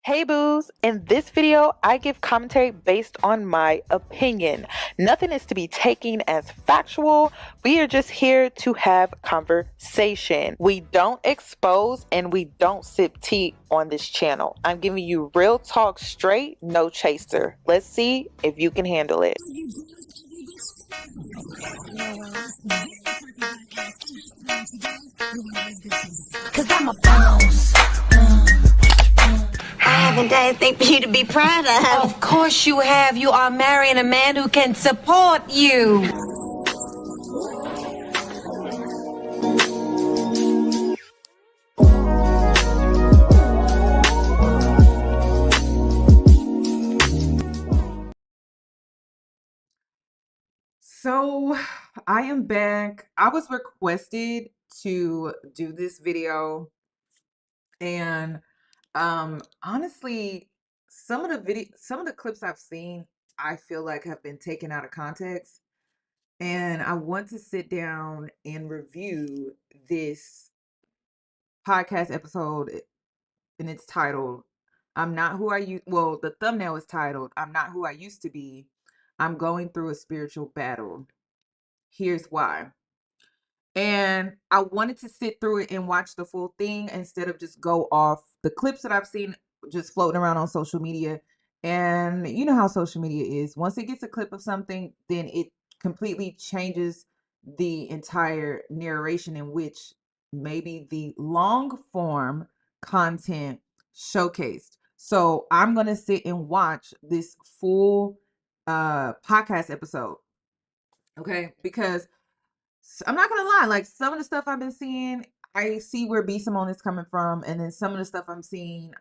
Hey boos, in this video, I give commentary based on my opinion. Nothing is to be taken as factual. We are just here to have conversation. We don't expose and we don't sip tea on this channel. I'm giving you real talk straight, no chaser. Let's see if you can handle it. Cause I'm a boss. I haven't done anything for you to be proud of. Of course you have. You are marrying a man who can support you. So I am back. I was requested to do this video, and honestly, some of the clips I've seen, I feel like have been taken out of context, and I want to sit down and review this podcast episode, and it's titled I'm not who I used well, the thumbnail is titled I'm not who I used to be. I'm going through a spiritual battle. Here's why. And I wanted to sit through it and watch the full thing instead of just go off the clips that I've seen just floating around on social media. And you know how social media is. Once it gets a clip of something, then it completely changes the entire narration in which maybe the long form content showcased. So I'm going to sit and watch this full podcast episode. Okay? Because I'm not gonna lie, like some of the stuff I've been seeing, I see where B Simone is coming from, and then some of the stuff I'm seeing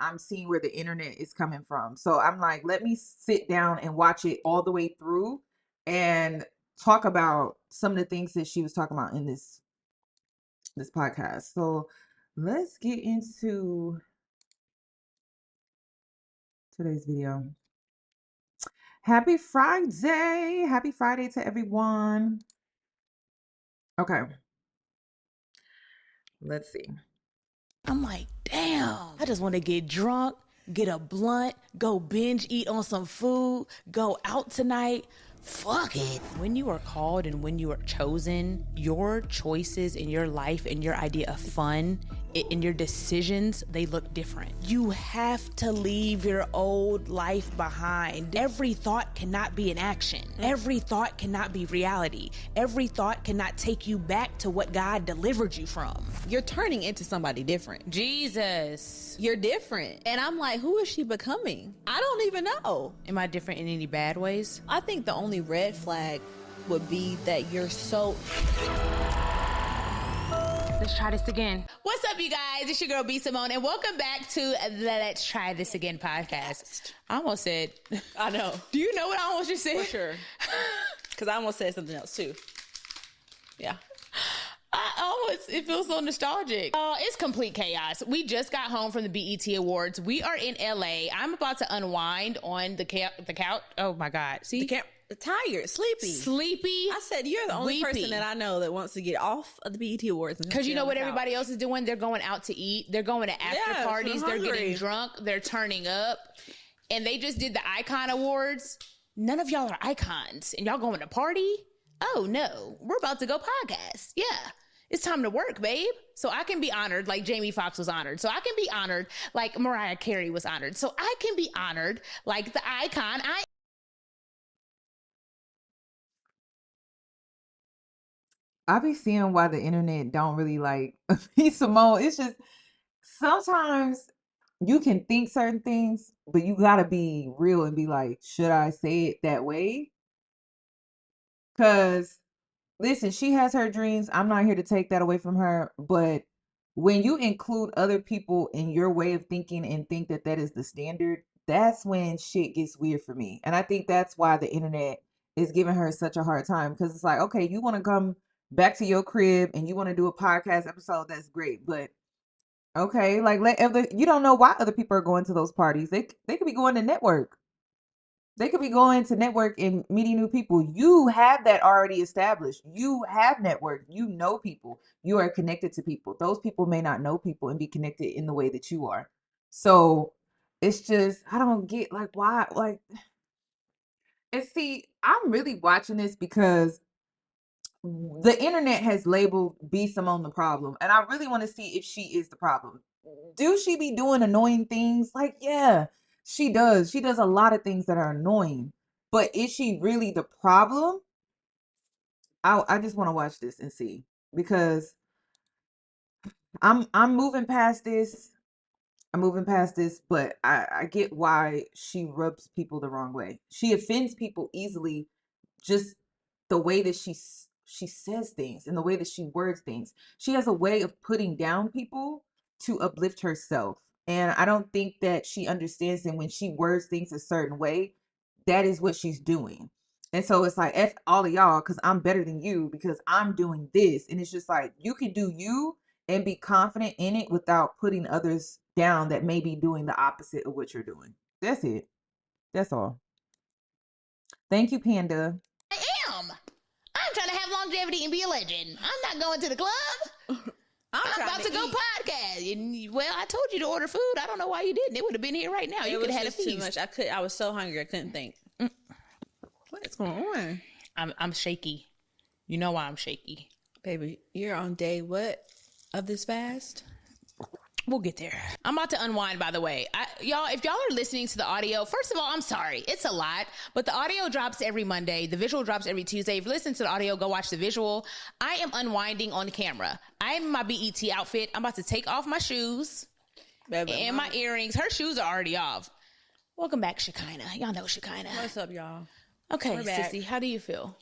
where the internet is coming from. So I'm like, let me sit down and watch it all the way through and talk about some of the things that she was talking about in this podcast. So let's get into today's video. Happy Friday! Happy Friday to everyone. Okay. Let's see. I'm like, damn, I just want to get drunk, get a blunt, go binge eat on some food, go out tonight. Fuck it. When you are called and when you are chosen, your choices in your life and your idea of fun and your decisions, they look different. You have to leave your old life behind. Every thought cannot be an action. Every thought cannot be reality. Every thought cannot take you back to what God delivered you from. You're turning into somebody different. Jesus. You're different. And I'm like, who is she becoming? I don't even know. Am I different in any bad ways? I think the only red flag would be that you're so... Let's try this again. What's up, you guys? It's your girl, B Simone, and welcome back to the Let's Try This Again podcast. I almost said... I know. Do you know what I almost just said? For sure. Because I almost said something else, too. Yeah. It feels so nostalgic. It's complete chaos. We just got home from the BET Awards. We are in LA. I'm about to unwind on the couch. Oh my God. See? Tired, sleepy. I said, you're the only person that I know that wants to get off of the BET Awards. Because you know what everybody else is doing? They're going out to eat. They're going to after parties. They're getting drunk. They're turning up. And they just did the Icon Awards. None of y'all are icons. And y'all going to party? Oh no. We're about to go podcast. Yeah. It's time to work, babe. So I can be honored like Jamie Foxx was honored. So I can be honored like Mariah Carey was honored. So I can be honored like the icon I be seeing why the internet don't really like B Simone. It's just sometimes you can think certain things, but you gotta be real and be like, should I say it that way? Because listen, she has her dreams. I'm not here to take that away from her. But when you include other people in your way of thinking and think that that is the standard, that's when shit gets weird for me. And I think that's why the internet is giving her such a hard time. Because it's like, okay, you want to come back to your crib and you want to do a podcast episode, that's great. But okay, like you don't know why other people are going to those parties. They could be going to network. They could be going to network and meeting new people. You have that already established. You have network. You know people. You are connected to people. Those people may not know people and be connected in the way that you are. So it's just, I don't get like why, like, and see, I'm really watching this because the internet has labeled B Simone the problem, and I really want to see if she is the problem. Do she be doing annoying things? Like, yeah, she does. She does a lot of things that are annoying, but is she really the problem? I just want to watch this and see, because I'm moving past this. I'm moving past this, but I get why she rubs people the wrong way. She offends people easily, just the way that she says things and the way that she words things. She has a way of putting down people to uplift herself. And I don't think that she understands that when she words things a certain way, that is what she's doing. And so it's like, F all of y'all, because I'm better than you because I'm doing this. And it's just like, you can do you and be confident in it without putting others down that may be doing the opposite of what you're doing. That's it. That's all. Thank you, Panda. I am. I'm trying to have longevity and be a legend. I'm not going to the club. I'm about to go podcast. And, well, I told you to order food. I don't know why you didn't. It would have been here right now. You could have had a feast. Too much. I was so hungry. I couldn't think. What's going on? I'm shaky. You know why I'm shaky. Baby, you're on day what of this fast? We'll get there. I'm about to unwind, by the way. Y'all, if y'all are listening to the audio, first of all, I'm sorry. It's a lot, but the audio drops every Monday. The visual drops every Tuesday. If you listen to the audio, go watch the visual. I am unwinding on camera. I'm in my BET outfit. I'm about to take off my shoes and my earrings. Her shoes are already off. Welcome back, Shekinah. Y'all know Shekinah. What's up, y'all? Okay, Sissy, how do you feel?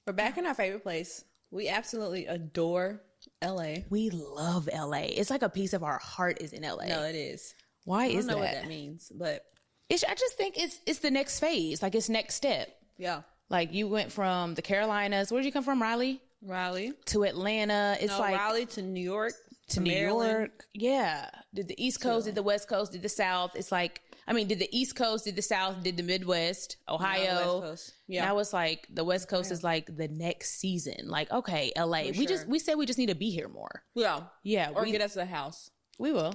We're back in our favorite place. We absolutely adore LA. We love LA. It's like a piece of our heart is in LA. No, it is. Why is that? I don't know what that means, but I just think it's the next phase. Like, it's next step. Yeah. Like, you went from the Carolinas. Where did you come from, Raleigh? To Atlanta. It's like Raleigh to New York. To New York. Yeah. Did the East Coast, did the West Coast, did the South. It's like, did the East Coast, did the South, did the Midwest, Ohio. West Coast. Yeah. Now it's like the West Coast is like the next season. Like, okay, LA. We said we just need to be here more. Yeah. Yeah. Or get us a house. We will.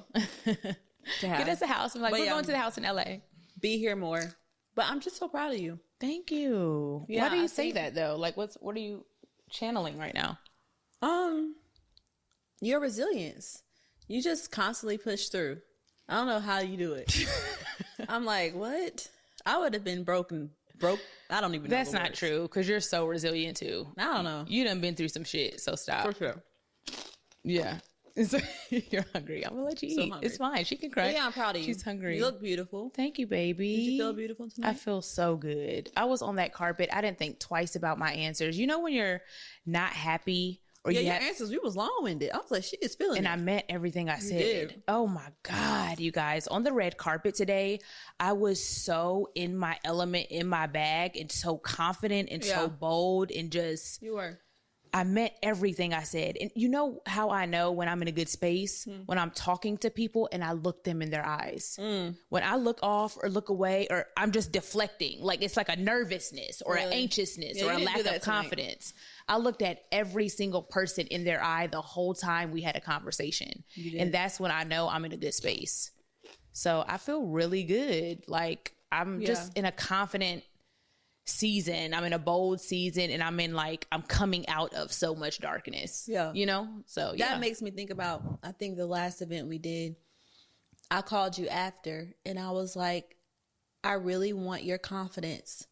Get us a house. I'm like, we're going to the house in LA. Be here more. But I'm just so proud of you. Thank you. Yeah, why do you say that though? Like, what are you channeling right now? Your resilience. You just constantly push through. I don't know how you do it. I'm like, what? I would have been broke. I don't even know. That's not true, because you're so resilient too. I don't know. You done been through some shit, so stop. For sure. Yeah. You're hungry. I'm gonna let you eat. It's fine. She can cry. Yeah, I'm proud of you. She's hungry. You look beautiful. Thank you, baby. Did you feel beautiful tonight? I feel so good. I was on that carpet. I didn't think twice about my answers. You know when you're not happy, or your answers, we was long-winded. I was like, she is feeling and it. I meant everything I said. Did. Oh my God, you guys. On the red carpet today, I was so in my element, in my bag, and so confident and so bold, and just... You were. I meant everything I said. And you know how I know when I'm in a good space? When I'm talking to people and I look them in their eyes. When I look off or look away, or I'm just deflecting, like it's like a nervousness or an anxiousness or a lack of confidence. I looked at every single person in their eye the whole time we had a conversation. And that's when I know I'm in a good space. So I feel really good. Like, I'm just in a confident season. I'm in a bold season, and I'm coming out of so much darkness. Yeah. You know? So yeah. That makes me think about, I think the last event we did, I called you after, and I was like, I really want your confidence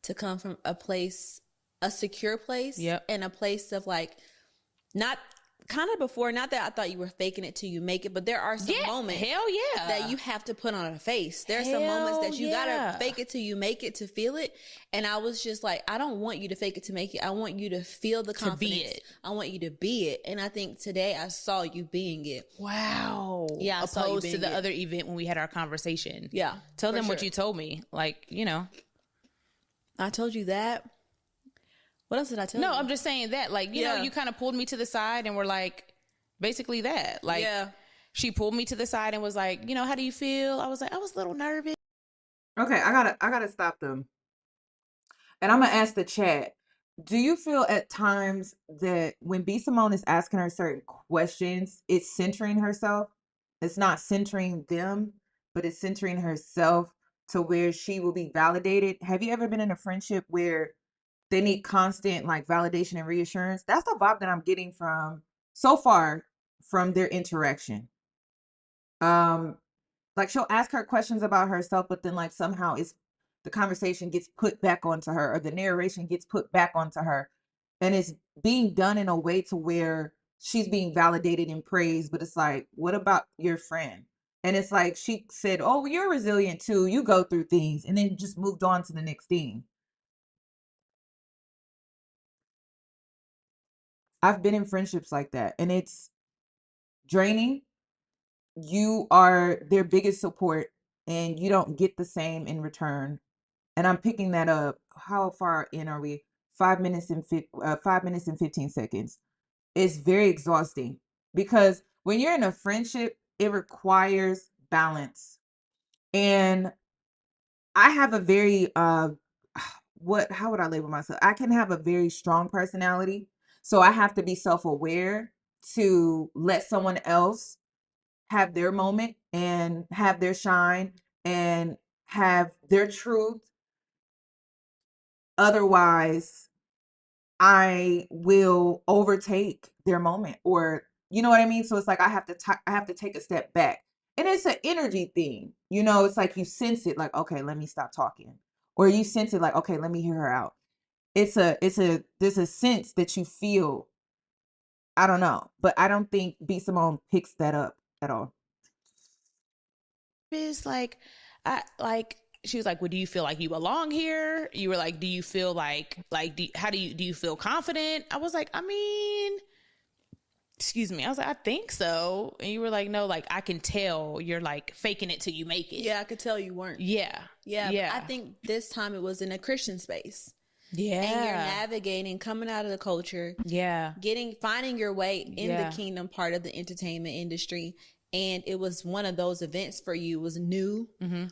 to come from a place, a secure place, and a place of like, not kind of before, not that I thought you were faking it till you make it, but there are some moments that you have to put on a face. There are some moments that you gotta fake it till you make it to feel it. And I was just like, I don't want you to fake it to make it. I want you to feel the confidence. To be it. I want you to be it. And I think today I saw you being it. Wow. Yeah. Opposed to the other event when we had our conversation. Yeah. Tell them what you told me. Like, you know. I told you that. What else did I tell you? No, I'm just saying that, like, you know, you kind of pulled me to the side and were like, basically that. Like, she pulled me to the side and was like, you know, how do you feel? I was like, I was a little nervous. Okay, I gotta stop them. And I'm gonna ask the chat. Do you feel at times that when B Simone is asking her certain questions, it's centering herself? It's not centering them. but it's centering herself to where she will be validated. Have you ever been in a friendship where they need constant like validation and reassurance? That's the vibe that I'm getting from so far from their interaction. Um, like she'll ask her questions about herself, but then like somehow it's the conversation gets put back onto her, or the narration gets put back onto her, and it's being done in a way to where she's being validated and praised, but it's like, what about your friend? And it's like she said, oh, well, you're resilient too, you go through things, and then just moved on to the next thing. I've been in friendships like that, and it's draining. You are their biggest support, and you don't get the same in return. And I'm picking that up. How far in are we? 5 minutes and 5 minutes and 15 seconds. It's very exhausting because when you're in a friendship, it requires balance. And I have a very how would I label myself? I can have a very strong personality. So I have to be self-aware to let someone else have their moment and have their shine and have their truth. Otherwise, I will overtake their moment, or you know what I mean? So it's like I have to take a step back. And it's an energy thing. You know, it's like you sense it like, okay, let me stop talking. Or you sense it like, okay, let me hear her out. There's a sense that you feel. I don't know, but I don't think B Simone picks that up at all. Is like, I like, she was like, well, do you feel like you belong here? You were like, do you feel how do you feel confident? I was like, I mean, excuse me. I was like, I think so. And you were like, no, like I can tell you're like faking it till you make it. Yeah, I could tell you weren't. Yeah. I think this time it was in a Christian space. Yeah. And you're navigating, coming out of the culture. Yeah. Finding your way in the kingdom part of the entertainment industry. And it was one of those events for you. It was new. Mm-hmm.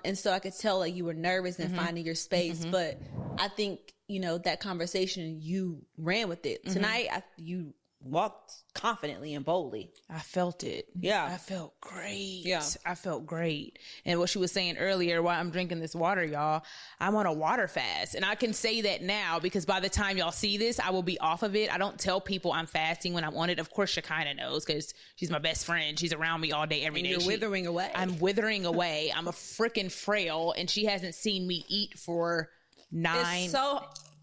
And so I could tell like you were nervous and finding your space. Mm-hmm. But I think, that conversation, you ran with it. Mm-hmm. Tonight, you walked confidently and boldly. I felt it. Yeah. I felt great. Yeah. I felt great. And what she was saying earlier, while I'm drinking this water, y'all, I'm on a water fast. And I can say that now because by the time y'all see this, I will be off of it. I don't tell people I'm fasting when I'm on it. Of course, Shekinah knows because she's my best friend. She's around me all day, every day. You're withering away. I'm withering away. I'm a freaking frail. And she hasn't seen me eat for 9.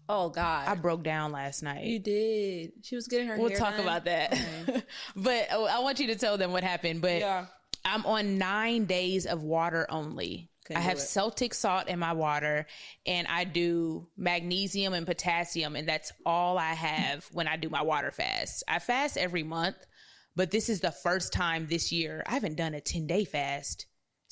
Oh God! I broke down last night. You did. She was getting her hair We'll talk done. about that. Okay. But I want you to tell them what happened. But yeah. I'm on 9 days of water only. I have Celtic salt in my water, and I do magnesium and potassium, and that's all I have when I do my water fast. I fast every month, but this is the first time this year. I haven't done a 10-day fast.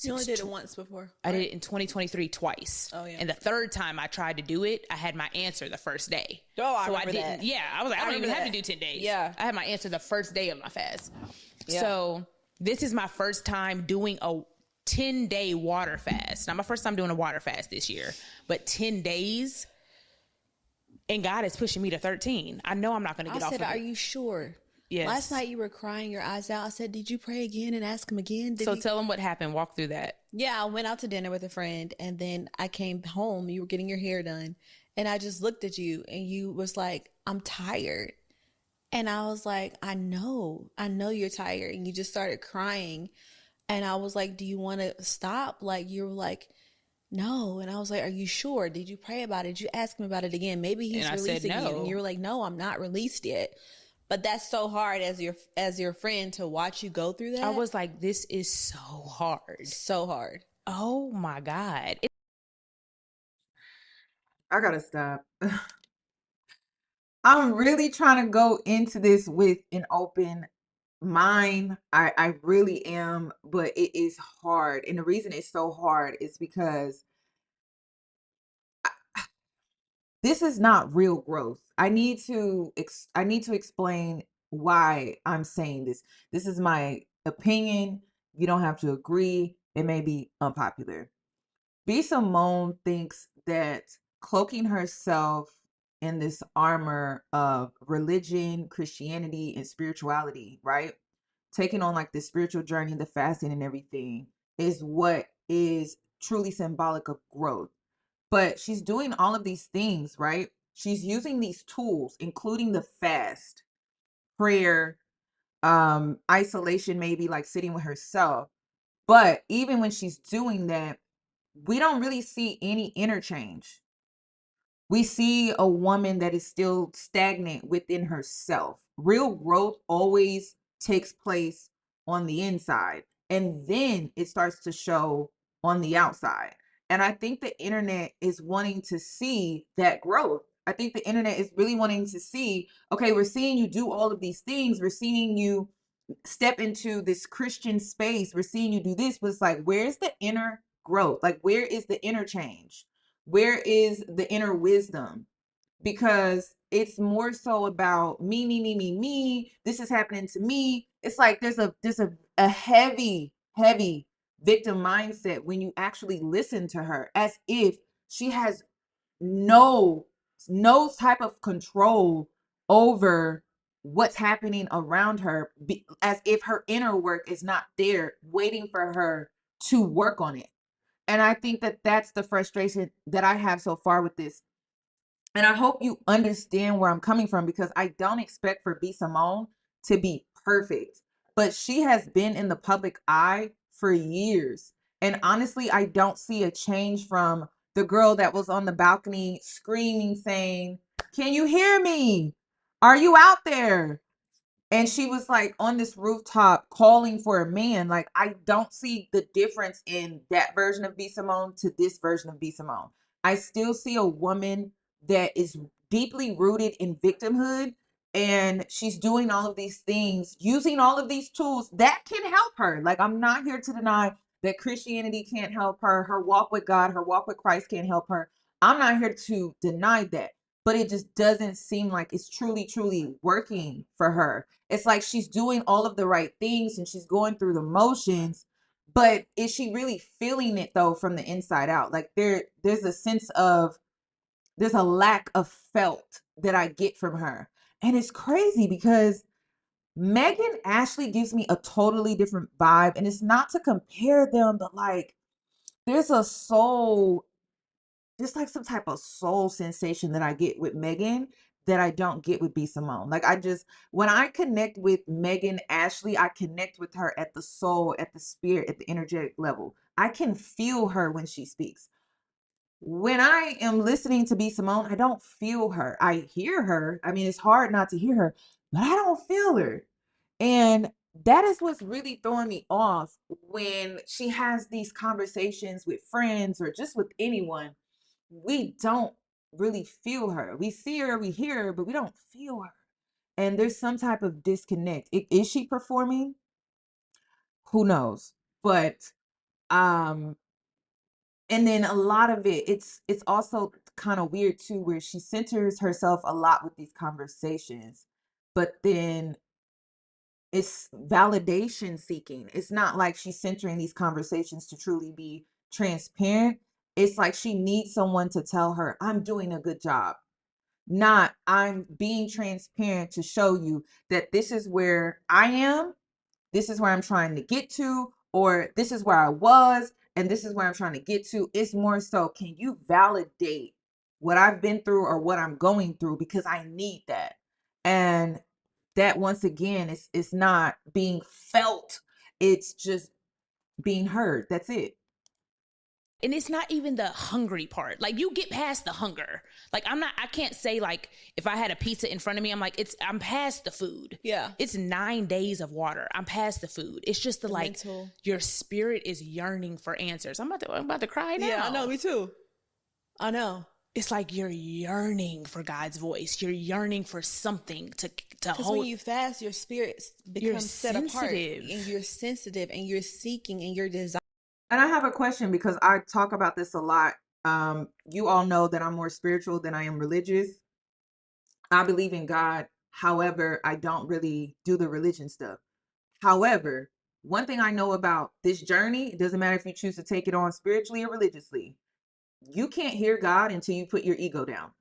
You only did it once before. Right? I did it in 2023 twice. Oh, yeah. And the third time I tried to do it, I had my answer the first day. Oh, I remember that. Yeah, I was like, I don't even have to do 10 days. Yeah. I had my answer the first day of my fast. Yeah. So this is my first time doing a 10-day water fast. Not my first time doing a water fast this year, but 10 days. And God is pushing me to 13. I know I'm not going to get off of it. Are you sure? Yes. Last night you were crying your eyes out. I said, did you pray again and ask him again? Tell him what happened. Walk through that. Yeah, I went out to dinner with a friend, and then I came home. You were getting your hair done. And I just looked at you, and you was like, I'm tired. And I was like, I know you're tired. And you just started crying. And I was like, do you want to stop? Like, you were like, no. And I was like, are you sure? Did you pray about it? Did you ask him about it again? Maybe he's releasing you. And you were like, no, I'm not released yet. But that's so hard as your friend to watch you go through that. I was like, this is so hard. So hard. Oh my God. I gotta stop. I'm really trying to go into this with an open mind. I really am, but it is hard. And the reason it's so hard is because this is not real growth. I need to explain why I'm saying this. This is my opinion. You don't have to agree. It may be unpopular. B. Simone thinks that cloaking herself in this armor of religion, Christianity, and spirituality, right? Taking on like the spiritual journey, the fasting and everything, is what is truly symbolic of growth. But she's doing all of these things, right? She's using these tools, including the fast, prayer, isolation, maybe like sitting with herself. But even when she's doing that, we don't really see any interchange. We see a woman that is still stagnant within herself. Real growth always takes place on the inside, and then it starts to show on the outside. And I think the internet is wanting to see that growth. I think the internet is really wanting to see, okay, we're seeing you do all of these things. We're seeing you step into this Christian space. We're seeing you do this, but it's like, where's the inner growth? Like, where is the interchange? Where is the inner wisdom? Because it's more so about me, me, me, me, me. This is happening to me. It's like there's a heavy, heavy victim mindset when you actually listen to her, as if she has no type of control over what's happening around her, as if her inner work is not there waiting for her to work on it. And I think that that's the frustration that I have so far with this. And I hope you understand where I'm coming from, because I don't expect for B Simone to be perfect, but she has been in the public eye for years. And honestly, I don't see a change from the girl that was on the balcony screaming, saying, "Can you hear me? Are you out there?" And she was like on this rooftop calling for a man. Like, I don't see the difference in that version of B Simone to this version of B Simone. I still see a woman that is deeply rooted in victimhood, and she's doing all of these things, using all of these tools that can help her. Like, I'm not here to deny that Christianity can't help her. Her walk with God, her walk with Christ can't help her. I'm not here to deny that, but it just doesn't seem like it's truly, truly working for her. It's like she's doing all of the right things and she's going through the motions, but is she really feeling it though from the inside out? Like, there's a sense of, there's a lack of felt that I get from her. And it's crazy because Megan Ashley gives me a totally different vibe, and it's not to compare them, but like, there's a soul, just like some type of soul sensation that I get with Megan that I don't get with B Simone. Like, I just, when I connect with Megan Ashley, I connect with her at the soul, at the spirit, at the energetic level. I can feel her when she speaks. When I am listening to B Simone, I don't feel her. I hear her. I mean, it's hard not to hear her, but I don't feel her. And that is what's really throwing me off when she has these conversations with friends or just with anyone. We don't really feel her. We see her, we hear her, but we don't feel her. And there's some type of disconnect. Is she performing? Who knows? But um and then a lot of it's also kind of weird too, where she centers herself a lot with these conversations, but then it's validation seeking. It's not like she's centering these conversations to truly be transparent. It's like she needs someone to tell her, "I'm doing a good job." Not, "I'm being transparent to show you that this is where I am, this is where I'm trying to get to, or this is where I was, and this is where I'm trying to get to." It's more so, can you validate what I've been through or what I'm going through, because I need that. And that, once again, it's not being felt. It's just being heard. That's it. And it's not even the hungry part. Like, you get past the hunger. Like, I can't say, like, if I had a pizza in front of me, I'm past the food. Yeah. It's 9 days of water. I'm past the food. It's just the like, mental. Your spirit is yearning for answers. I'm about to cry now. Yeah, I know, me too. I know. It's like you're yearning for God's voice. You're yearning for something to Because hold. when you fast, your spirit becomes set apart, and you're sensitive, and you're seeking, and you're desiring. And I have a question, because I talk about this a lot. You all know that I'm more spiritual than I am religious. I believe in God. However, I don't really do the religion stuff. However, one thing I know about this journey, it doesn't matter if you choose to take it on spiritually or religiously, you can't hear God until you put your ego down.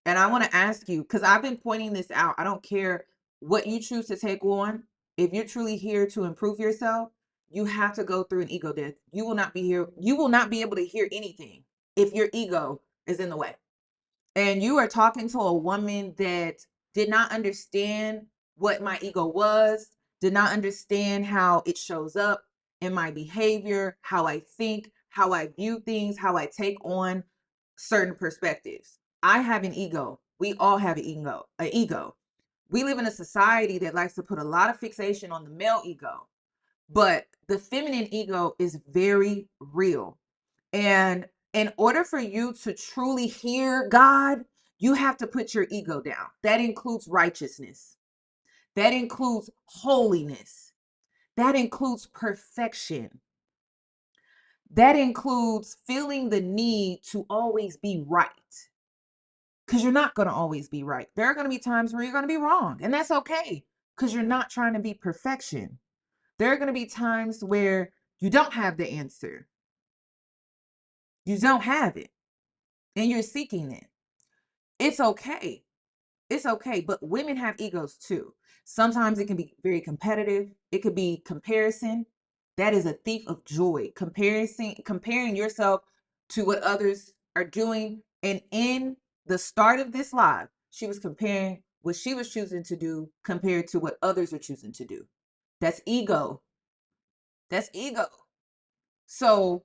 And I want to ask you, because I've been pointing this out, I don't care what you choose to take on. If you're truly here to improve yourself, You have to go through an ego death. You will not be here. You will not be able to hear anything if your ego is in the way. And you are talking to a woman that did not understand what my ego was, did not understand how it shows up in my behavior, how I think, how I view things, how I take on certain perspectives. I have an ego. We all have an ego. We live in a society that likes to put a lot of fixation on the male ego, but the feminine ego is very real. And in order for you to truly hear God, you have to put your ego down. That includes righteousness. That includes holiness. That includes perfection. That includes feeling the need to always be right. Because you're not going to always be right. There are going to be times where you're going to be wrong, and that's okay, because you're not trying to be perfection. There are going to be times where you don't have the answer. You don't have it, and you're seeking it. It's okay. It's okay. But women have egos too. Sometimes it can be very competitive. It could be comparison. That is a thief of joy. Comparing yourself to what others are doing. And in the start of this live, she was comparing what she was choosing to do compared to what others are choosing to do. That's ego. That's ego. So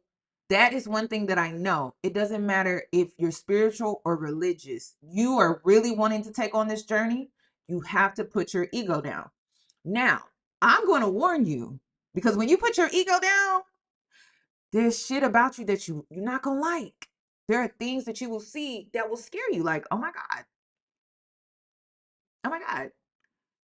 that is one thing that I know. It doesn't matter if you're spiritual or religious. You are really wanting to take on this journey. You have to put your ego down. Now, I'm going to warn you, because when you put your ego down, there's shit about you that you're not going to like. There are things that you will see that will scare you, like, oh my God. Oh my God.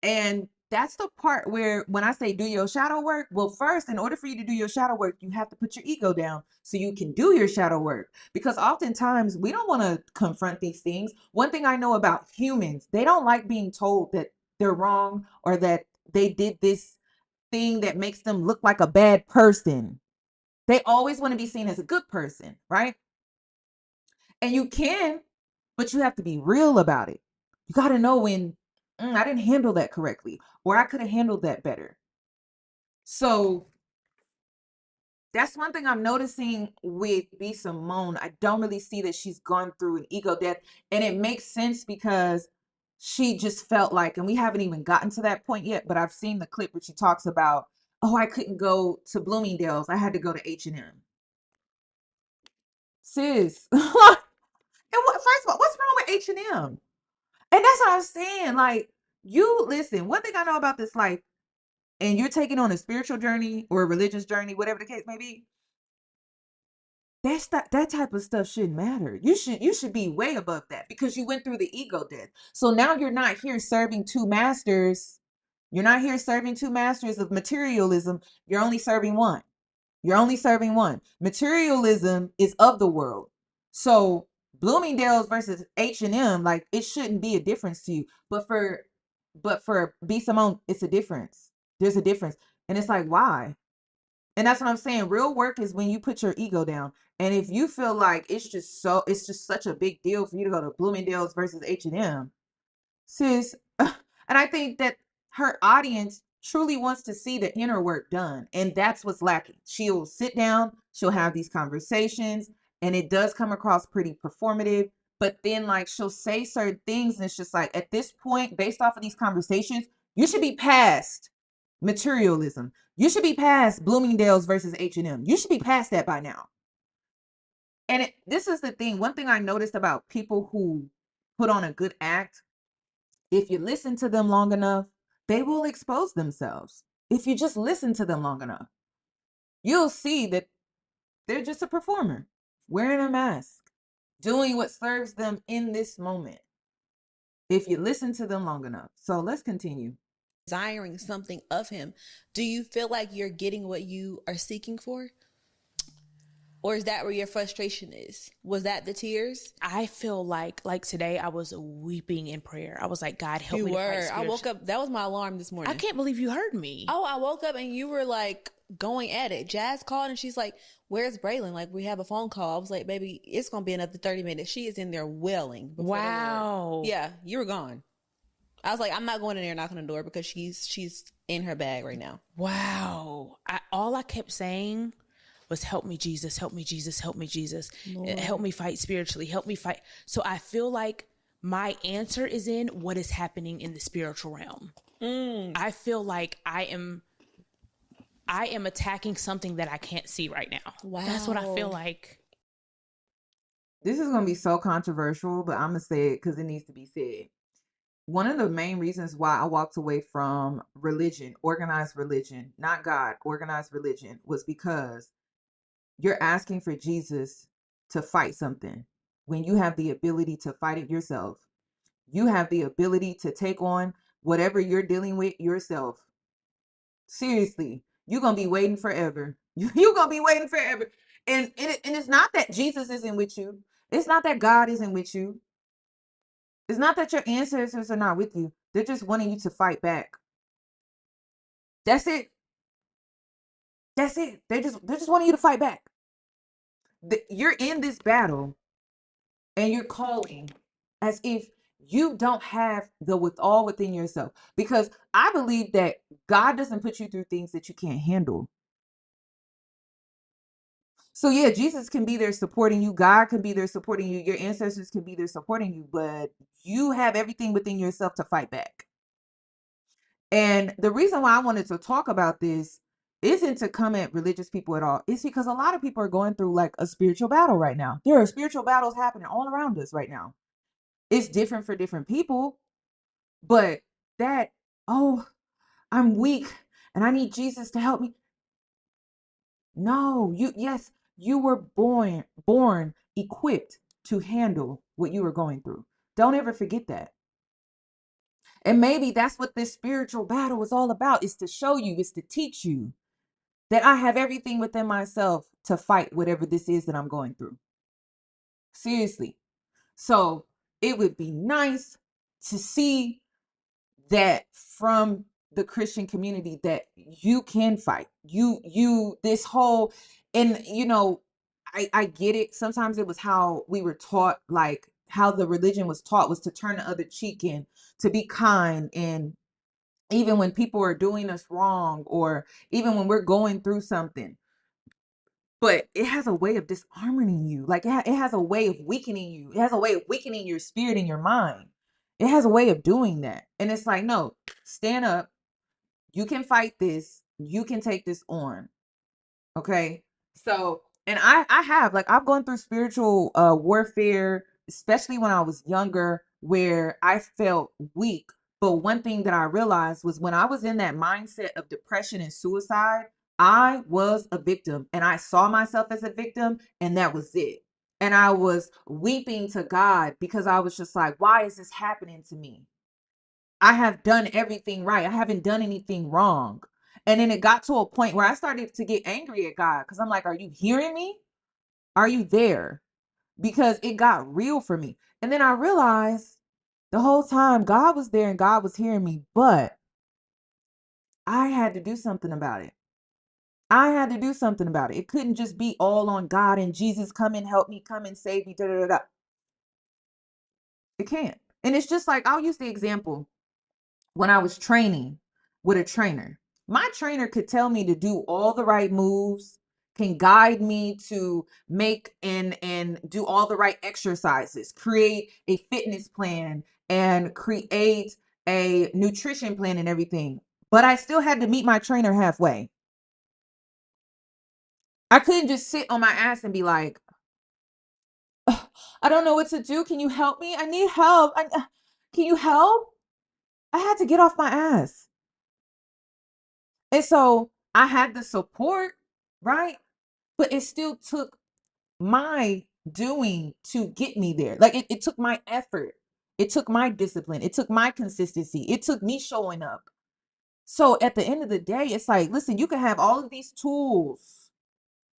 And that's the part where when I say do your shadow work, well, first, in order for you to do your shadow work, you have to put your ego down so you can do your shadow work. Because oftentimes we don't want to confront these things. One thing I know about humans, they don't like being told that they're wrong or that they did this thing that makes them look like a bad person. They always want to be seen as a good person, right? And you can, but you have to be real about it. You got to know when I didn't handle that correctly, or I could have handled that better. So that's one thing I'm noticing with B. Simone. I don't really see that she's gone through an ego death. And it makes sense because she just felt like, and we haven't even gotten to that point yet, but I've seen the clip where she talks about, oh, I couldn't go to Bloomingdale's. I had to go to H&M. Sis, and first of all, what's wrong with H&M? And that's what I'm saying. Like, you listen, one thing I know about this life, and you're taking on a spiritual journey or a religious journey, whatever the case may be, that type of stuff shouldn't matter. You should be way above that because you went through the ego death. So now you're not here serving two masters. You're not here serving two masters of materialism. You're only serving one. You're only serving one. Materialism is of the world. So Bloomingdale's versus H&M, like, it shouldn't be a difference to you. But for B. Simone, it's a difference. There's a difference. And it's like, why? And that's what I'm saying. Real work is when you put your ego down. And if you feel like it's just such a big deal for you to go to Bloomingdale's versus H&M, sis, and I think that her audience truly wants to see the inner work done, and that's what's lacking. She'll sit down, she'll have these conversations, and it does come across pretty performative, but then, like, she'll say certain things and it's just like, at this point, based off of these conversations, you should be past materialism. You should be past Bloomingdale's versus H&M. You should be past that by now. And this is the thing. One thing I noticed about people who put on a good act, if you listen to them long enough, they will expose themselves. If you just listen to them long enough, you'll see that they're just a performer, wearing a mask, doing what serves them in this moment. If you listen to them long enough. So let's continue. Desiring something of him. Do you feel like you're getting what you are seeking for? Or is that where your frustration is? Was that the tears? I feel like today I was weeping in prayer. I was like, God, help me. You were. I woke up. That was my alarm this morning. I can't believe you heard me. Oh, I woke up and you were like going at it. Jazz called and she's like, where's Braylon? Like, we have a phone call. I was like, baby, it's going to be another 30 minutes. She is in there wailing. Wow. Yeah, you were gone. I was like, I'm not going in there knocking on the door because she's in her bag right now. Wow. All I kept saying was, help me, Jesus, help me, Jesus, help me, Jesus. Lord. Help me fight spiritually, help me fight. So I feel like my answer is in what is happening in the spiritual realm. I feel like I am attacking something that I can't see right now. Wow. That's what I feel like. This is going to be so controversial, but I'm going to say it because it needs to be said. One of the main reasons why I walked away from religion, organized religion, not God, organized religion, was because you're asking for Jesus to fight something when you have the ability to fight it yourself. You have the ability to take on whatever you're dealing with yourself. Seriously, you're going to be waiting forever. You're going to be waiting forever. And it's not that Jesus isn't with you. It's not that God isn't with you. It's not that your ancestors are not with you. They're just wanting you to fight back. That's it. That's it. They're just wanting you to fight back. You're in this battle and you're calling as if you don't have the withal within yourself. Because I believe that God doesn't put you through things that you can't handle. So yeah, Jesus can be there supporting you. God can be there supporting you. Your ancestors can be there supporting you, but you have everything within yourself to fight back. And the reason why I wanted to talk about this isn't to come at religious people at all. It's because a lot of people are going through like a spiritual battle right now. There are spiritual battles happening all around us right now. It's different for different people, but that, oh, I'm weak and I need Jesus to help me. No, yes, you were born equipped to handle what you were going through. Don't ever forget that. And maybe that's what this spiritual battle is all about, is to show you, is to teach you that I have everything within myself to fight whatever this is that I'm going through. Seriously. So it would be nice to see that from the Christian community, that you can fight. This whole, and I get it. Sometimes it was how we were taught, like how the religion was taught was to turn the other cheek and to be kind. And even when people are doing us wrong, or even when we're going through something, but it has a way of disarming you. Like it has a way of weakening you. It has a way of weakening your spirit and your mind. It has a way of doing that. And it's like, no, stand up. You can fight this. You can take this on. Okay. So, and I have, like, I've gone through spiritual warfare, especially when I was younger, where I felt weak. But one thing that I realized was when I was in that mindset of depression and suicide, I was a victim and I saw myself as a victim, and that was it. And I was weeping to God because I was just like, why is this happening to me? I have done everything right. I haven't done anything wrong. And then it got to a point where I started to get angry at God, because I'm like, are you hearing me? Are you there? Because it got real for me. And then I realized the whole time God was there and God was hearing me, but I had to do something about it. I had to do something about it. It couldn't just be all on God and Jesus, come and help me, come and save me. Da, da, da, da. It can't. And it's just like, I'll use the example when I was training with a trainer. My trainer could tell me to do all the right moves, can guide me to make and do all the right exercises, create a fitness plan, and create a nutrition plan and everything. But I still had to meet my trainer halfway. I couldn't just sit on my ass and be like, I don't know what to do. Can you help me? I need help. Can you help? I had to get off my ass. And so I had the support, right? But it still took my doing to get me there. Like it took my effort. It took my discipline. It took my consistency. It took me showing up. So at the end of the day, it's like, listen, you can have all of these tools.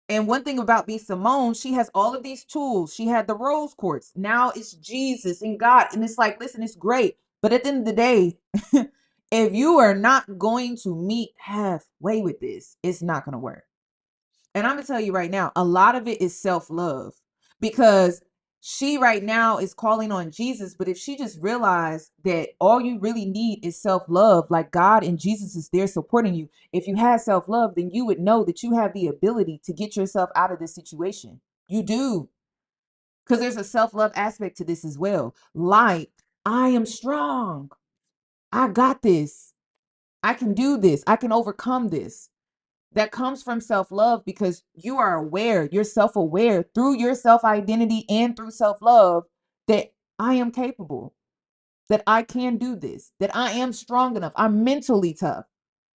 And one thing about me, Simone, she has all of these tools. She had the rose quartz. Now it's Jesus and God. And it's like, listen, it's great. But at the end of the day, if you are not going to meet halfway with this, it's not going to work. And I'm going to tell you right now, a lot of it is self-love, because She right now is calling on Jesus, but if she just realized that all you really need is self-love, like God and Jesus is there supporting you. If you had self-love, then you would know that you have the ability to get yourself out of this situation. You do. Because there's a self-love aspect to this as well. Like, I am strong. I got this. I can do this. I can overcome this. That comes from self-love because you are aware, you're self-aware through your self-identity and through self-love that I am capable, that I can do this, that I am strong enough. I'm mentally tough.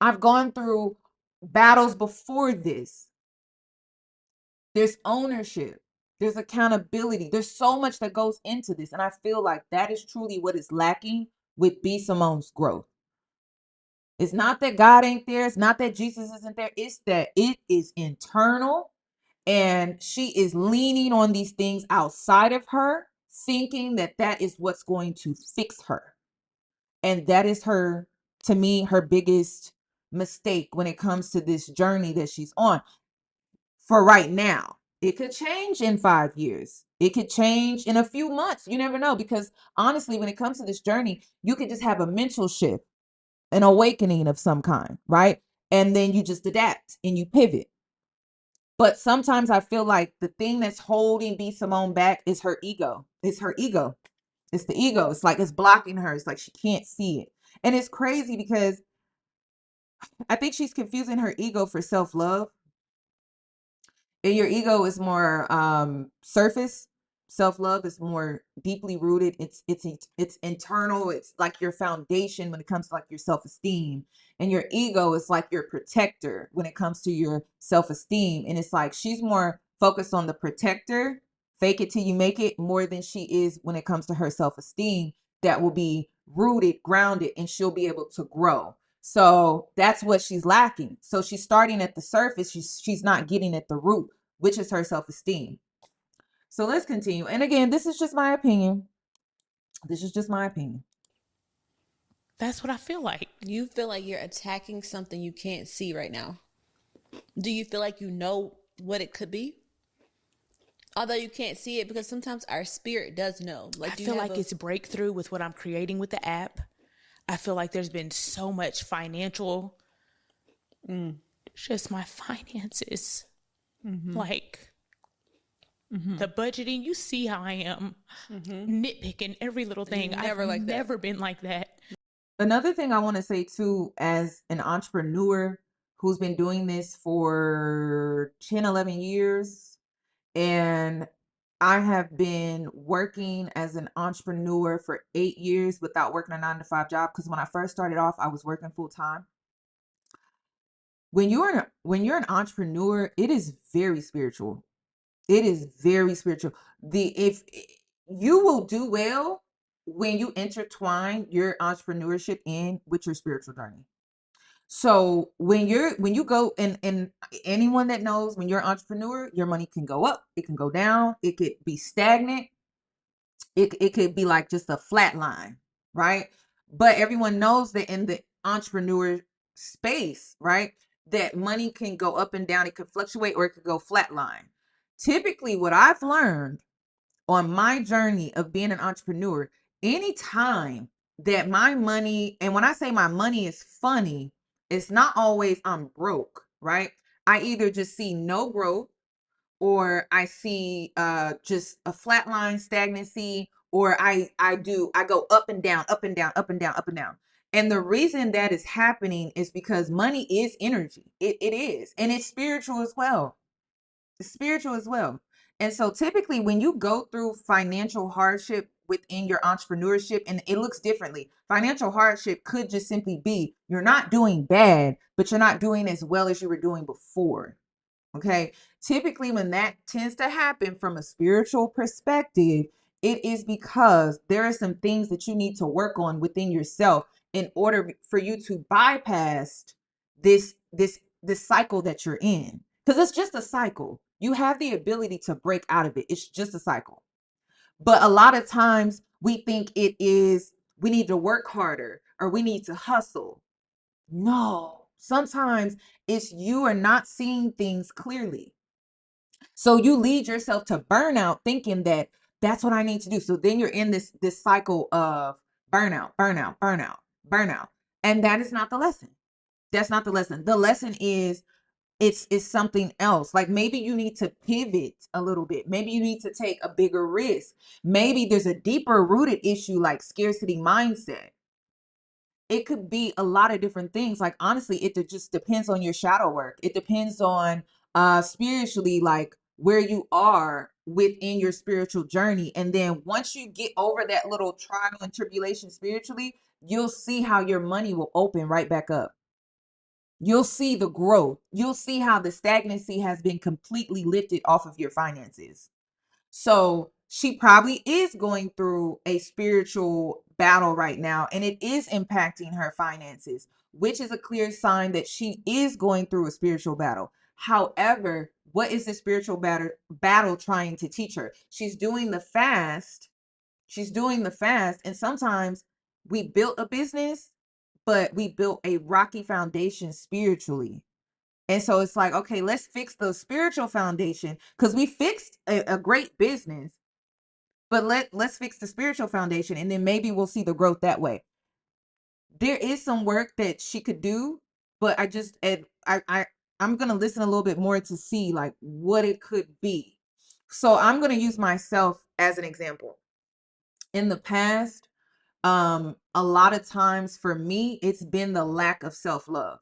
I've gone through battles before this. There's ownership. There's accountability. There's so much that goes into this. And I feel like that is truly what is lacking with B. Simone's growth. It's not that God ain't there. It's not that Jesus isn't there. It's that it is internal and she is leaning on these things outside of her, thinking that that is what's going to fix her. And that is her, to me, her biggest mistake when it comes to this journey that she's on for right now. It could change in 5 years. It could change in a few months. You never know, because honestly, when it comes to this journey, you could just have a mental shift, an awakening of some kind, right? And then you just adapt and you pivot. But sometimes I feel like the thing that's holding B. Simone back is her ego. It's her ego. It's the ego. It's like it's blocking her. It's like she can't see it. And it's crazy because I think she's confusing her ego for self-love. And your ego is more surface. Self-love is more deeply rooted. It's internal. It's like your foundation when it comes to like your self-esteem. And your ego is like your protector when it comes to your self-esteem. And it's like she's more focused on the protector, fake it till you make it, more than she is when it comes to her self-esteem that will be rooted, grounded, and she'll be able to grow. So that's what she's lacking. So she's starting at the surface. She's not getting at the root, which is her self-esteem. So let's continue. And again, this is just my opinion. This is just my opinion. That's what I feel like. You feel like you're attacking something you can't see right now. Do you feel like you know what it could be? Although you can't see it, because sometimes our spirit does know. I feel like it's breakthrough with what I'm creating with the app. I feel like there's been so much financial, just my finances, like the budgeting. You see how I am nitpicking every little thing. I've never been like that. Another thing I want to say too, as an entrepreneur who's been doing this for 10, 11 years, and I have been working as an entrepreneur for 8 years without working a 9-to-5 job. Because when I first started off, I was working full time. When you're an entrepreneur, it is very spiritual. It is very spiritual. If you will do well when you intertwine your entrepreneurship in with your spiritual journey. So when you go, and anyone that knows, when you're an entrepreneur, your money can go up, it can go down, it could be stagnant, it could be like just a flat line, right? But everyone knows that in the entrepreneur space, right, that money can go up and down, it could fluctuate, or it could go flat line. Typically, what I've learned on my journey of being an entrepreneur, anytime that my money, and when I say my money is funny, it's not always I'm broke, right? I either just see no growth, or I see just a flat line stagnancy, or I go up and down, up and down, up and down, up and down. And the reason that is happening is because money is energy. It is. And it's spiritual as well. It's spiritual as well. And so typically when you go through financial hardship within your entrepreneurship, and it looks differently. Financial hardship could just simply be you're not doing bad, but you're not doing as well as you were doing before. Okay. Typically, when that tends to happen from a spiritual perspective, it is because there are some things that you need to work on within yourself in order for you to bypass this cycle that you're in. Because it's just a cycle. You have the ability to break out of it. It's just a cycle. But a lot of times we think it is we need to work harder or we need to hustle. No, sometimes it's you are not seeing things clearly. So you lead yourself to burnout thinking that That's what I need to do. So then you're in this cycle of burnout, burnout, burnout, burnout. And that is not the lesson. That's not the lesson. The lesson is it's something else. Like maybe you need to pivot a little bit. Maybe you need to take a bigger risk. Maybe there's a deeper rooted issue like scarcity mindset. It could be a lot of different things. Like honestly, just depends on your shadow work. It depends on spiritually, like where you are within your spiritual journey. And then once you get over that little trial and tribulation spiritually, you'll see how your money will open right back up. You'll see the growth. You'll see how the stagnancy has been completely lifted off of your finances. So she probably is going through a spiritual battle right now, and it is impacting her finances, which is a clear sign that she is going through a spiritual battle. However, what is the spiritual battle trying to teach her? She's doing the fast. She's doing the fast. And sometimes we built a business, but we built a rocky foundation spiritually. And so it's like, okay, let's fix the spiritual foundation because we fixed a great business, but let's fix the spiritual foundation and then maybe we'll see the growth that way. There is some work that she could do, but I'm gonna listen a little bit more to see like what it could be. So I'm gonna use myself as an example. In the past, a lot of times for me, it's been the lack of self-love.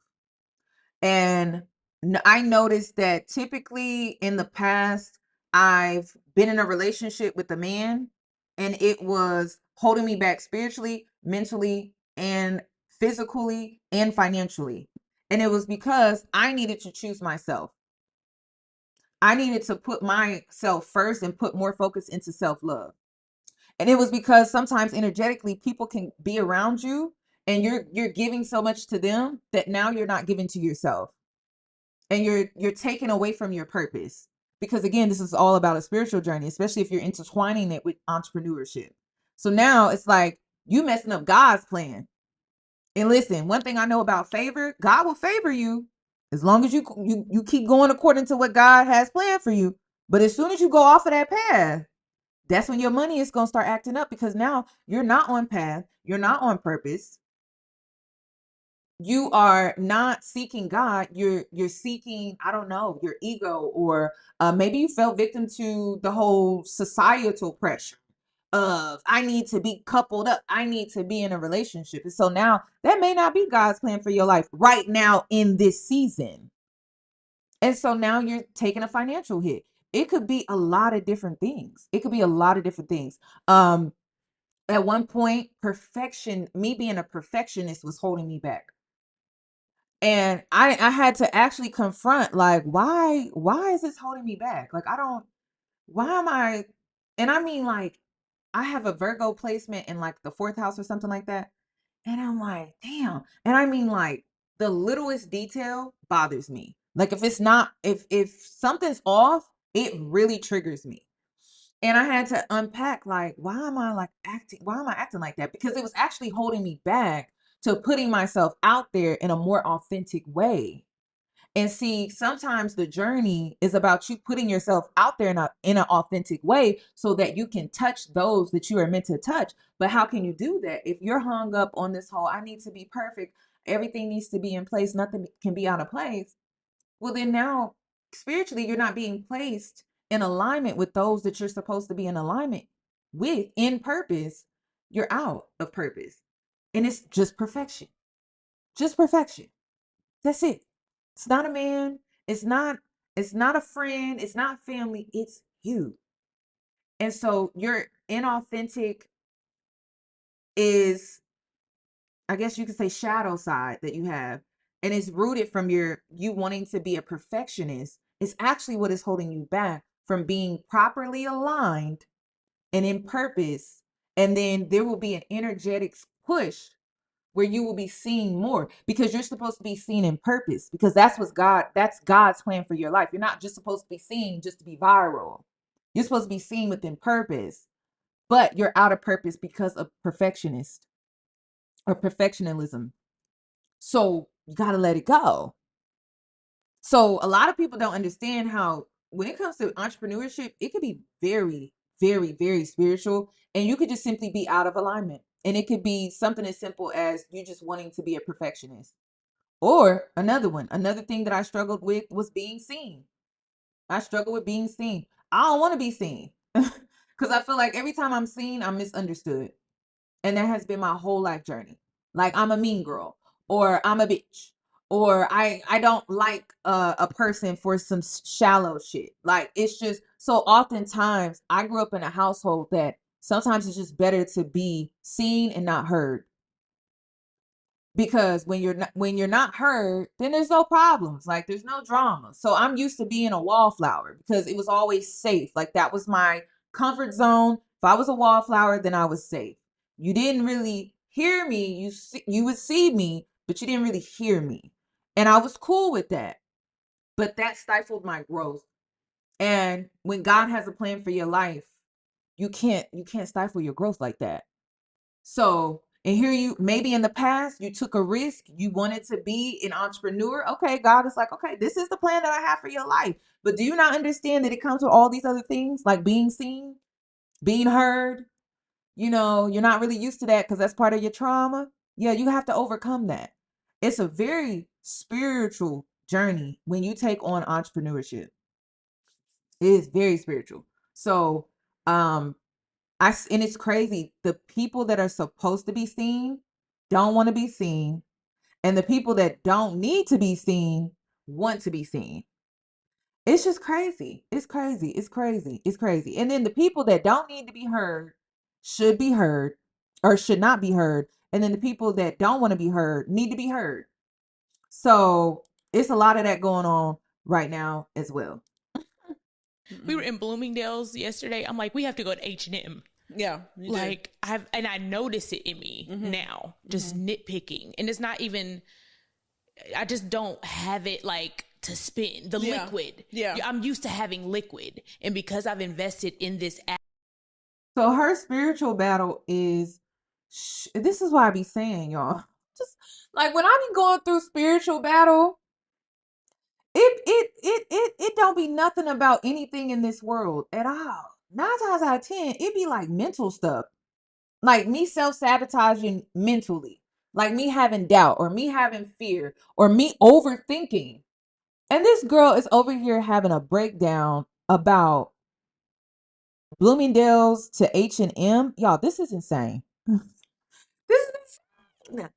And I noticed that typically in the past, I've been in a relationship with a man and it was holding me back spiritually, mentally, and physically and financially. And it was because I needed to choose myself. I needed to put myself first and put more focus into self-love. And it was because sometimes energetically people can be around you and you're giving so much to them that now you're not giving to yourself. And you're taken away from your purpose. Because again, this is all about a spiritual journey, especially if you're intertwining it with entrepreneurship. So now it's like you messing up God's plan. And listen, one thing I know about favor, God will favor you as long as you keep going according to what God has planned for you. But as soon as you go off of that path, that's when your money is going to start acting up because now you're not on path, you're not on purpose. You are not seeking God. You're seeking, I don't know, your ego, or maybe you fell victim to the whole societal pressure of I need to be coupled up. I need to be in a relationship. And so now that may not be God's plan for your life right now in this season. And so now you're taking a financial hit. It could be a lot of different things. It could be a lot of different things. At one point, perfection, me being a perfectionist was holding me back. And I had to actually confront like why is this holding me back? Like why am I, and I mean like I have a Virgo placement in like the fourth house or something like that. And I'm like, damn. And I mean like the littlest detail bothers me. Like if it's not, if something's off, it really triggers me. And I had to unpack like, why am I acting like that? Because it was actually holding me back to putting myself out there in a more authentic way. And see, sometimes the journey is about you putting yourself out there in an authentic way so that you can touch those that you are meant to touch. But how can you do that if you're hung up on this whole, I need to be perfect, everything needs to be in place, nothing can be out of place? Well, then now spiritually, you're not being placed in alignment with those that you're supposed to be in alignment with in purpose. You're out of purpose. And it's just perfection. Just perfection. That's it. It's not a man. It's not a friend. It's not family. It's you. And so your inauthentic is, I guess you could say, shadow side that you have, and it's rooted from you wanting to be a perfectionist. It's actually what is holding you back from being properly aligned and in purpose. And then there will be an energetic push where you will be seen more because you're supposed to be seen in purpose, because that's God's plan for your life. You're not just supposed to be seen just to be viral. You're supposed to be seen within purpose, but you're out of purpose because of perfectionist or perfectionism. So you got to let it go. So a lot of people don't understand how when it comes to entrepreneurship, it can be very, very, very spiritual, and you could just simply be out of alignment. And it could be something as simple as you just wanting to be a perfectionist. Or another thing that I struggled with was being seen. I struggle with being seen. I don't want to be seen because I feel like every time I'm seen, I'm misunderstood. And that has been my whole life journey. Like I'm a mean girl, or I'm a bitch, or I don't like a person for some shallow shit. Like it's just so oftentimes I grew up in a household that sometimes it's just better to be seen and not heard, because when you're not heard, then there's no problems, like there's no drama. So I'm used to being a wallflower because it was always safe. Like that was my comfort zone. If I was a wallflower, then I was safe. You didn't really hear me. You would see me, but you didn't really hear me, and I was cool with that. But that stifled my growth. And when God has a plan for your life, you can't stifle your growth like that. So, and here you maybe in the past you took a risk, you wanted to be an entrepreneur. Okay, God is like, okay, this is the plan that I have for your life. But do you not understand that it comes with all these other things like being seen, being heard? You're not really used to that because that's part of your trauma. Yeah, you have to overcome that. It's a very spiritual journey when you take on entrepreneurship. It is very spiritual. So, um, and it's crazy. The people that are supposed to be seen don't want to be seen, and the people that don't need to be seen want to be seen. It's just crazy. It's crazy. It's crazy. It's crazy. And then the people that don't need to be heard should be heard or should not be heard. And then the people that don't want to be heard need to be heard. So it's a lot of that going on right now as well. We were in Bloomingdale's yesterday. I'm like, we have to go to H&M. Yeah, like I notice it in me now, just nitpicking, and it's not even. I just don't have it like to spin the liquid. Yeah, I'm used to having liquid, and because I've invested in this app. So her spiritual battle is. This is why I be saying, y'all. Just like when I be going through spiritual battle, it don't be nothing about anything in this world at all. 9 times out of 10, it be like mental stuff. Like me self-sabotaging mentally. Like me having doubt or me having fear or me overthinking. And this girl is over here having a breakdown about Bloomingdale's to H&M. Y'all, this is insane. This is insane.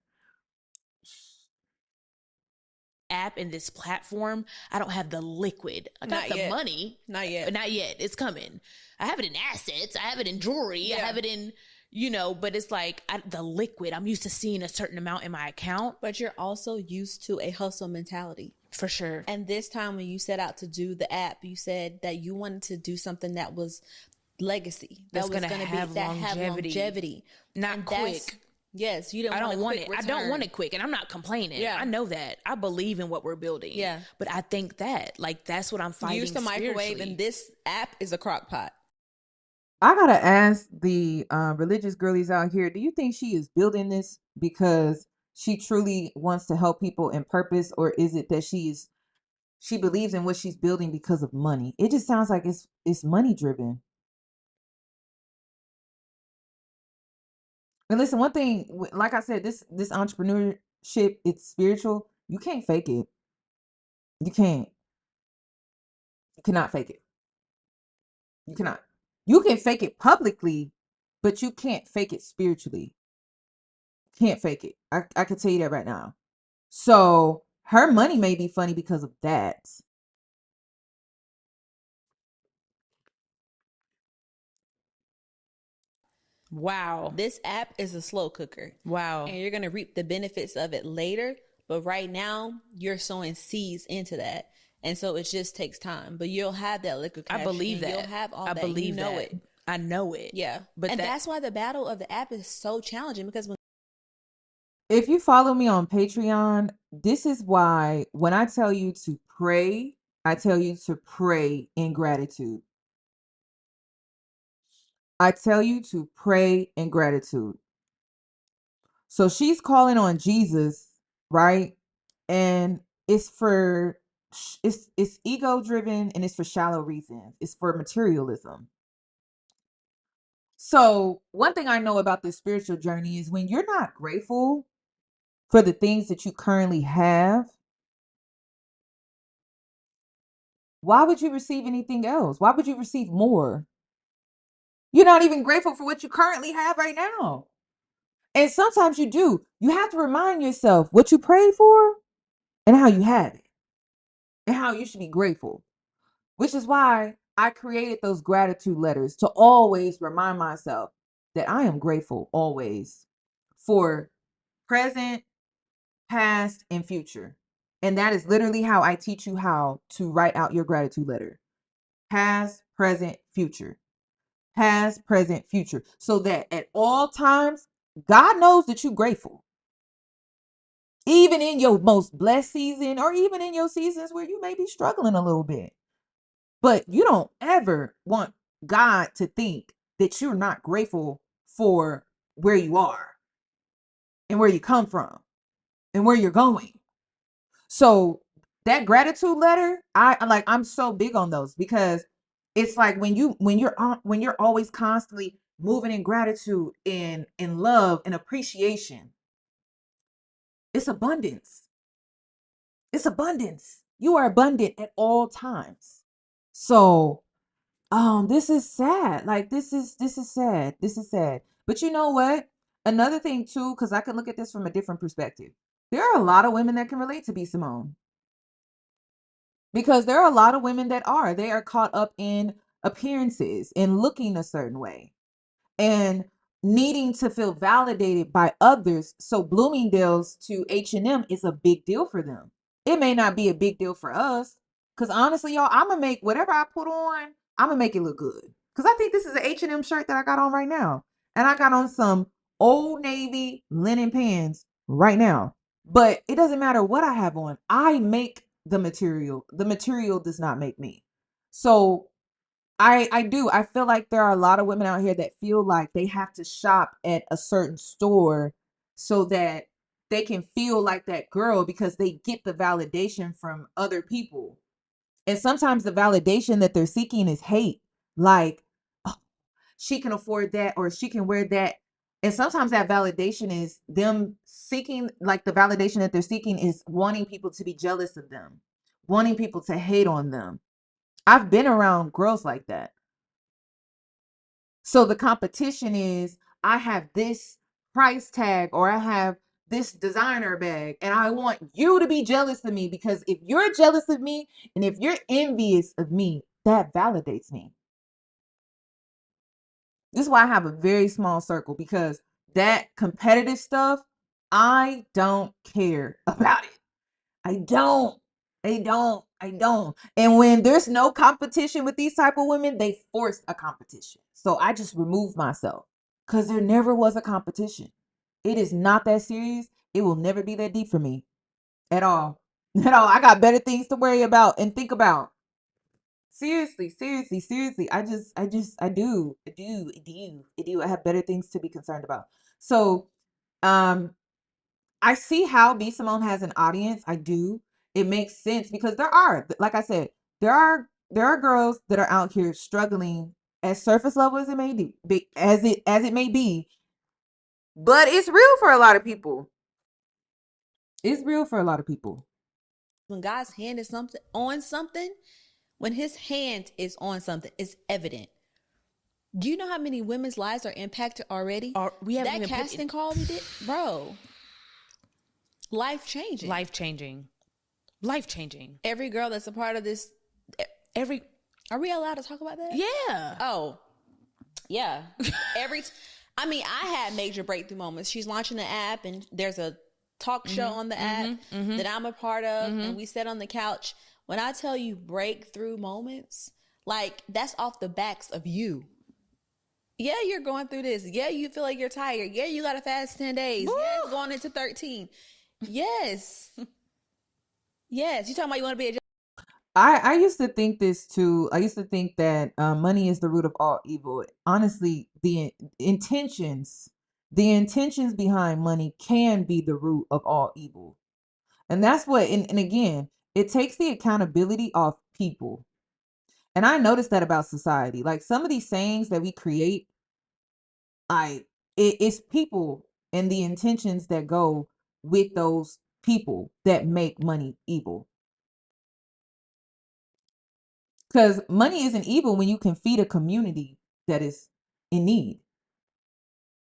App and this platform, I don't have the liquid. I got the money. Not yet. Not yet. It's coming. I have it in assets. I have it in jewelry. I have it in, but it's like the liquid. I'm used to seeing a certain amount in my account. But you're also used to a hustle mentality. For sure. And this time when you set out to do the app, you said that you wanted to do something that was legacy. That was going to have longevity. Not quick. Yes, you don't. I don't want it. I don't want it quick, and I'm not complaining. Yeah, I know that. I believe in what we're building. Yeah, but I think that that's what I'm fighting. Use the microwave, and this app is a crock pot. I gotta ask the religious girlies out here: do you think she is building this because she truly wants to help people in purpose, or is it that she believes in what she's building because of money? It just sounds like it's money driven. And listen, one thing, like I said, this entrepreneurship, it's spiritual. You can't fake it. You can't. You cannot fake it. You cannot. You can fake it publicly, but you can't fake it spiritually. Can't fake it. I can tell you that right now. So her money may be funny because of that. Wow. This app is a slow cooker. Wow. And you're going to reap the benefits of it later. But right now, you're sowing seeds into that. And so it just takes time. But you'll have that liquid cash. I believe that. You'll have all that. I believe you know that. it. I know it. Yeah. But that's why the battle of the app is so challenging, because if you follow me on Patreon, this is why when I tell you to pray, I tell you to pray in gratitude. I tell you to pray in gratitude. So she's calling on Jesus, right? And it's for it's ego driven, and it's for shallow reasons. It's for materialism. So one thing I know about this spiritual journey is when you're not grateful for the things that you currently have, why would you receive anything else? Why would you receive more? You're not even grateful for what you currently have right now. And sometimes you do. You have to remind yourself what you prayed for and how you had it and how you should be grateful, which is why I created those gratitude letters to always remind myself that I am grateful always for present, past, and future. And that is literally how I teach you how to write out your gratitude letter. Past, present, future. Past, present, future. So that at all times, God knows that you're grateful. Even in your most blessed season, or even in your seasons where you may be struggling a little bit. But you don't ever want God to think that you're not grateful for where you are and where you come from and where you're going. So that gratitude letter, I'm so big on those because it's like when you're always constantly moving in gratitude and in love and appreciation, it's abundance. It's abundance. You are abundant at all times. So this is sad. Like this is sad. This is sad. But you know what? Another thing too, because I can look at this from a different perspective. There are a lot of women that can relate to B Simone. Because there are a lot of women that they are caught up in appearances and looking a certain way and needing to feel validated by others. So Bloomingdale's to H&M is a big deal for them. It may not be a big deal for us. Because honestly, y'all, I'm going to make whatever I put on, I'm going to make it look good. Because I think this is an H&M shirt that I got on right now. And I got on some Old Navy linen pants right now. But it doesn't matter what I have on. I make the material. The material does not make me. So I feel like there are a lot of women out here that feel like they have to shop at a certain store so that they can feel like that girl because they get the validation from other people. And sometimes the validation that they're seeking is hate. Like, oh, she can afford that or she can wear that. And sometimes that validation is them seeking, like the validation that they're seeking is wanting people to be jealous of them, wanting people to hate on them. I've been around girls like that. So the competition is I have this price tag or I have this designer bag and I want you to be jealous of me because if you're jealous of me and if you're envious of me, that validates me. This is why I have a very small circle because that competitive stuff, I don't care about it. I don't. I don't. And when there's no competition with these type of women, they force a competition. So I just remove myself because there never was a competition. It is not that serious. It will never be that deep for me at all. At all. I got better things to worry about and think about. Seriously, seriously, seriously. I do. I have better things to be concerned about. So, um, I see how B Simone has an audience. I do. It makes sense because like I said, there are girls that are out here struggling as surface level as it may be, as it may be, but it's real for a lot of people. It's real for a lot of people. When God's hand is on something, when his hand is on something, it's evident. Do you know how many women's lives are impacted already? We haven't that even casting call we did, bro. Life changing. Life changing. Every girl that's a part of this. Are we allowed to talk about that? Yeah. Oh, yeah. I had major breakthrough moments. She's launching the app, and there's a talk show on the app that I'm a part of, and we sat on the couch. When I tell you breakthrough moments, like that's off the backs of you. Yeah, you're going through this. Yeah, you feel like you're tired. Yeah, you got to fast 10 days. Woo! Yeah, going into 13. Yes. Yes. You talking about you want to be a... I used to think this too. I used to think that money is the root of all evil. Honestly, the intentions behind money can be the root of all evil. And that's what, and again, it takes the accountability off people. And I noticed that about society. Like some of these sayings that we create, Like it's people and the intentions that go with those people that make money evil. Because money isn't evil when you can feed a community that is in need.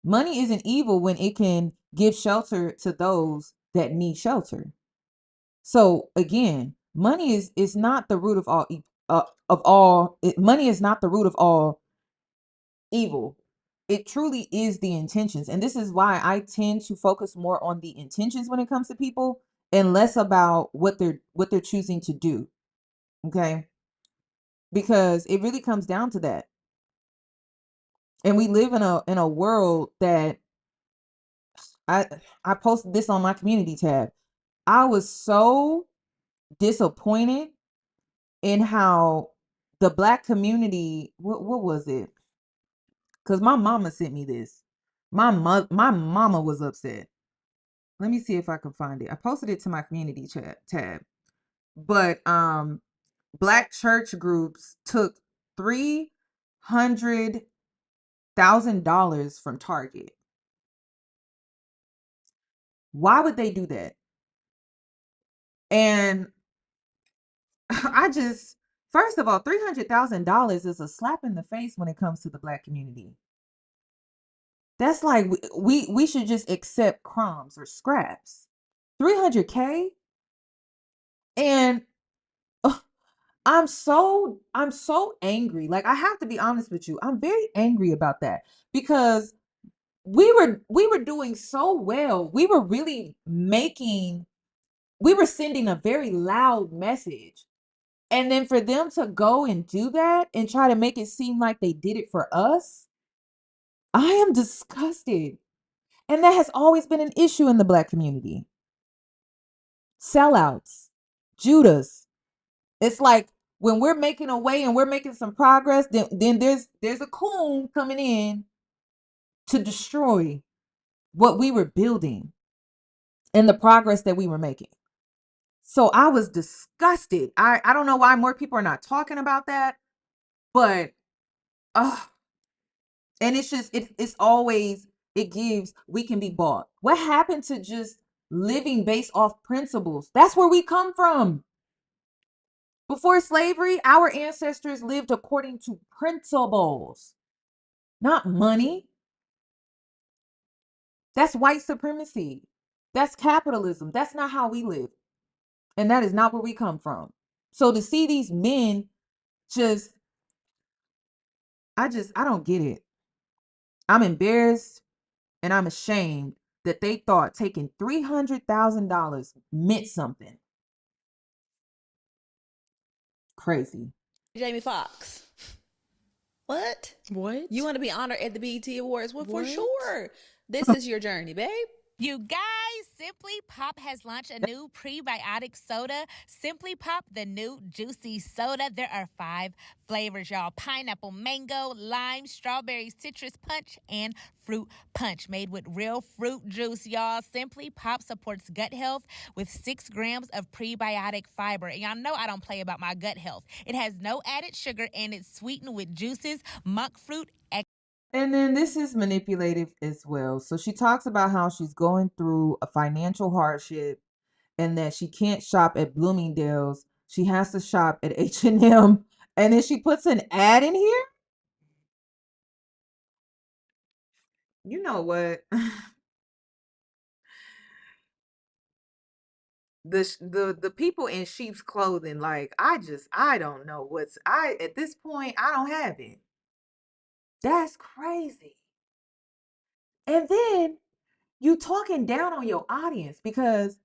Money isn't evil when it can give shelter to those that need shelter. So again, money is not the root of all money is not the root of all evil. It truly is the intentions. And this is why I tend to focus more on the intentions when it comes to people and less about what they're choosing to do. Okay? Because it really comes down to that. And we live in a world that I posted this on my community tab. I was so disappointed in how the Black community, what was it? Because my mama sent me this. My mama was upset. Let me see if I can find it. I posted it to my community chat tab. But Black church groups took $300,000 from Target. Why would they do that? And I just, first of all, $300,000 is a slap in the face when it comes to the Black community. That's like we should just accept crumbs or scraps. $300K, and I'm so angry. Like, I have to be honest with you. I'm very angry about that because we were doing so well. We were really we were sending a very loud message. And then for them to go and do that and try to make it seem like they did it for us, I am disgusted. And that has always been an issue in the Black community. Sellouts, Judas. It's like when we're making a way and we're making some progress, then there's a coon coming in to destroy what we were building and the progress that we were making. So I was disgusted. I don't know why more people are not talking about that, but and it's just it's always it gives we can be bought. What happened to just living based off principles? That's where we come from. Before slavery, our ancestors lived according to principles, not money. That's white supremacy. That's capitalism. That's not how we live. And that is not where we come from. So to see these men just, I don't get it. I'm embarrassed and I'm ashamed that they thought taking $300,000 meant something. Crazy. Jamie Foxx. What? You want to be honored at the BET Awards? Well, for sure. This is your journey, babe. You guys, Simply Pop has launched a new prebiotic soda. Simply Pop, the new juicy soda. There are 5 flavors, y'all. Pineapple, mango, lime, strawberry, citrus punch, and fruit punch. Made with real fruit juice, y'all. Simply Pop supports gut health with 6 grams of prebiotic fiber. And y'all know I don't play about my gut health. It has no added sugar, and it's sweetened with juices, monk fruit, and then this is manipulative as well. So she talks about how she's going through a financial hardship and that she can't shop at Bloomingdale's. She has to shop at H&M. And then she puts an ad in here. You know what? The people in sheep's clothing, like, I don't know at this point, I don't have it. That's crazy. And then you talking down on your audience because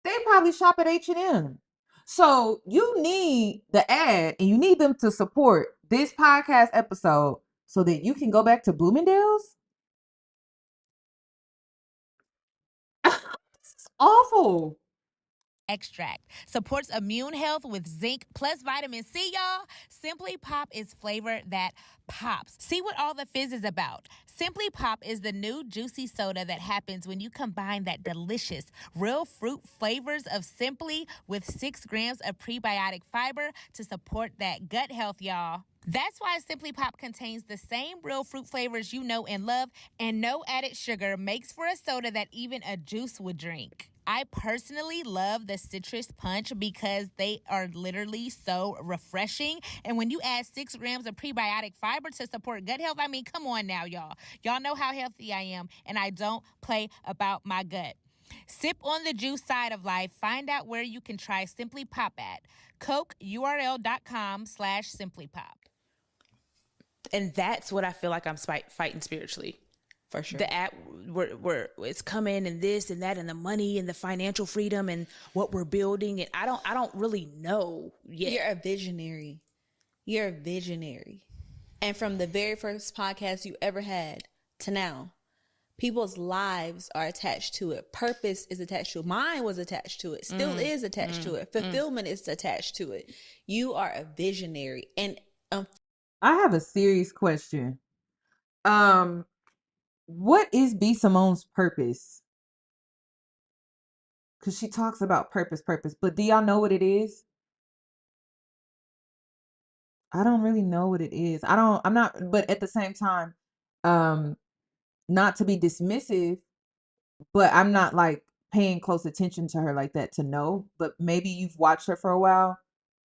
they probably shop at H&M. So you need the ad and you need them to support this podcast episode so that you can go back to Bloomingdale's. This is awful. extract. Supports immune health with zinc plus vitamin C, y'all. Simply Pop is flavor that pops. See what all the fizz is about. Simply Pop is the new juicy soda that happens when you combine that delicious real fruit flavors of Simply with 6 grams of prebiotic fiber to support that gut health, y'all. That's why Simply Pop contains the same real fruit flavors you know and love, and no added sugar makes for a soda that even a juice would drink. I personally love the citrus punch because they are literally so refreshing. And when you add 6 grams of prebiotic fiber to support gut health, I mean, come on now, y'all. Y'all know how healthy I am, and I don't play about my gut. Sip on the juice side of life. Find out where you can try Simply Pop at cokeurl.com/simplypop. And that's what I feel like I'm fighting spiritually. For sure. The app, where it's coming and this and that and the money and the financial freedom and what we're building. And I don't really know yet. You're a visionary. You're a visionary. And from the very first podcast you ever had to now, people's lives are attached to it. Purpose is attached to it. Mine was attached to it. Still is attached to it. Fulfillment is attached to it. You are a visionary. And I have a serious question. What is B. Simone's purpose? Because she talks about purpose, but do y'all know what it is? I don't really know what it is. I'm not, but at the same time, not to be dismissive, but I'm not like paying close attention to her like that to know, but maybe you've watched her for a while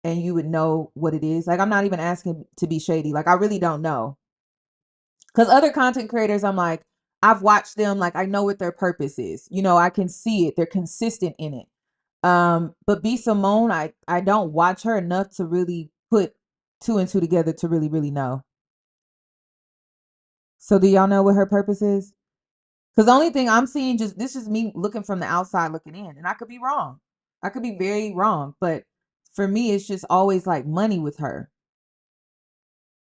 and you would know what it is. Like, I'm not even asking to be shady. Like, I really don't know. Because other content creators, I'm like, I've watched them, like I know what their purpose is. You know, I can see it. They're consistent in it. But B. Simone, I don't watch her enough to really put 2 and 2 together to really know. So do y'all know what her purpose is? Because the only thing I'm seeing, this is me looking from the outside looking in, and I could be wrong. I could be very wrong, but for me, it's just always like money with her.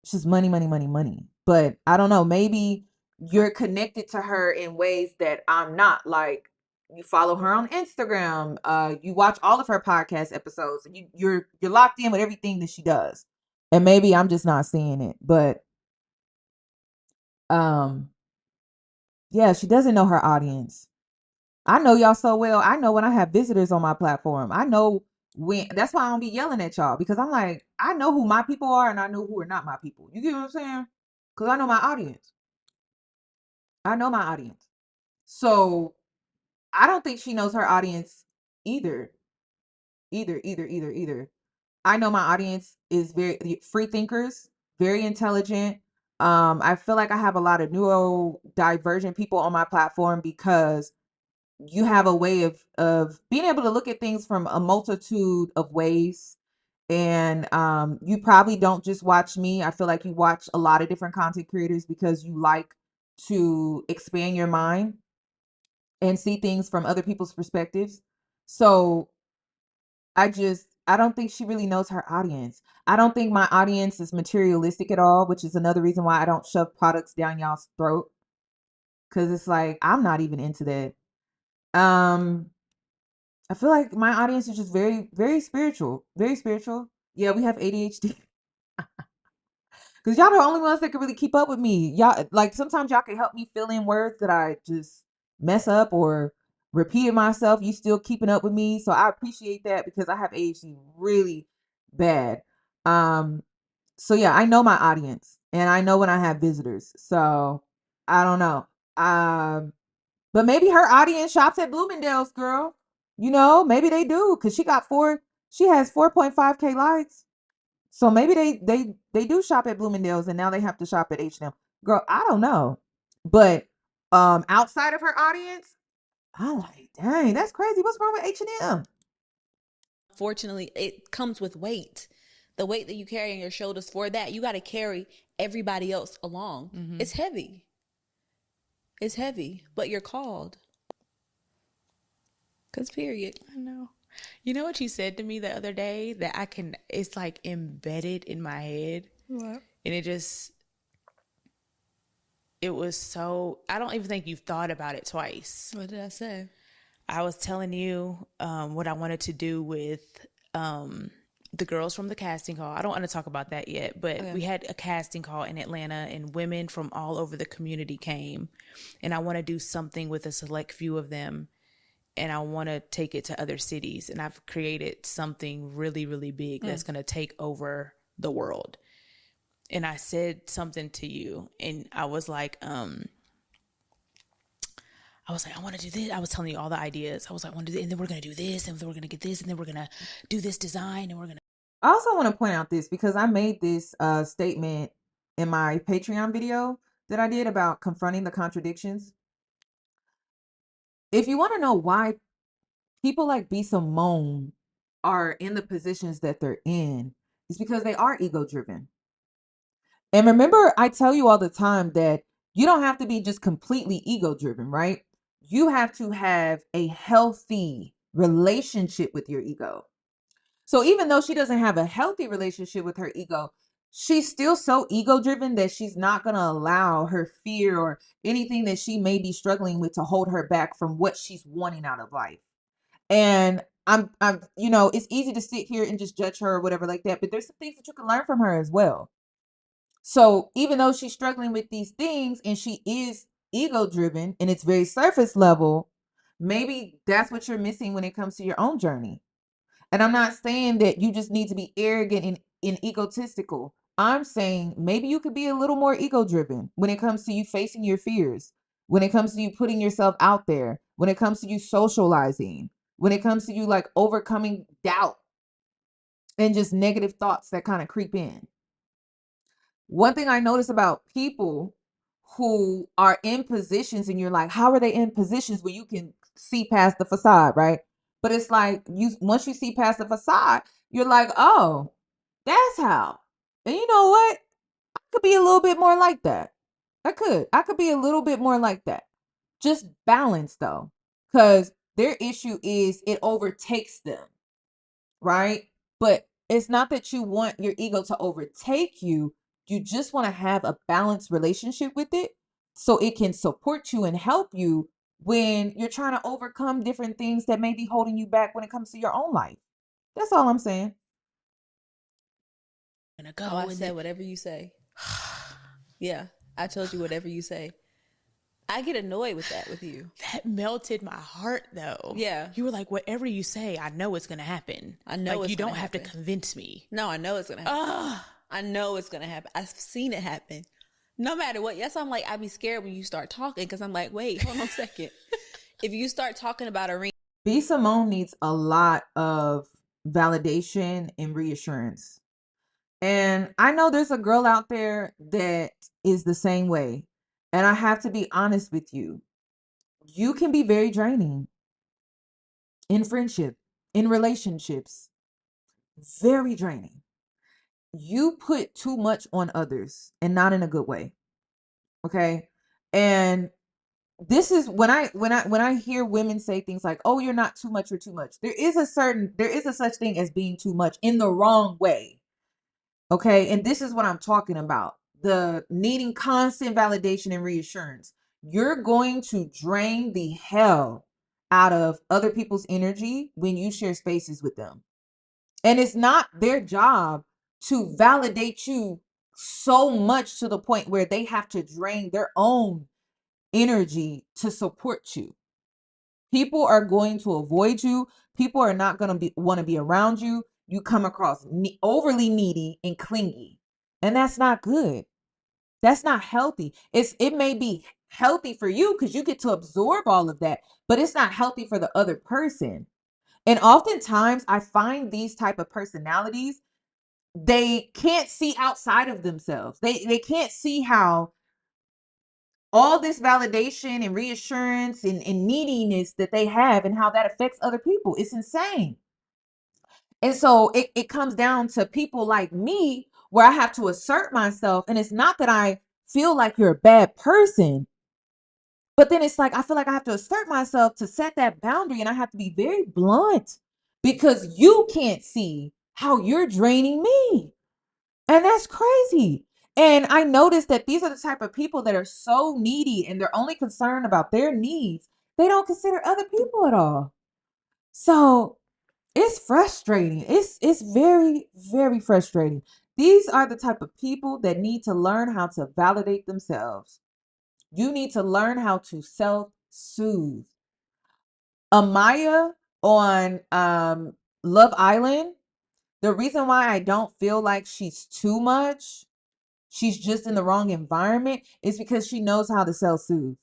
It's just money, money, money, money. But I don't know, maybe you're connected to her in ways that I'm not. Like, you follow her on Instagram, you watch all of her podcast episodes, and you're locked in with everything that she does. And maybe I'm just not seeing it. But yeah, she doesn't know her audience. I know y'all so well. I know when I have visitors on my platform. I know when. That's why I don't be yelling at y'all, because I'm like, I know who my people are and I know who are not my people. You get what I'm saying? Because I know my audience. I know my audience. So I don't think she knows her audience either. Either. I know my audience is very free thinkers, very intelligent. I feel like I have a lot of neurodivergent people on my platform because you have a way of being able to look at things from a multitude of ways. And you probably don't just watch me. I feel like you watch a lot of different content creators because you like to expand your mind and see things from other people's perspectives. So I don't think she really knows her audience. I don't think my audience is materialistic at all, which is another reason why I don't shove products down y'all's throat. Cause it's like, I'm not even into that. I feel like my audience is just very, very spiritual. Very spiritual. Yeah, we have ADHD. Because y'all are the only ones that can really keep up with me. Y'all, like, sometimes y'all can help me fill in words that I just mess up or repeated myself. You still keeping up with me. So I appreciate that because I have ADHD really bad. So yeah, I know my audience and I know when I have visitors. So I don't know. But maybe her audience shops at Bloomingdale's, girl. You know, maybe they do because she has 4.5K likes. So maybe they do shop at Bloomingdale's and now they have to shop at H&M. Girl, I don't know. But outside of her audience, I'm like, dang, that's crazy. What's wrong with H&M? Fortunately, it comes with weight. The weight that you carry on your shoulders, for that, you got to carry everybody else along. Mm-hmm. It's heavy. It's heavy, but you're called. Because period. I know. You know what you said to me the other day that it's like embedded in my head. What? And it was so, I don't even think you've thought about it twice. What did I say? I was telling you what I wanted to do with the girls from the casting call. I don't want to talk about that yet, but we had a casting call in Atlanta and women from all over the community came. And I want to do something with a select few of them. And I want to take it to other cities. And I've created something really, really big that's going to take over the world. and I said something to you, and I was like, I want to do this. I was telling you all the ideas. I was like, I want to do this, and then we're going to do this, and then we're going to get this, and then we're going to do this design, and we're going to. I also want to point out this because I made this statement in my Patreon video that I did about confronting the contradictions. If you want to know why people like B. Simone are in the positions that they're in, it's because they are ego driven. And remember, I tell you all the time that you don't have to be just completely ego driven, right? You have to have a healthy relationship with your ego. So even though she doesn't have a healthy relationship with her ego, she's still so ego driven that she's not going to allow her fear or anything that she may be struggling with to hold her back from what she's wanting out of life. And I'm, it's easy to sit here and just judge her or whatever like that, but there's some things that you can learn from her as well. So even though she's struggling with these things and she is ego driven and it's very surface level, maybe that's what you're missing when it comes to your own journey. And I'm not saying that you just need to be arrogant and egotistical. I'm saying maybe you could be a little more ego driven when it comes to you facing your fears, when it comes to you putting yourself out there, when it comes to you socializing, when it comes to you like overcoming doubt and just negative thoughts that kind of creep in. One thing I notice about people who are in positions and you're like, how are they in positions where you can see past the facade, right? But it's like once you see past the facade, you're like, oh, that's how. And you know what? I could be a little bit more like that. I could be a little bit more like that. Just balance though. Because their issue is it overtakes them, right? But it's not that you want your ego to overtake you. You just want to have a balanced relationship with it so it can support you and help you when you're trying to overcome different things that may be holding you back when it comes to your own life. That's all I'm saying. Gonna go. Oh, I said whatever you say. Yeah, I told you whatever you say. I get annoyed with that with you. That melted my heart, though. Yeah. You were like, whatever you say, I know it's going to happen. I know like, it's you don't gonna have happen. to convince me. No, I know it's going to happen. I know it's going to happen. I've seen it happen. No matter what. Yes, I'm like, I'd be scared when you start talking because I'm like, wait, hold on a second. If you start talking about a ring. B. Simone needs a lot of validation and reassurance. And I know there's a girl out there that is the same way. And I have to be honest with you. You can be very draining in friendship, in relationships, very draining. You put too much on others and not in a good way. Okay? And this is when I hear women say things like, "Oh, you're not too much, you're too much." There is a such thing as being too much in the wrong way. Okay? And this is what I'm talking about. The needing constant validation and reassurance. You're going to drain the hell out of other people's energy when you share spaces with them. And it's not their job to validate you so much to the point where they have to drain their own energy to support you. People are going to avoid you. People are not going to want to be around you. You come across overly needy and clingy. And that's not good. That's not healthy. It may be healthy for you because you get to absorb all of that, but it's not healthy for the other person. And oftentimes I find these type of personalities, they can't see outside of themselves. They can't see how all this validation and reassurance and neediness that they have and how that affects other people. It's insane. And so it comes down to people like me where I have to assert myself. And it's not that I feel like you're a bad person, but then it's like I feel like I have to assert myself to set that boundary and I have to be very blunt because you can't see how you're draining me. And that's crazy. And I noticed that these are the type of people that are so needy and they're only concerned about their needs. They don't consider other people at all. So it's frustrating. It's very, very frustrating. These are the type of people that need to learn how to validate themselves. You need to learn how to self-soothe. Amaya on Love Island, the reason why I don't feel like she's too much she's just in the wrong environment, it's because she knows how to self-soothe.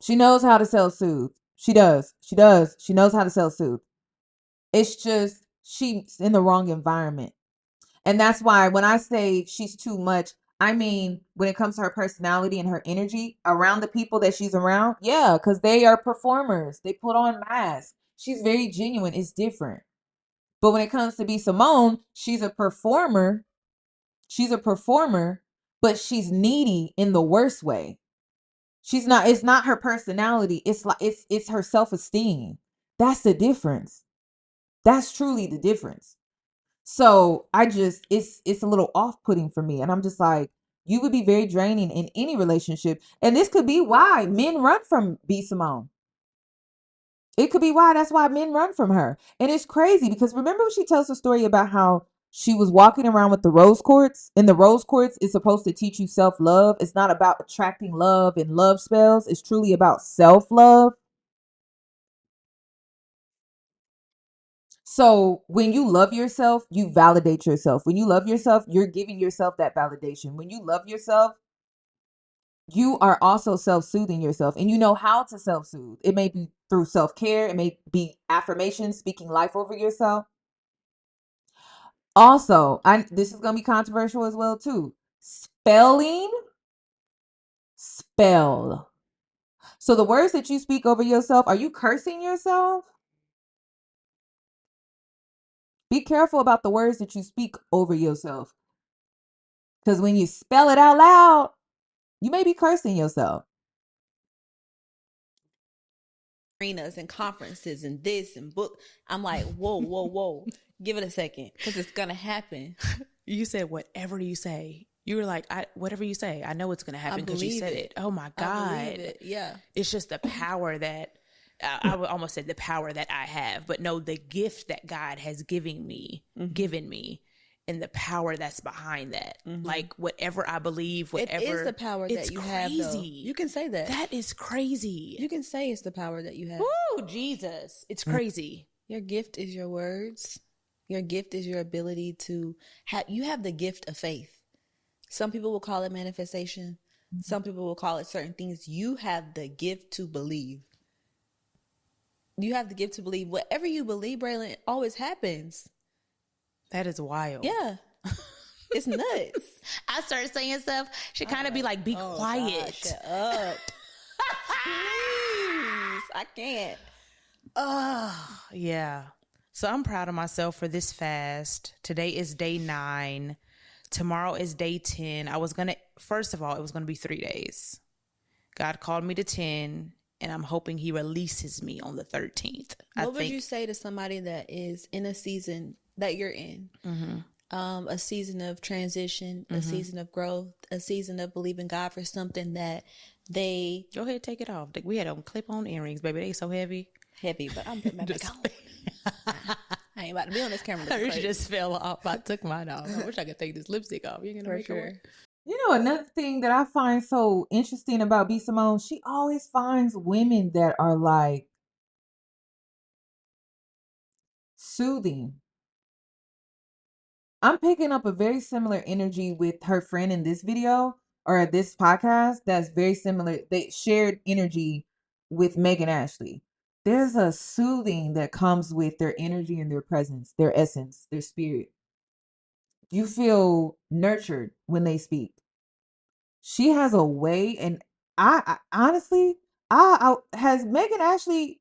She knows how to self-soothe. She does. She does. She knows how to self-soothe. It's just she's in the wrong environment. And that's why when I say she's too much, I mean, when it comes to her personality and her energy around the people that she's around, yeah, because they are performers. They put on masks. She's very genuine. It's different. But when it comes to be Simone, she's a performer. She's a performer, but she's needy in the worst way. She's not, it's not her personality. It's like it's her self-esteem. That's the difference. That's truly the difference. So I just, it's a little off-putting for me. And I'm just like, you would be very draining in any relationship. And this could be why men run from B Simone. It could be why, that's why men run from her. And it's crazy because remember when she tells the story about how she was walking around with the rose quartz, and the rose quartz is supposed to teach you self-love. It's not about attracting love and love spells. It's truly about self-love. So when you love yourself, you validate yourself. When you love yourself, you're giving yourself that validation. When you love yourself, you are also self-soothing yourself, and you know how to self-soothe. It may be through self-care. It may be affirmations, speaking life over yourself. Also, this is going to be controversial as well too. Spell. So the words that you speak over yourself, are you cursing yourself? Be careful about the words that you speak over yourself. Because when you spell it out loud, you may be cursing yourself. Arenas and conferences and this and book. I'm like, whoa. Give it a second, because it's going to happen. You said whatever you say. You were like, whatever you say, I know it's going to happen because you said it. Oh my God. I believe it. Yeah. It's just the power that, I would almost say the power that I have, but no, the gift that God has given me, and the power that's behind that. Like whatever I believe, whatever. It is the power that you have, though. You can say that. That is crazy. You can say it's the power that you have. Woo, Jesus. It's crazy. Your gift is your words. Your gift is your ability to have, you have the gift of faith. Some people will call it manifestation. Some people will call it certain things. You have the gift to believe. You have the gift to believe. Whatever you believe, Braylon, always happens. That is wild. Yeah. It's nuts. I started saying stuff. Should kind of be like, be quiet. God, shut up. Please. I can't. Oh, yeah. So I'm proud of myself for this fast. Today is day 9. Tomorrow is day 10. First of all, it was going to be 3 days. God called me to 10, and I'm hoping he releases me on the 13th. What would you say to somebody that is in a season that you're in? A season of transition, a season of growth, a season of believing God for something that they... Go ahead, take it off. We had them clip-on earrings, baby. They so heavy. But I'm putting my back on. I ain't about to be on this camera. Hers just fell off. I took mine off. I wish I could take this lipstick off. You ain't gonna make it work. You know, another thing that I find so interesting about B Simone, she always finds women that are like soothing. I'm picking up a very similar energy with her friend in this video or this podcast that's very similar. They shared energy with Megan Ashley. There's a soothing that comes with their energy and their presence, their essence, their spirit. You feel nurtured when they speak. She has a way, and I honestly, has Megan Ashley,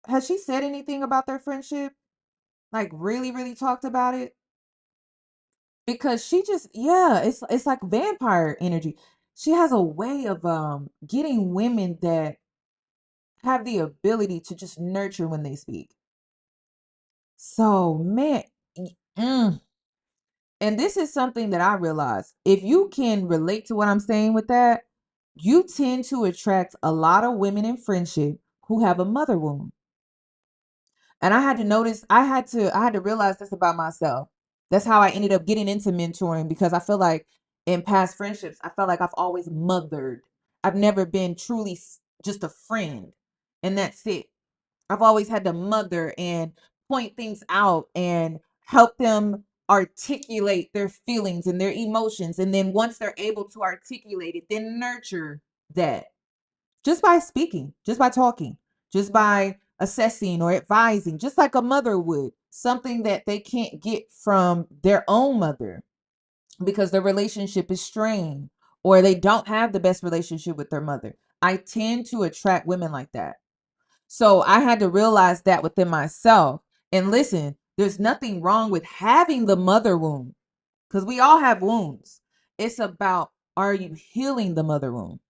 has she said anything about their friendship? Like really, really talked about it? Because she just, yeah, it's like vampire energy. She has a way of getting women that have the ability to just nurture when they speak. So man, and this is something that I realized. If you can relate to what I'm saying with that, you tend to attract a lot of women in friendship who have a mother wound. And I had to notice, I had to realize this about myself. That's how I ended up getting into mentoring, because I feel like in past friendships, I felt like I've always mothered. I've never been truly just a friend, and that's it. I've always had to mother and point things out and help them articulate their feelings and their emotions. And then once they're able to articulate it, then nurture that just by speaking, just by talking, just by assessing or advising, just like a mother would, something that they can't get from their own mother because their relationship is strained or they don't have the best relationship with their mother. I tend to attract women like that. So I had to realize that within myself. And listen, there's nothing wrong with having the mother wound because we all have wounds. It's about, are you healing the mother wound?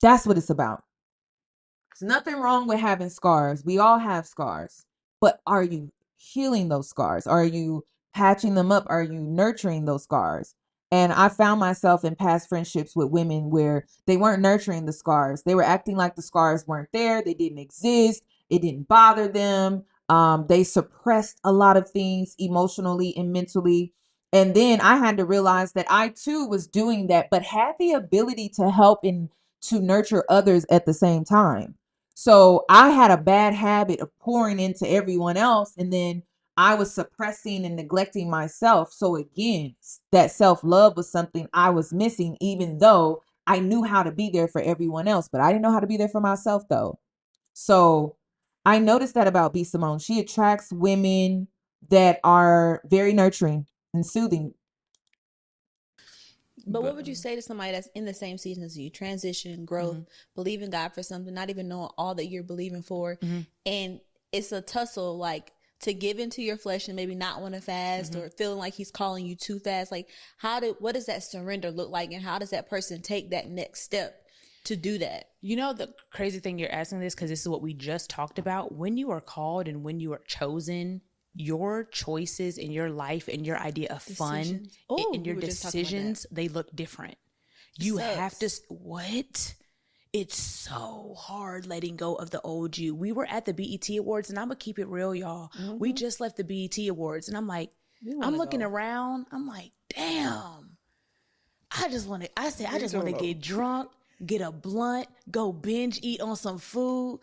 That's what it's about. There's nothing wrong with having scars. We all have scars. But are you healing those scars? Are you patching them up? Are you nurturing those scars? And I found myself in past friendships with women where they weren't nurturing the scars. They were acting like the scars weren't there. They didn't exist. It didn't bother them. They suppressed a lot of things emotionally and mentally. And then I had to realize that I too was doing that, but had the ability to help and to nurture others at the same time. So I had a bad habit of pouring into everyone else, and then I was suppressing and neglecting myself. So again, that self-love was something I was missing, even though I knew how to be there for everyone else, but I didn't know how to be there for myself though. So I noticed that about B. Simone. She attracts women that are very nurturing and soothing. But what would you say to somebody that's in the same season as you, transition, growth, believe in God for something, not even knowing all that you're believing for, and it's a tussle, like to give into your flesh and maybe not want to fast or feeling like he's calling you too fast? Like, what does that surrender look like, and how does that person take that next step to do that? You know, the crazy thing, you're asking this because this is what we just talked about. When you are called and when you are chosen, your choices in your life and your idea of fun and your decisions, they look different. You have to, what? It's so hard letting go of the old you. We were at the BET Awards, and I'm going to keep it real, y'all. We just left the BET Awards, and I'm like, I'm looking around. I'm like, damn. I just want to get drunk, get a blunt, go binge eat on some food.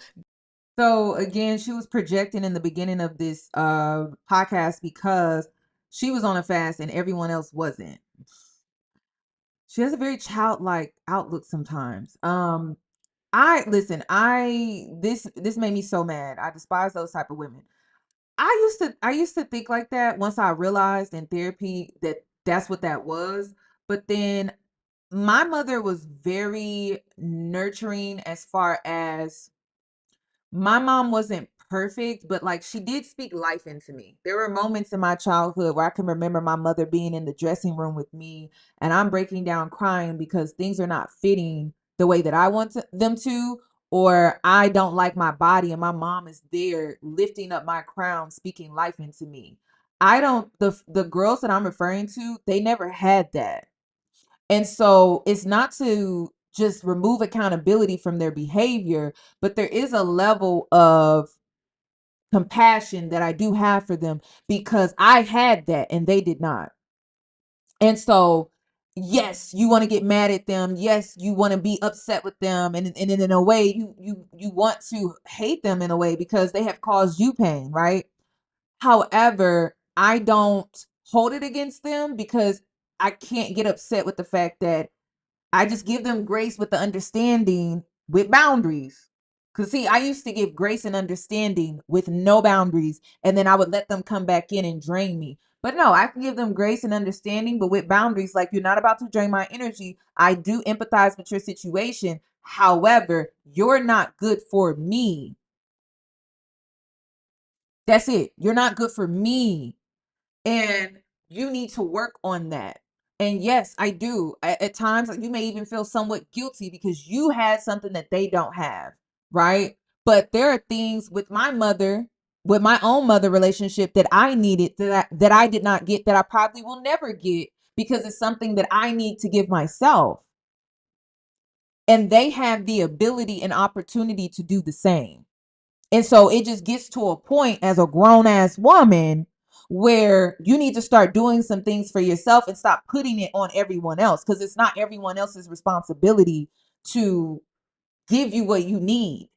So again, she was projecting in the beginning of this podcast because she was on a fast and everyone else wasn't. She has a very childlike outlook sometimes. This made me so mad. I despise those type of women. I used to think like that once I realized in therapy that that's what that was. But then my mother was very nurturing as far as my mom wasn't perfect, but like she did speak life into me. There were moments in my childhood where I can remember my mother being in the dressing room with me and I'm breaking down crying because things are not fitting the way that I want them to, or I don't like my body, and my mom is there lifting up my crown, speaking life into me. I don't, the girls that I'm referring to, they never had that. And so it's not to just remove accountability from their behavior, but there is a level of compassion that I do have for them because I had that and they did not. And so, yes, you want to get mad at them. Yes, you want to be upset with them. And in a way, you want to hate them in a way because they have caused you pain, right? However, I don't hold it against them because I can't get upset with the fact that I just give them grace with the understanding with boundaries. Because, see, I used to give grace and understanding with no boundaries, and then I would let them come back in and drain me. But no, I can give them grace and understanding, but with boundaries, like, you're not about to drain my energy. I do empathize with your situation. However, you're not good for me. That's it. You're not good for me. And you need to work on that. And yes, I do. At times, you may even feel somewhat guilty because you had something that they don't have, right? But there are things with my mother, with my own mother relationship that I needed that I did not get, that I probably will never get because it's something that I need to give myself. And they have the ability and opportunity to do the same. And so it just gets to a point as a grown ass woman where you need to start doing some things for yourself and stop putting it on everyone else, because it's not everyone else's responsibility to give you what you need.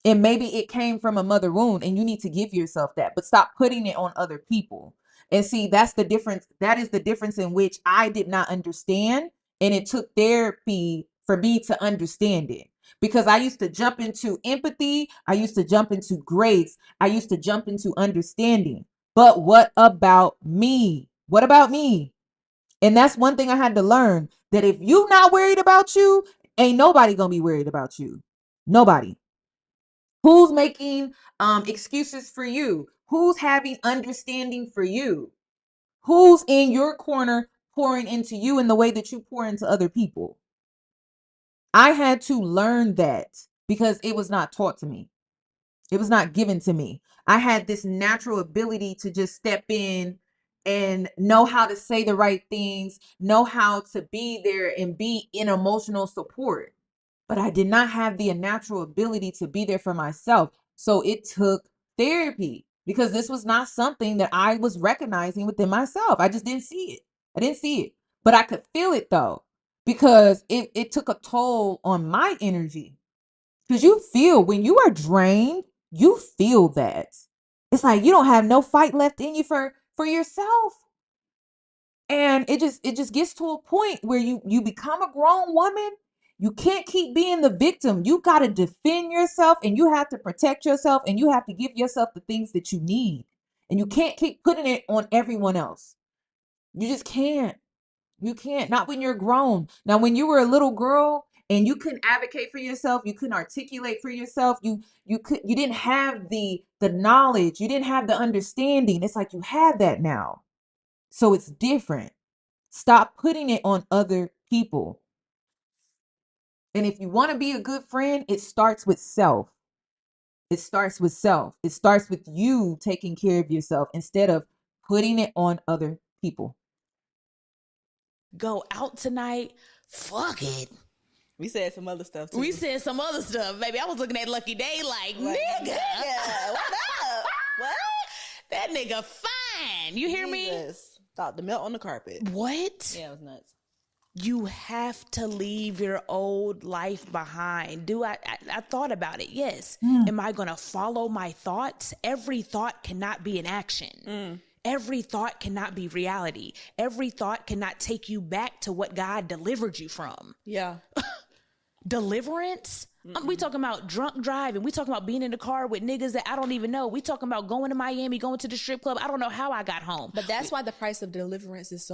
And maybe it came from a mother wound and you need to give yourself that, but stop putting it on other people. And see, that's the difference. That is the difference in which I did not understand. And it took therapy for me to understand it. Because I used to jump into empathy. I used to jump into grace. I used to jump into understanding. But what about me? What about me? And that's one thing I had to learn, that if you not worried about you, ain't nobody gonna be worried about you. Nobody. Who's making excuses for you? Who's having understanding for you? Who's in your corner pouring into you in the way that you pour into other people? I had to learn that because it was not taught to me. It was not given to me. I had this natural ability to just step in and know how to say the right things, know how to be there and be in emotional support. But I did not have the natural ability to be there for myself. So it took therapy because this was not something that I was recognizing within myself. I just didn't see it. I didn't see it, but I could feel it though, because it took a toll on my energy. Because you feel when you are drained, you feel that. It's like you don't have no fight left in you for yourself. And it just gets to a point where you become a grown woman. You can't keep being the victim. You got to defend yourself, and you have to protect yourself, and you have to give yourself the things that you need. And you can't keep putting it on everyone else. You just can't. You can't. Not when you're grown. Now, when you were a little girl and you couldn't advocate for yourself, you couldn't articulate for yourself, you didn't have the knowledge, you didn't have the understanding. It's like you have that now. So it's different. Stop putting it on other people. And if you want to be a good friend, it starts with self. It starts with self. It starts with you taking care of yourself instead of putting it on other people. Go out tonight. Fuck it. We said some other stuff too. We said some other stuff, baby. I was looking at Lucky Day like nigga. What up? What? That nigga fine. You hear me? Thought the melt on the carpet. What? Yeah, it was nuts. You have to leave your old life behind. I thought about it. Yes. Am I going to follow my thoughts? Every thought cannot be an action. Every thought cannot be reality. Every thought cannot take you back to what God delivered you from. Yeah. Deliverance? We talking about drunk driving. We talking about being in the car with niggas that I don't even know. We talking about going to Miami, going to the strip club. I don't know how I got home. But that's why the price of deliverance is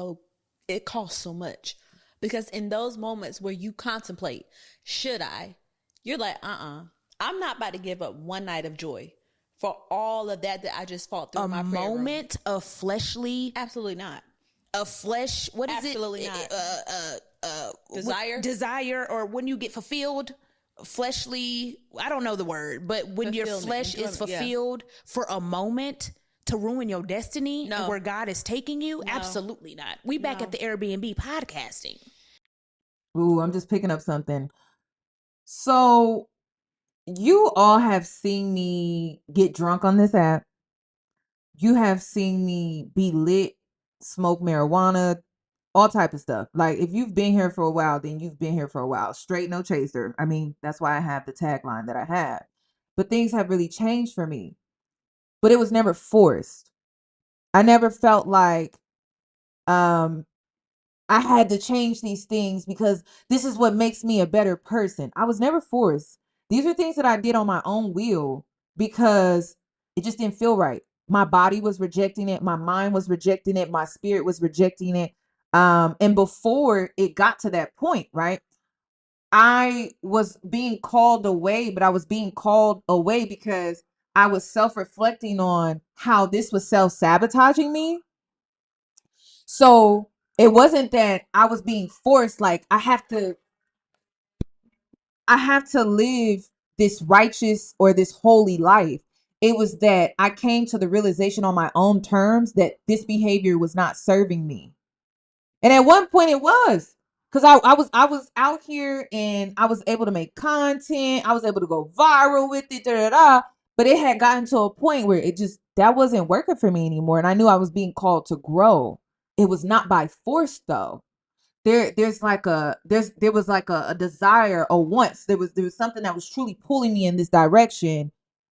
it costs so much. Because in those moments where you contemplate, should I? You're like, I'm not about to give up one night of joy for all of that I just fought through in my prayer room. A moment of fleshly. Absolutely not. A flesh. What is Absolutely it? Absolutely not. Desire, or when you get fulfilled. Fleshly. I don't know the word, but when your flesh is fulfilled for a moment to ruin your destiny and where God is taking you, absolutely not. We back at the Airbnb podcasting. Ooh, I'm just picking up something. So you all have seen me get drunk on this app. You have seen me be lit, smoke marijuana, all type of stuff. Like if you've been here for a while, then you've been here for a while. Straight no chaser. I mean, that's why I have the tagline that I have. But things have really changed for me. But it was never forced. I never felt like I had to change these things because this is what makes me a better person. I was never forced. These are things that I did on my own will because it just didn't feel right. My body was rejecting it. My mind was rejecting it. My spirit was rejecting it. And before it got to that point, right, I was being called away, but I was being called away because I was self-reflecting on how this was self-sabotaging me. So it wasn't that I was being forced, like I have to live this righteous or this holy life. It was that I came to the realization on my own terms that this behavior was not serving me. And at one point it was, because I was out here and I was able to make content. I was able to go viral with it, but it had gotten to a point where that wasn't working for me anymore. And I knew I was being called to grow. It was not by force though. There was like a desire, or once there was something that was truly pulling me in this direction,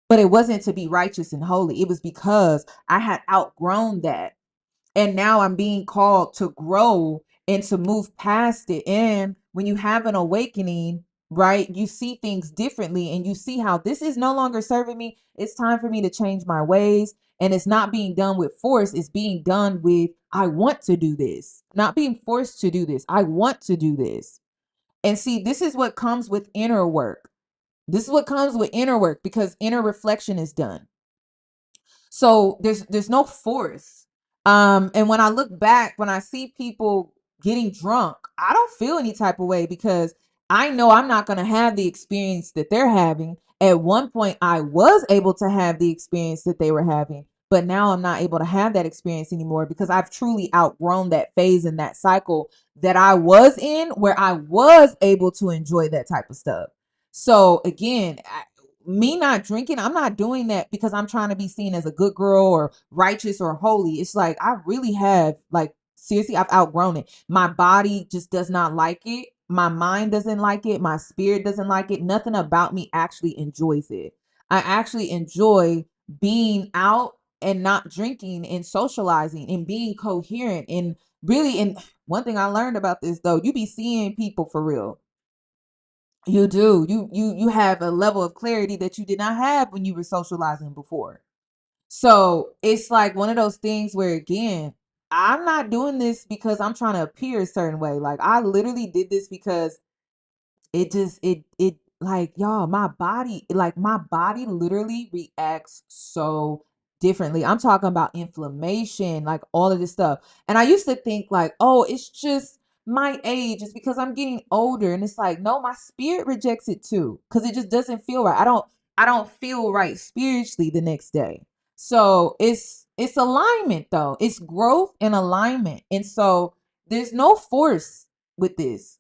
but it wasn't to be righteous and holy. It was because I had outgrown that. And now I'm being called to grow and to move past it. And when you have an awakening, right, you see things differently and you see how this is no longer serving me. It's time for me to change my ways. And it's not being done with force. It's being done with, I want to do this, not being forced to do this. I want to do this. And see, this is what comes with inner work. This is what comes with inner work because inner reflection is done. So there's no force. And when I look back, when I see people getting drunk, I don't feel any type of way because I know I'm not going to have the experience that they're having. At one point, I was able to have the experience that they were having, but now I'm not able to have that experience anymore because I've truly outgrown that phase and that cycle that I was in where I was able to enjoy that type of stuff. So again, me not drinking, I'm not doing that because I'm trying to be seen as a good girl or righteous or holy. It's like I really have, like, seriously, I've outgrown it. My body just does not like it. My mind doesn't like it. My spirit doesn't like it. Nothing about me actually enjoys it. I actually enjoy being out and not drinking and socializing and being coherent and really. And one thing I learned about this, though, you be seeing people for real. You do. You have a level of clarity that you did not have when you were socializing before. So it's like one of those things where, again, I'm not doing this because I'm trying to appear a certain way. Like I literally did this because it like, y'all, my body literally reacts so differently. I'm talking about inflammation, like all of this stuff. And I used to think like, oh, it's just my age. It's because I'm getting older. And it's like, no, my spirit rejects it too. Cause it just doesn't feel right. I don't feel right spiritually the next day. So it's alignment though. It's growth and alignment. And so there's no force with this,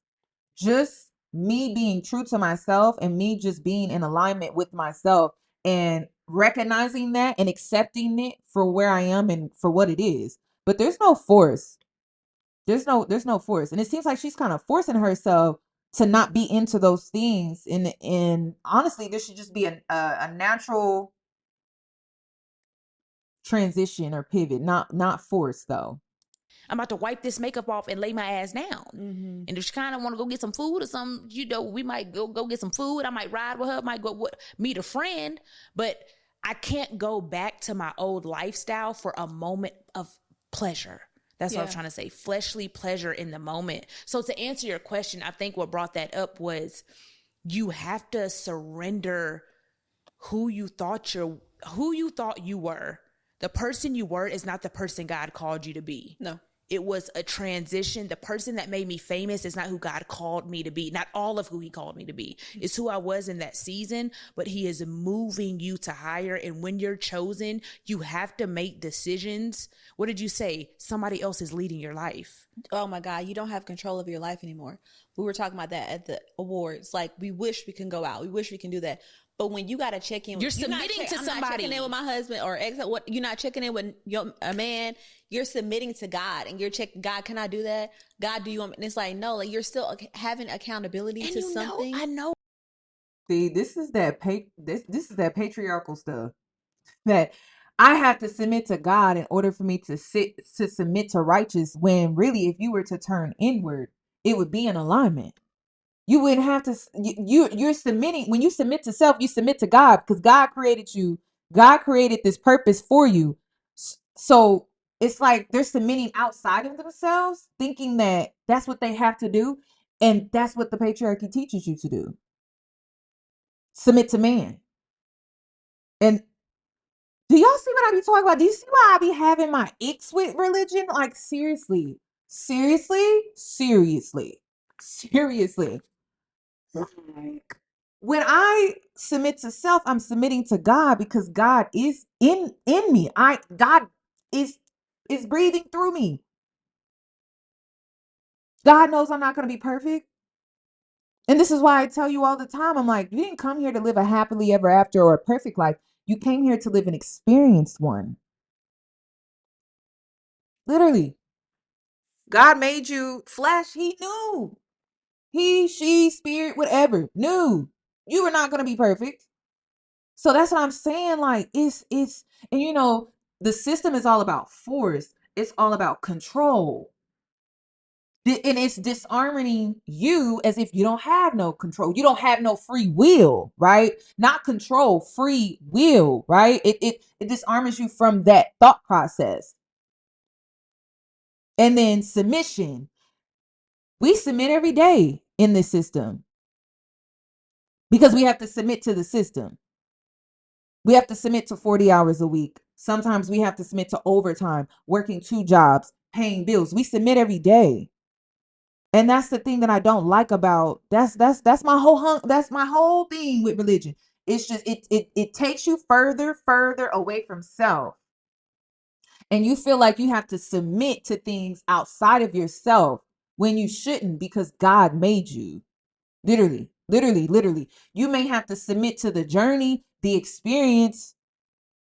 just me being true to myself and me just being in alignment with myself and recognizing that and accepting it for where I am and for what it is. But there's no force. There's no force. And it seems like she's kind of forcing herself to not be into those things. And honestly, there should just be a natural transition or pivot, not force though. I'm about to wipe this makeup off and lay my ass down. Mm-hmm. And if she kind of want to go get some food or something, we might go get some food. I might ride with her, might go meet a friend, but I can't go back to my old lifestyle for a moment of pleasure. That's what I'm trying to say. Fleshly pleasure in the moment. So to answer your question, I think what brought that up was you have to surrender who you thought you were. The person you were is not the person God called you to be. No. It was a transition. The person that made me famous is not who God called me to be. Not all of who he called me to be. It's who I was in that season, but he is moving you to higher. And when you're chosen, you have to make decisions. What did you say? Somebody else is leading your life. Oh my God, you don't have control of your life anymore. We were talking about that at the awards. Like, we wish we can go out. We wish we can do that. But when you got to check in, you're submitting to I'm somebody. not checking in with my husband or ex. What, you're not checking in with a man. You're submitting to God, and you're checking. God, can I do that? God, do you want me? And it's like, no, like you're still having accountability to something. I know. See, this is that this is that patriarchal stuff that I have to submit to God in order for me to submit to righteous. When really, if you were to turn inward, it would be in alignment. You wouldn't have to. You're submitting. When you submit to self, you submit to God because God created you. God created this purpose for you. So it's like they're submitting outside of themselves, thinking that that's what they have to do, and that's what the patriarchy teaches you to do. Submit to man. And do y'all see what I be talking about? Do you see why I be having my icks with religion? Like, seriously. Like, when I submit to self, I'm submitting to God because God is in me. God is breathing through me. God knows I'm not going to be perfect. And this is why I tell you all the time, I'm like, you didn't come here to live a happily ever after or a perfect life. You came here to live an experienced one. Literally. God made you flesh. He knew. He, she, spirit, whatever, knew you were not going to be perfect. So that's what I'm saying. Like, it's, and the system is all about force. It's all about control. And it's disarming you as if you don't have no control. You don't have no free will, right? Not control, free will, right? It disarms you from that thought process. And then submission. We submit every day in this system because we have to submit to the system. We have to submit to 40 hours a week. Sometimes we have to submit to overtime, working 2 jobs, paying bills. We submit every day. And that's the thing that I don't like about that's my whole thing with religion. It's just it takes you further away from self. And you feel like you have to submit to things outside of yourself when you shouldn't, because God made you. Literally. You may have to submit to the journey, the experience,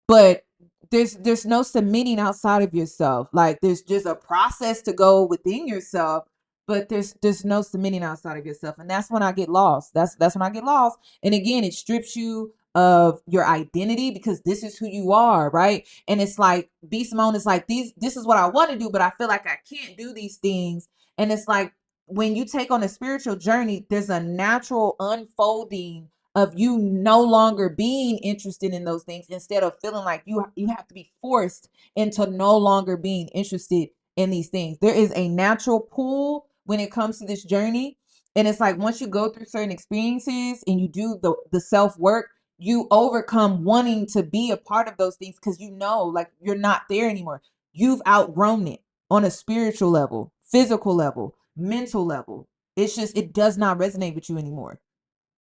but there's no submitting outside of yourself. Like there's just a process to go within yourself, but there's no submitting outside of yourself. And that's when I get lost. That's when I get lost. And again, it strips you of your identity, because this is who you are, right? And it's like B Simone is like, this is what I want to do, but I feel like I can't do these things. And it's like when you take on a spiritual journey, there's a natural unfolding of you no longer being interested in those things, instead of feeling like you have to be forced into no longer being interested in these things. There is a natural pull when it comes to this journey. And it's like once you go through certain experiences and you do the self-work, you overcome wanting to be a part of those things, because you know, like, you're not there anymore. You've outgrown it on a spiritual level, physical level, mental level. It's just, it does not resonate with you anymore.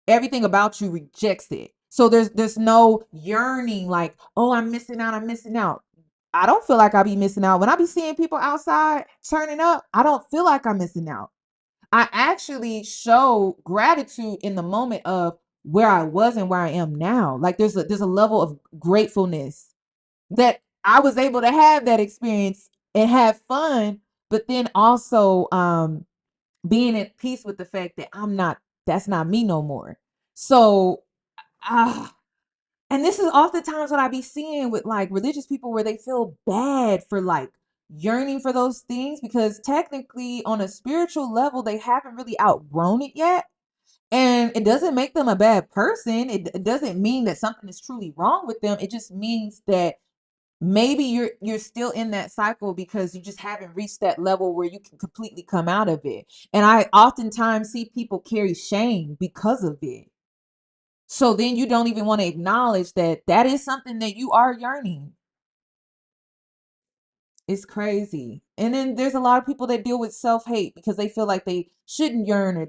Everything about you rejects it. So there's no yearning like, oh, I'm missing out. I don't feel like I be missing out. When I be seeing people outside turning up, I don't feel like I'm missing out. I actually show gratitude in the moment of where I was and where I am now. Like there's a level of gratefulness that I was able to have that experience and have fun, but then also being at peace with the fact that that's not me no more. So, and this is oftentimes what I be seeing with like religious people, where they feel bad for like yearning for those things, because technically on a spiritual level, they haven't really outgrown it yet. And it doesn't make them a bad person. It doesn't mean that something is truly wrong with them. It just means that maybe you're still in that cycle because you just haven't reached that level where you can completely come out of it. And I oftentimes see people carry shame because of it. So then you don't even want to acknowledge that that is something that you are yearning. It's crazy. And then there's a lot of people that deal with self-hate because they feel like they shouldn't yearn, or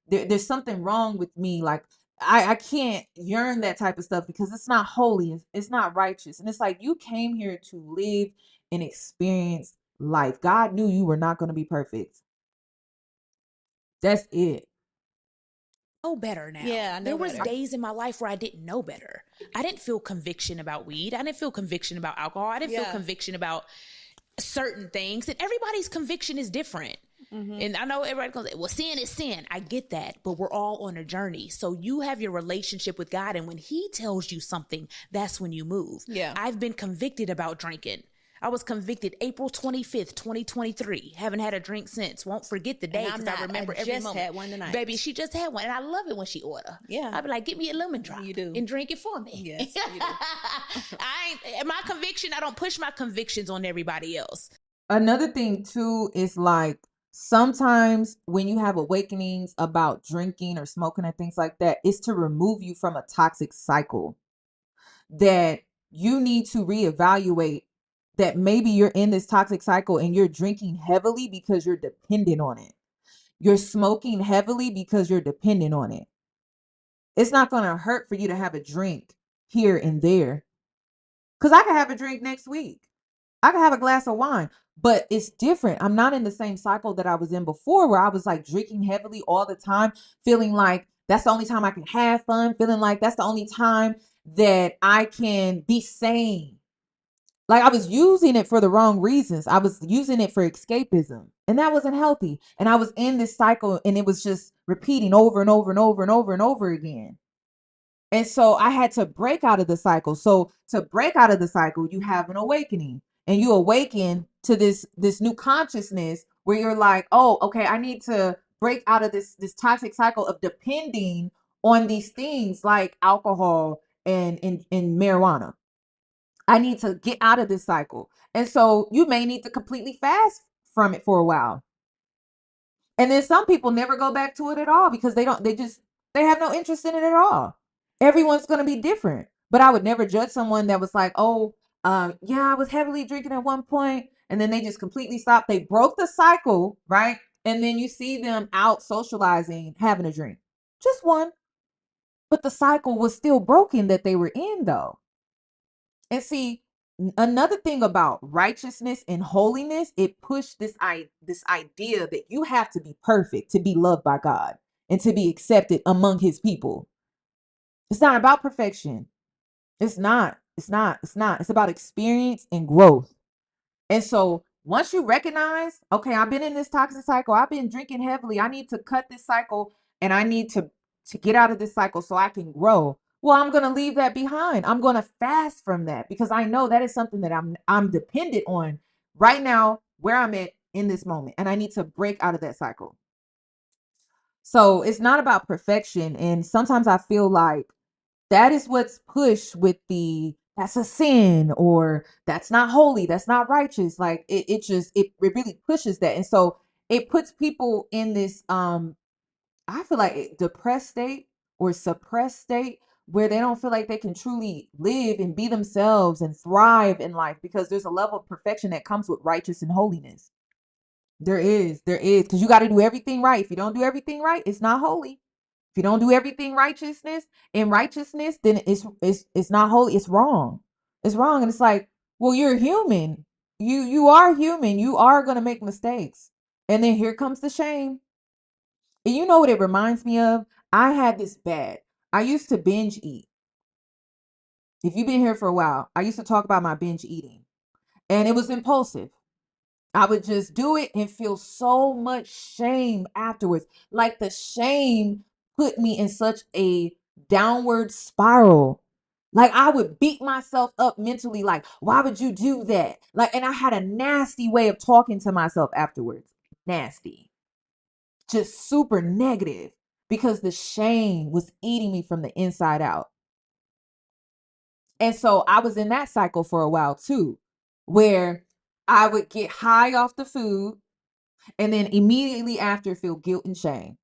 there's something wrong with me. Like I can't yearn that type of stuff because it's not holy. It's not righteous. And it's like, you came here to live and experience life. God knew you were not going to be perfect. That's it. Know better now. Yeah, I know there was better. days in my life where I didn't know better. I didn't feel conviction about weed. I didn't feel conviction about alcohol. I didn't feel conviction about certain things. And everybody's conviction is different. Mm-hmm. And I know everybody goes, well, sin is sin. I get that, but we're all on a journey. So you have your relationship with God, and when he tells you something, that's when you move. Yeah. I've been convicted about drinking. I was convicted April 25th, 2023. Haven't had a drink since. Won't forget the day because I remember every moment. Had one tonight. Baby, she just had one. And I love it when she order. Yeah. I'll be like, get me a lemon drop. You do. And drink it for me. Yes, you do. My conviction, I don't push my convictions on everybody else. Another thing too is like, sometimes when you have awakenings about drinking or smoking and things like that, it's to remove you from a toxic cycle. That you need to reevaluate that maybe you're in this toxic cycle and you're drinking heavily because you're dependent on it. You're smoking heavily because you're dependent on it. It's not going to hurt for you to have a drink here and there. Because I can have a drink next week. I can have a glass of wine, but it's different. I'm not in the same cycle that I was in before, where I was like drinking heavily all the time, feeling like that's the only time I can have fun, feeling like that's the only time that I can be sane. Like I was using it for the wrong reasons. I was using it for escapism, and that wasn't healthy. And I was in this cycle, and it was just repeating over and over and over and over and over again. And so I had to break out of the cycle. So to break out of the cycle, you have an awakening. and you awaken to this new consciousness where you're like, oh, okay, I need to break out of this toxic cycle of depending on these things like alcohol and marijuana. I need to get out of this cycle. And so you may need to completely fast from it for a while. And then some people never go back to it at all because they have no interest in it at all. Everyone's going to be different. But I would never judge someone that was like, oh, yeah, I was heavily drinking at one point, and then they just completely stopped. They broke the cycle, right? And then you see them out socializing, having a drink. Just one. But the cycle was still broken that they were in, though. And see, another thing about righteousness and holiness, it pushed this idea that you have to be perfect to be loved by God and to be accepted among his people. It's not about perfection. It's not. It's about experience and growth. And so once you recognize, okay, I've been in this toxic cycle, I've been drinking heavily, I need to cut this cycle, and I need to get out of this cycle so I can grow. Well, I'm going to leave that behind. I'm going to fast from that because I know that is something that I'm dependent on right now where I'm at in this moment, and I need to break out of that cycle. So it's not about perfection, and sometimes I feel like that is what's pushed with that's a sin, or that's not holy, that's not righteous. Like it really pushes that. And so it puts people in this I feel like depressed state or suppressed state where they don't feel like they can truly live and be themselves and thrive in life because there's a level of perfection that comes with righteous and holiness. There is, because you got to do everything right. If you don't do everything right, it's not holy. If you don't do everything in righteousness, then it's not holy. It's wrong. It's wrong. And it's like, well, you're human. You are human. You are gonna make mistakes. And then here comes the shame. And you know what it reminds me of? I had this bad. I used to binge eat. If you've been here for a while, I used to talk about my binge eating. And it was impulsive. I would just do it and feel so much shame afterwards. Like the shame put me in such a downward spiral. Like I would beat myself up mentally, like, why would you do that? Like, and I had a nasty way of talking to myself afterwards. Nasty. Just super negative because the shame was eating me from the inside out. And so I was in that cycle for a while too, where I would get high off the food and then immediately after feel guilt and shame.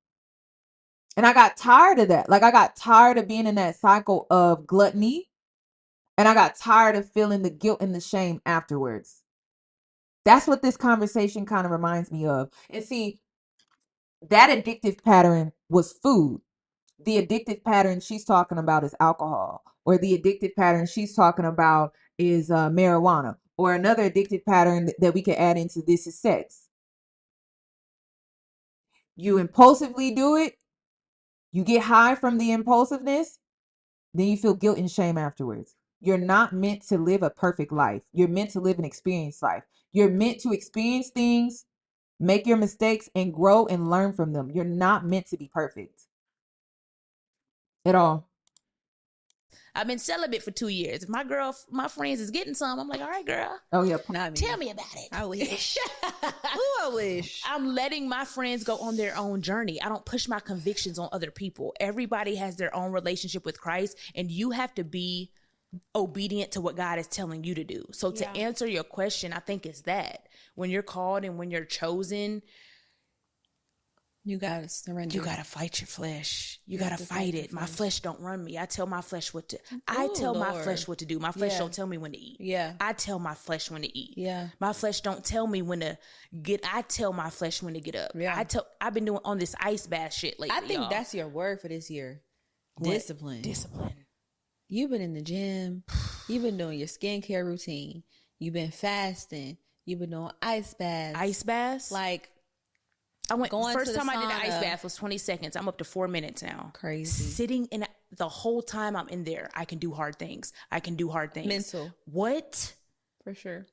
And I got tired of that. Like I got tired of being in that cycle of gluttony, and I got tired of feeling the guilt and the shame afterwards. That's what this conversation kind of reminds me of. And see, that addictive pattern was food. The addictive pattern she's talking about is alcohol, or the addictive pattern she's talking about is marijuana, or another addictive pattern that we can add into this is sex. You impulsively do it, you get high from the impulsiveness, then you feel guilt and shame afterwards. You're not meant to live a perfect life. You're meant to live an experienced life. You're meant to experience things, make your mistakes, and grow and learn from them. You're not meant to be perfect at all. I've been celibate for 2 years. If my friends is getting some, I'm like, all right, girl. Oh, yeah. Tell me about it. I wish. Ooh, I wish. I'm letting my friends go on their own journey. I don't push my convictions on other people. Everybody has their own relationship with Christ, and you have to be obedient to what God is telling you to do. So to answer your question, I think it's that when you're called and when you're chosen, you gotta surrender. You gotta fight your flesh. You gotta fight it. My flesh don't run me. I tell my flesh what to. I tell my flesh what to do. My flesh don't tell me when to eat. Yeah. I tell my flesh when to eat. Yeah. My flesh don't tell me when to get. I tell my flesh when to get up. Yeah. I've been doing on this ice bath shit lately. I think that's your word for this year. What? Discipline. Discipline. You've been in the gym. You've been doing your skincare routine. You've been fasting. You've been doing ice baths. Ice baths? Like, I went first time I did the ice bath was 20 seconds. I'm up to 4 minutes now. Crazy. Sitting in the whole time I'm in there, I can do hard things. Mental. What? For sure.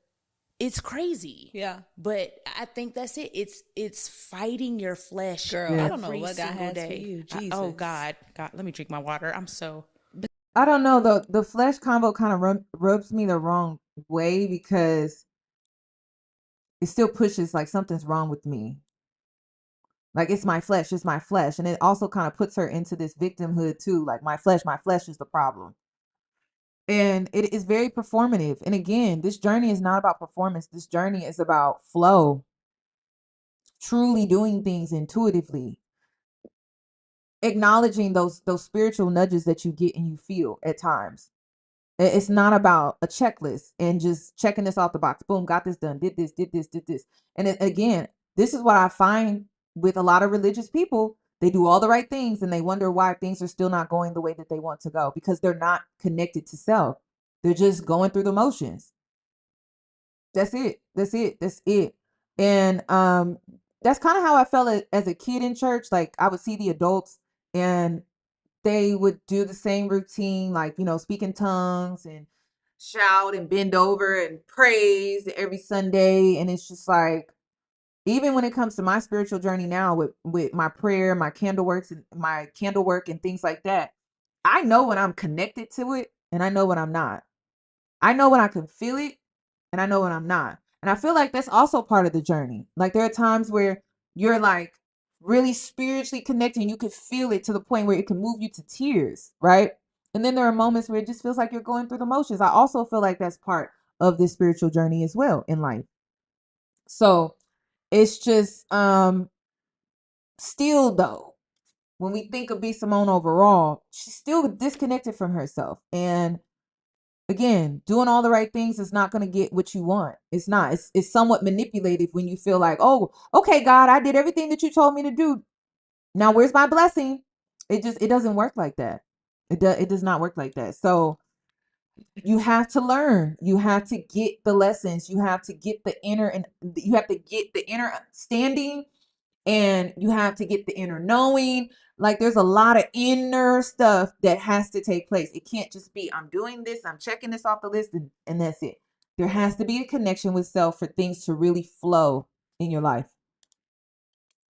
It's crazy. Yeah. But I think that's it. It's fighting your flesh. Girl, I don't know what God has for you. Jesus. Oh God, let me drink my water. I don't know. The flesh combo kind of rubs me the wrong way because it still pushes like something's wrong with me. Like it's my flesh. And it also kind of puts her into this victimhood too. Like my flesh is the problem. And it is very performative. And again, this journey is not about performance. This journey is about flow, truly doing things intuitively, acknowledging those spiritual nudges that you get and you feel at times. It's not about a checklist and just checking this off the box. Boom, got this done. Did this, did this, did this. And again, this is what I find with a lot of religious people. They do all the right things and they wonder why things are still not going the way that they want to go, because they're not connected to self. They're just going through the motions. That's it. That's it. That's it. And that's kind of how I felt as a kid in church. Like I would see the adults and they would do the same routine, like, speak in tongues and shout and bend over and praise every Sunday. And it's just like, even when it comes to my spiritual journey now with my prayer, my candle work and things like that, I know when I'm connected to it and I know when I'm not. I know when I can feel it and I know when I'm not. And I feel like that's also part of the journey. Like there are times where you're like really spiritually connected and you can feel it to the point where it can move you to tears, right? And then there are moments where it just feels like you're going through the motions. I also feel like that's part of this spiritual journey as well in life. So it's just still though, when we think of B. Simone overall, she's still disconnected from herself. And again, doing all the right things is not going to get what you want. It's not. It's somewhat manipulative when you feel like, oh, okay, God, I did everything that you told me to do. Now where's my blessing? It doesn't work like that. It does not work like that. So you have to learn. You have to get the lessons. You have to get the inner, and you have to get the inner standing, and you have to get the inner knowing. Like there's a lot of inner stuff that has to take place. It can't just be, I'm doing this, I'm checking this off the list, and that's it. There has to be a connection with self for things to really flow in your life.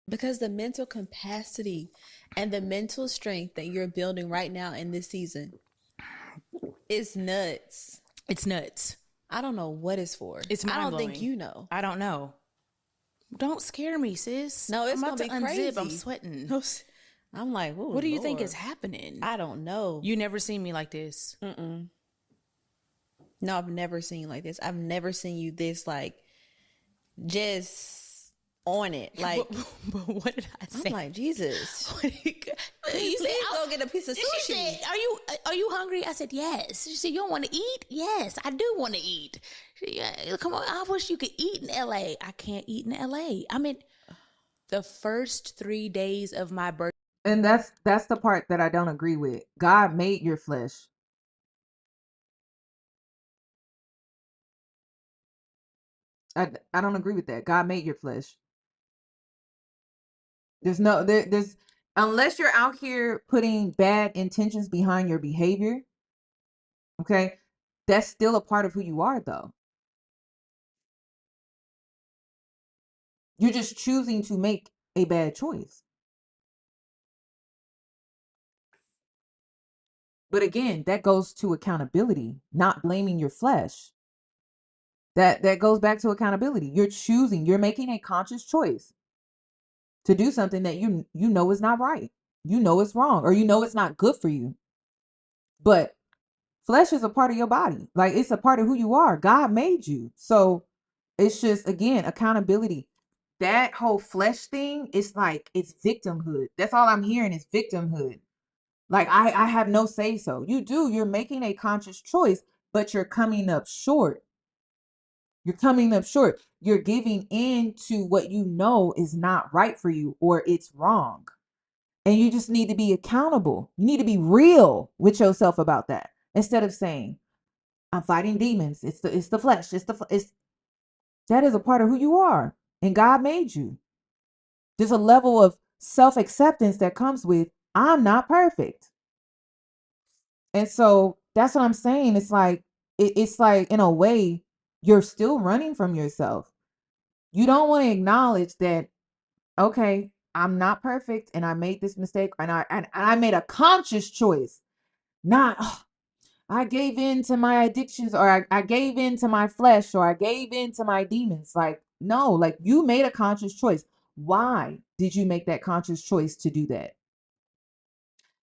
Because the mental capacity and the mental strength that you're building right now in this season is nuts. It's nuts. I don't know what it's for. It's I don't mind-blowing. think you know. I don't know. Don't scare me, sis. No, it's I'm about gonna to be unzip. crazy. I'm sweating. I'm like, what do you think is happening? I don't know. You never seen me like this. No, I've never seen you like this. I've never seen you this like just on it. Like, but what did I say? I'm like, Jesus. You said, go get a piece of sushi. She said, are you hungry? I said, yes. She said, you don't want to eat? Yes, I do want to eat. Come on, I wish you could eat in LA. I can't eat in LA. I mean, the first 3 days of my birthday. And that's the part that I don't agree with. God made your flesh. I don't agree with that. God made your flesh. There's unless you're out here putting bad intentions behind your behavior, okay, that's still a part of who you are though. You're just choosing to make a bad choice. But again, that goes to accountability, not blaming your flesh. That goes back to accountability. You're making a conscious choice to do something that you know is not right. You know it's wrong, or you know it's not good for you. But flesh is a part of your body. Like it's a part of who you are. God made you. So it's just, again, accountability. That whole flesh thing, it's like, it's victimhood. That's all I'm hearing is victimhood. Like I have no say so. You do. You're making a conscious choice, but you're coming up short. You're coming up short. You're giving in to what you know is not right for you, or it's wrong. And you just need to be accountable. You need to be real with yourself about that. Instead of saying, I'm fighting demons. It's the flesh. That is a part of who you are. And God made you. There's a level of self-acceptance that comes with, I'm not perfect. And so that's what I'm saying. It's like, it's like, in a way, you're still running from yourself. You don't want to acknowledge that, okay, I'm not perfect and I made this mistake, and I made a conscious choice. Not, oh, I gave in to my addictions, or I gave in to my flesh, or I gave in to my demons. Like, No, like you made a conscious choice. Why did you make that conscious choice to do that?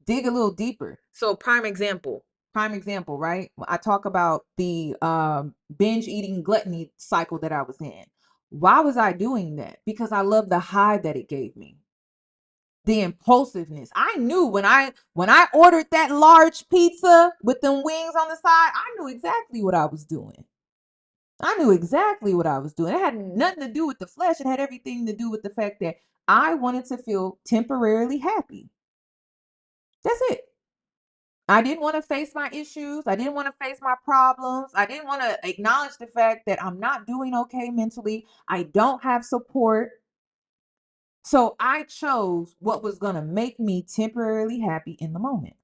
Dig a little deeper. So prime example, right? I talk about the binge eating gluttony cycle that I was in. Why was I doing that? Because I love the high that it gave me. The impulsiveness. I knew when I ordered that large pizza with them wings on the side, I knew exactly what I was doing. It had nothing to do with the flesh. It had everything to do with the fact that I wanted to feel temporarily happy. That's it. I didn't want to face my issues. I didn't want to face my problems. I didn't want to acknowledge the fact that I'm not doing okay mentally. I don't have support. So I chose what was going to make me temporarily happy in the moment.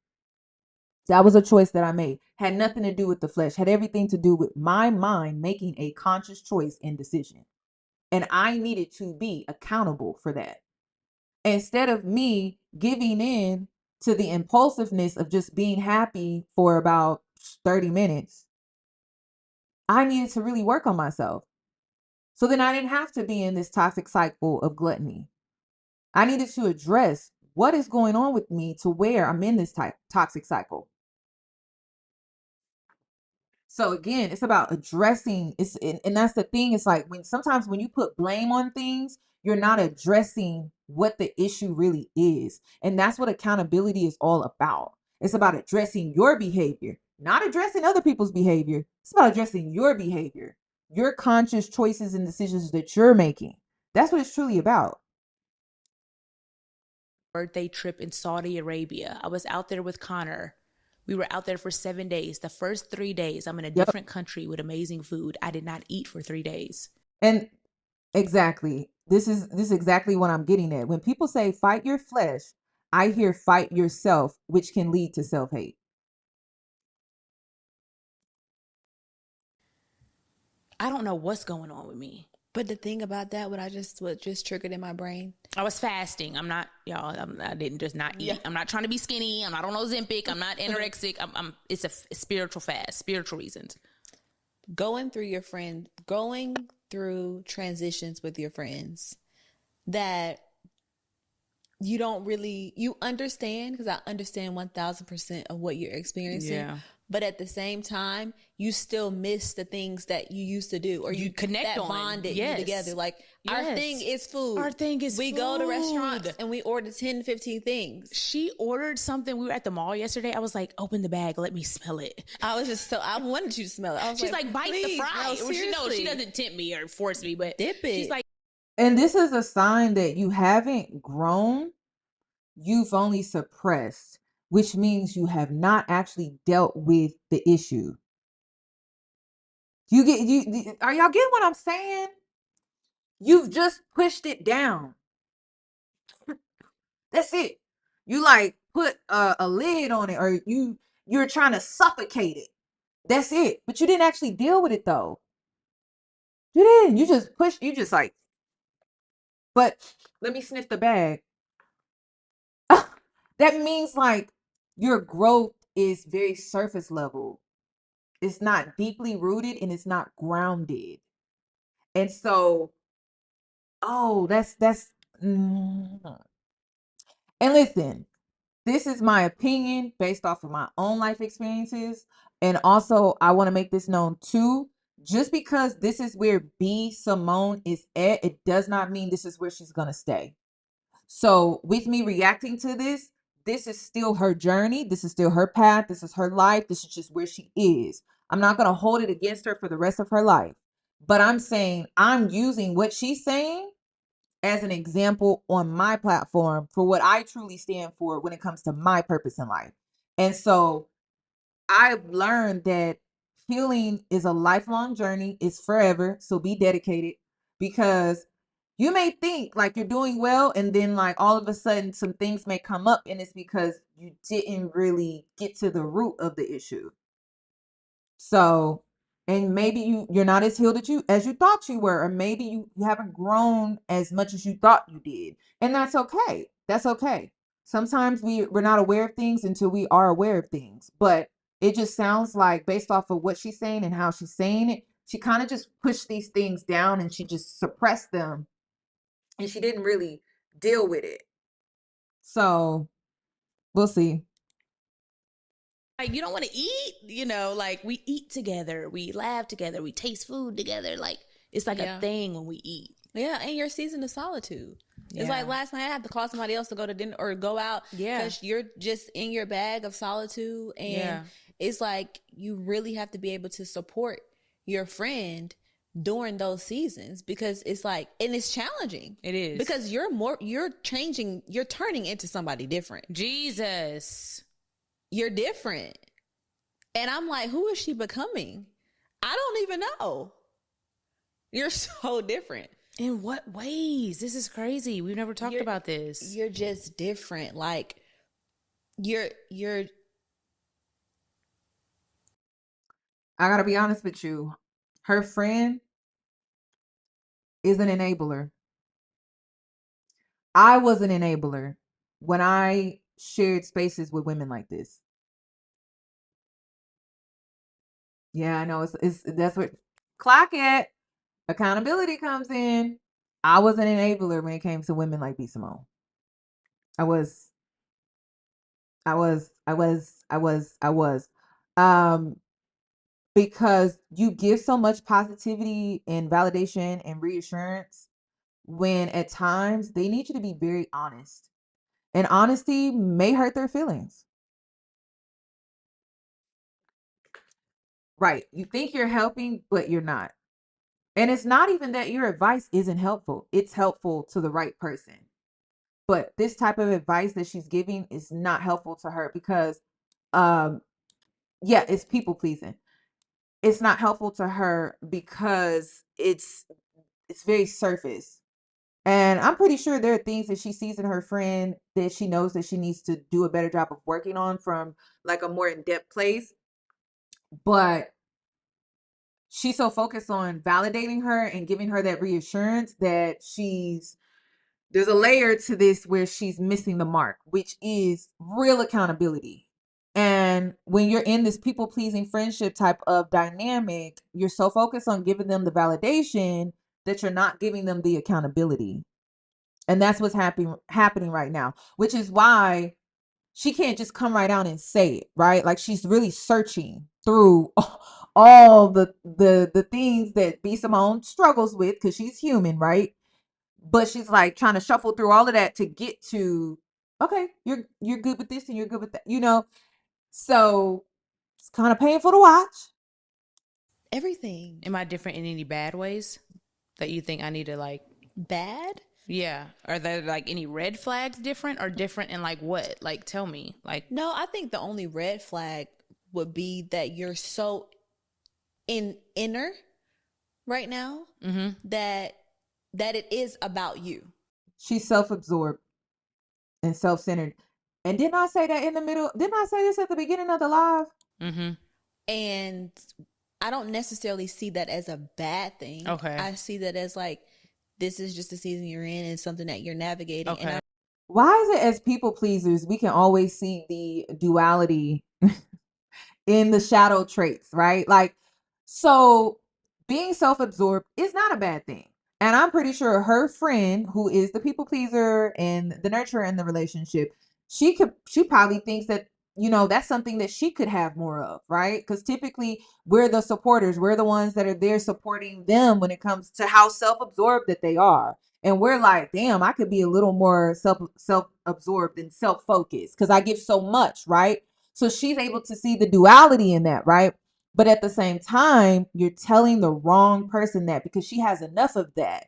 That was a choice that I made. Had nothing to do with the flesh, had everything to do with my mind making a conscious choice and decision. And I needed to be accountable for that. Instead of me giving in to the impulsiveness of just being happy for about 30 minutes, I needed to really work on myself. So then I didn't have to be in this toxic cycle of gluttony. I needed to address what is going on with me to where I'm in this toxic cycle. So again, it's about addressing and that's the thing. It's like sometimes when you put blame on things, you're not addressing what the issue really is. And that's what accountability is all about. It's about addressing your behavior, not addressing other people's behavior. It's about addressing your behavior, your conscious choices and decisions that you're making. That's what it's truly about. Birthday trip in Saudi Arabia. I was out there with Connor. We were out there for 7 days. The first 3 days, I'm in a different country with amazing food. I did not eat for 3 days. And exactly. This is exactly what I'm getting at. When people say fight your flesh, I hear fight yourself, which can lead to self-hate. I don't know what's going on with me. But the thing about that, what just triggered in my brain. I was fasting. I'm not, y'all. I didn't just not eat. Yeah. I'm not trying to be skinny. I'm not on Ozempic. I'm not anorexic. It's a spiritual fast, spiritual reasons. Going through transitions with your friends that you don't really, you understand, because I understand 1000% of what you're experiencing. Yeah. But at the same time, you still miss the things that you used to do, or you connect that on, bonded you together. Like our thing is food. We go to restaurants and we order 10, 15 things. She ordered something. We were at the mall yesterday. I was like, open the bag. Let me smell it. I wanted you to smell it. She's like, bite the fry. She doesn't tempt me or force me, but dip it. She's like, and this is a sign that you haven't grown. You've only suppressed, which means you have not actually dealt with the issue. Are y'all getting what I'm saying? You've just pushed it down. That's it. You like put a lid on it, or you're trying to suffocate it. That's it. But you didn't actually deal with it though. You didn't. You just pushed. You just like. But let me sniff the bag. That means like your growth is very surface level. It's not deeply rooted and it's not grounded. And so, that's and listen, this is my opinion based off of my own life experiences. And also, I want to make this known too. Just because this is where B Simone is at, it does not mean this is where she's going to stay. So with me reacting to this is still her journey. This is still her path. This is her life. This is just where she is. I'm not going to hold it against her for the rest of her life. But I'm saying I'm using what she's saying as an example on my platform for what I truly stand for when it comes to my purpose in life. And so I've learned that healing is a lifelong journey. It's forever. So be dedicated, because you may think like you're doing well, and then like all of a sudden some things may come up, and it's because you didn't really get to the root of the issue. So, and maybe you're not as healed as you thought you were, or maybe you haven't grown as much as you thought you did. And that's okay. That's okay. Sometimes we're not aware of things until we are aware of things. But it just sounds like, based off of what she's saying and how she's saying it, she kind of just pushed these things down and she just suppressed them and she didn't really deal with it. So we'll see. Like, you don't want to eat, like we eat together, we laugh together, we taste food together. Like, it's like a thing when we eat. Yeah, and your season of solitude. It's like last night I had to call somebody else to go to dinner or go out because you're just in your bag of solitude. And it's like you really have to be able to support your friend during those seasons because it's like, and it's challenging. It is. Because you're turning into somebody different. Jesus. You're different. And I'm like, who is she becoming? I don't even know. You're so different. In what ways? This is crazy. We've never talked about this. You're just different. Like you're I gotta be honest with you. Her friend is an enabler. I was an enabler when I shared spaces with women like this. Yeah, I know it's that's what clock it. Accountability comes in. I was an enabler when it came to women like B. Simone. I was. Because you give so much positivity and validation and reassurance when at times they need you to be very honest. And honesty may hurt their feelings. Right. You think you're helping, but you're not. And it's not even that your advice isn't helpful. It's helpful to the right person. But this type of advice that she's giving is not helpful to her because it's people pleasing. It's not helpful to her because it's very surface. And I'm pretty sure there are things that she sees in her friend that she knows that she needs to do a better job of working on from like a more in-depth place. But she's so focused on validating her and giving her that reassurance that there's a layer to this where she's missing the mark, which is real accountability. And when you're in this people pleasing friendship type of dynamic, you're so focused on giving them the validation that you're not giving them the accountability. And that's what's happening right now, which is why she can't just come right out and say it, right? Like she's really searching through all the things that B. Simone struggles with because she's human, right? But she's like trying to shuffle through all of that to get to, okay, you're good with this and you're good with that, So it's kind of painful to watch. Everything. Am I different in any bad ways that you think I need to like? Bad? Yeah. Are there like any red flags different or different in like what? Like tell me. Like no, I think the only red flag would be that you're so inner right now that it is about you. She's self-absorbed and self-centered. And didn't I say that in the middle? Didn't I say this at the beginning of the live? And I don't necessarily see that as a bad thing. Okay. I see that as like, this is just the season you're in and something that you're navigating. Okay. And why is it as people pleasers, we can always see the duality in the shadow traits, right? Like, so being self-absorbed is not a bad thing. And I'm pretty sure her friend, who is the people pleaser and the nurturer in the relationship, she probably thinks that, that's something that she could have more of, right? Because typically we're the supporters. We're the ones that are there supporting them when it comes to how self-absorbed that they are. And we're like, damn, I could be a little more self-absorbed and self-focused because I give so much, right? So she's able to see the duality in that, right? But at the same time, you're telling the wrong person that because she has enough of that.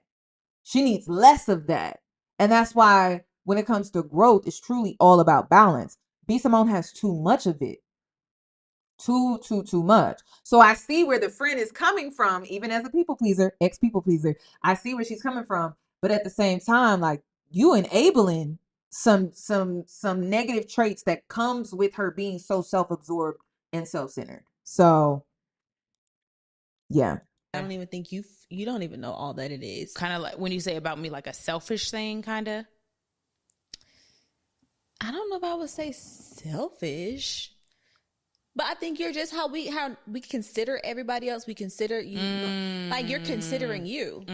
She needs less of that. And that's why when it comes to growth, it's truly all about balance. B. Simone has too much of it. Too much. So I see where the friend is coming from, even as a people pleaser, ex-people pleaser. I see where she's coming from. But at the same time, like you enabling some negative traits that comes with her being so self-absorbed and self-centered. So yeah. I don't even think you don't even know all that it is. Kind of like when you say about me, like a selfish thing, kind of. I don't know if I would say selfish. But I think you're just how we consider everybody else. We consider you, like you're considering you.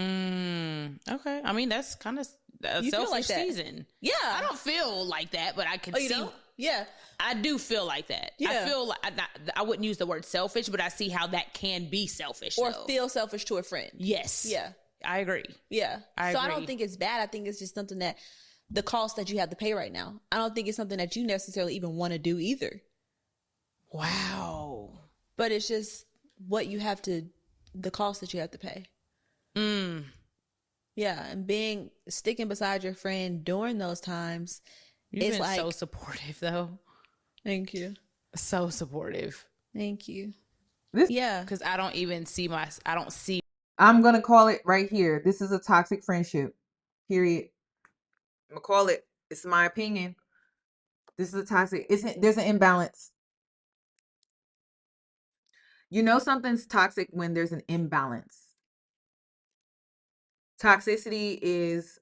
Okay, I mean that's kind of a You feel selfish like that. season. Yeah. I don't feel like that, but I can Oh, you see. don't? Yeah. I do feel like that. I Yeah. feel like I wouldn't use the word selfish, but I see how that can be selfish. Or though. feel selfish to a friend. Yes. Yeah. I agree. Yeah. I so agree. I don't think it's bad. I think it's just something that the cost that you have to pay right now. I don't think it's something that you necessarily even want to do either. Wow. But it's just what you have to, the cost that you have to pay. Yeah. And sticking beside your friend during those times. You've been so supportive though. Thank you. So supportive. Thank you. Yeah. Because I don't even see I'm going to call it right here. This is a toxic friendship. Period. I'm going to call it. It's my opinion. This is a toxic. There's an imbalance. You know something's toxic when there's an imbalance. Toxicity is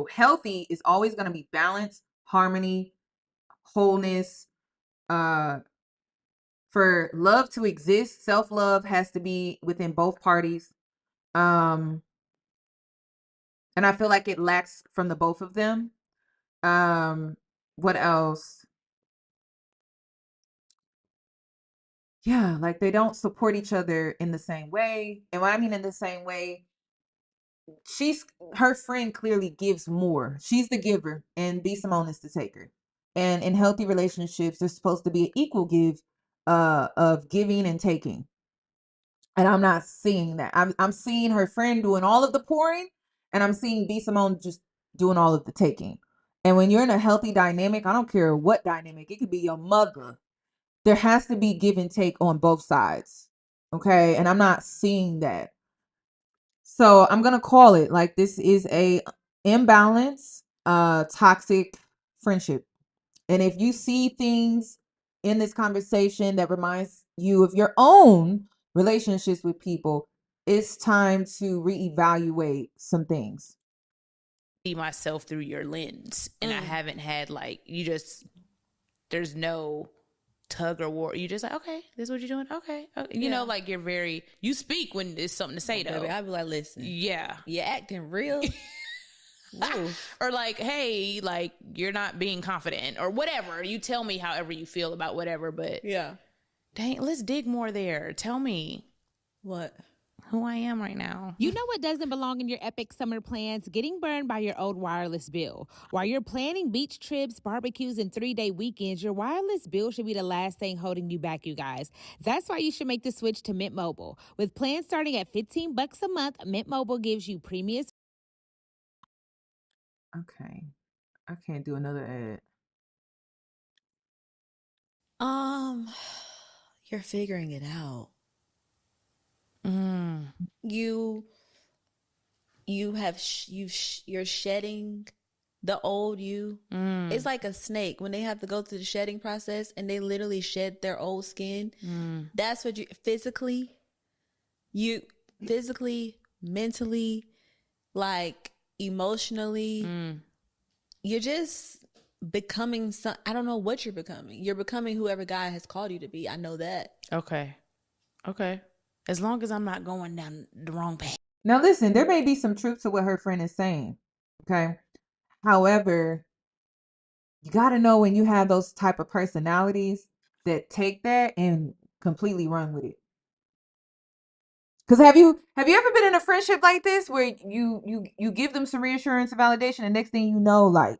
healthy is always going to be balance, harmony, wholeness. For love to exist, self-love has to be within both parties. And I feel like it lacks from the both of them. What else? Yeah, like they don't support each other in the same way. And what I mean in the same way, her friend clearly gives more. She's the giver, and B Simone is the taker. And in healthy relationships, there's supposed to be an equal give of giving and taking. And I'm not seeing that. I'm seeing her friend doing all of the pouring, and I'm seeing B Simone just doing all of the taking. And when you're in a healthy dynamic, I don't care what dynamic, it could be your mother. There has to be give and take on both sides. Okay? And I'm not seeing that. So I'm gonna call it like this is a imbalance, toxic friendship. And if you see things in this conversation that reminds you of your own relationships with people, it's time to reevaluate some things. see myself through your lens, and I haven't had there's no tug or war. You just like, okay, this is what you're doing. Okay. You know, like you speak when there's something to say though. Baby, I'd be like, listen. Yeah. You're acting real. Or like, hey, like you're not being confident or whatever. You tell me however you feel about whatever, but yeah. Dang, let's dig more there. Tell me what? Who I am right now. You know what doesn't belong in your epic summer plans? Getting burned by your old wireless bill. While you're planning beach trips, barbecues, and 3-day weekends, your wireless bill should be the last thing holding you back, you guys. That's why you should make the switch to Mint Mobile. With plans starting at $15 a month, Mint Mobile gives you premium. Okay. I can't do another ad. You're figuring it out. You're shedding the old you. It's like a snake when they have to go through the shedding process and they literally shed their old skin. That's what you physically, mentally, like emotionally, you're just becoming I don't know what you're becoming. You're becoming whoever God has called you to be. I know that. Okay. As long as I'm not going down the wrong path. Now listen, there may be some truth to what her friend is saying. Okay. However, you got to know when you have those type of personalities that take that and completely run with it. Because have you ever been in a friendship like this where you give them some reassurance and validation, and next thing you know, like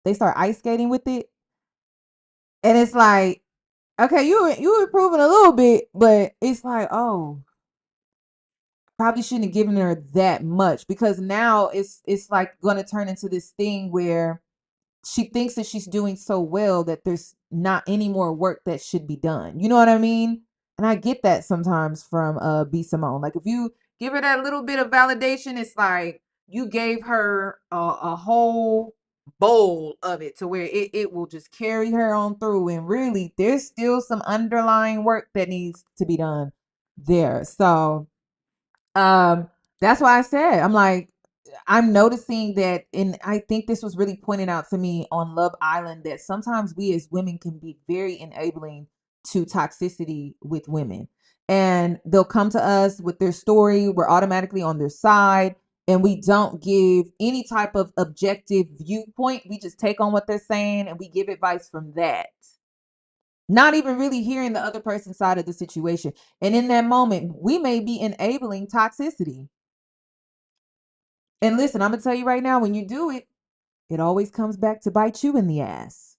they start ice skating with it, and it's like, okay, you improving a little bit, but it's like, oh, probably shouldn't have given her that much, because now it's like going to turn into this thing where she thinks that she's doing so well that there's not any more work that should be done. You know what I mean? And I get that sometimes from B Simone. Like if you give her that little bit of validation, it's like you gave her a whole bowl of it to where it will just carry her on through. And really, there's still some underlying work that needs to be done there. So that's why I said, I'm like, I'm noticing that, and I think this was really pointed out to me on Love Island, that sometimes we as women can be very enabling to toxicity with women. And they'll come to us with their story. We're automatically on their side, and we don't give any type of objective viewpoint. We just take on what they're saying and we give advice from that, not even really hearing the other person's side of the situation. And in that moment, we may be enabling toxicity. And listen, I'm going to tell you right now, when you do it, it always comes back to bite you in the ass.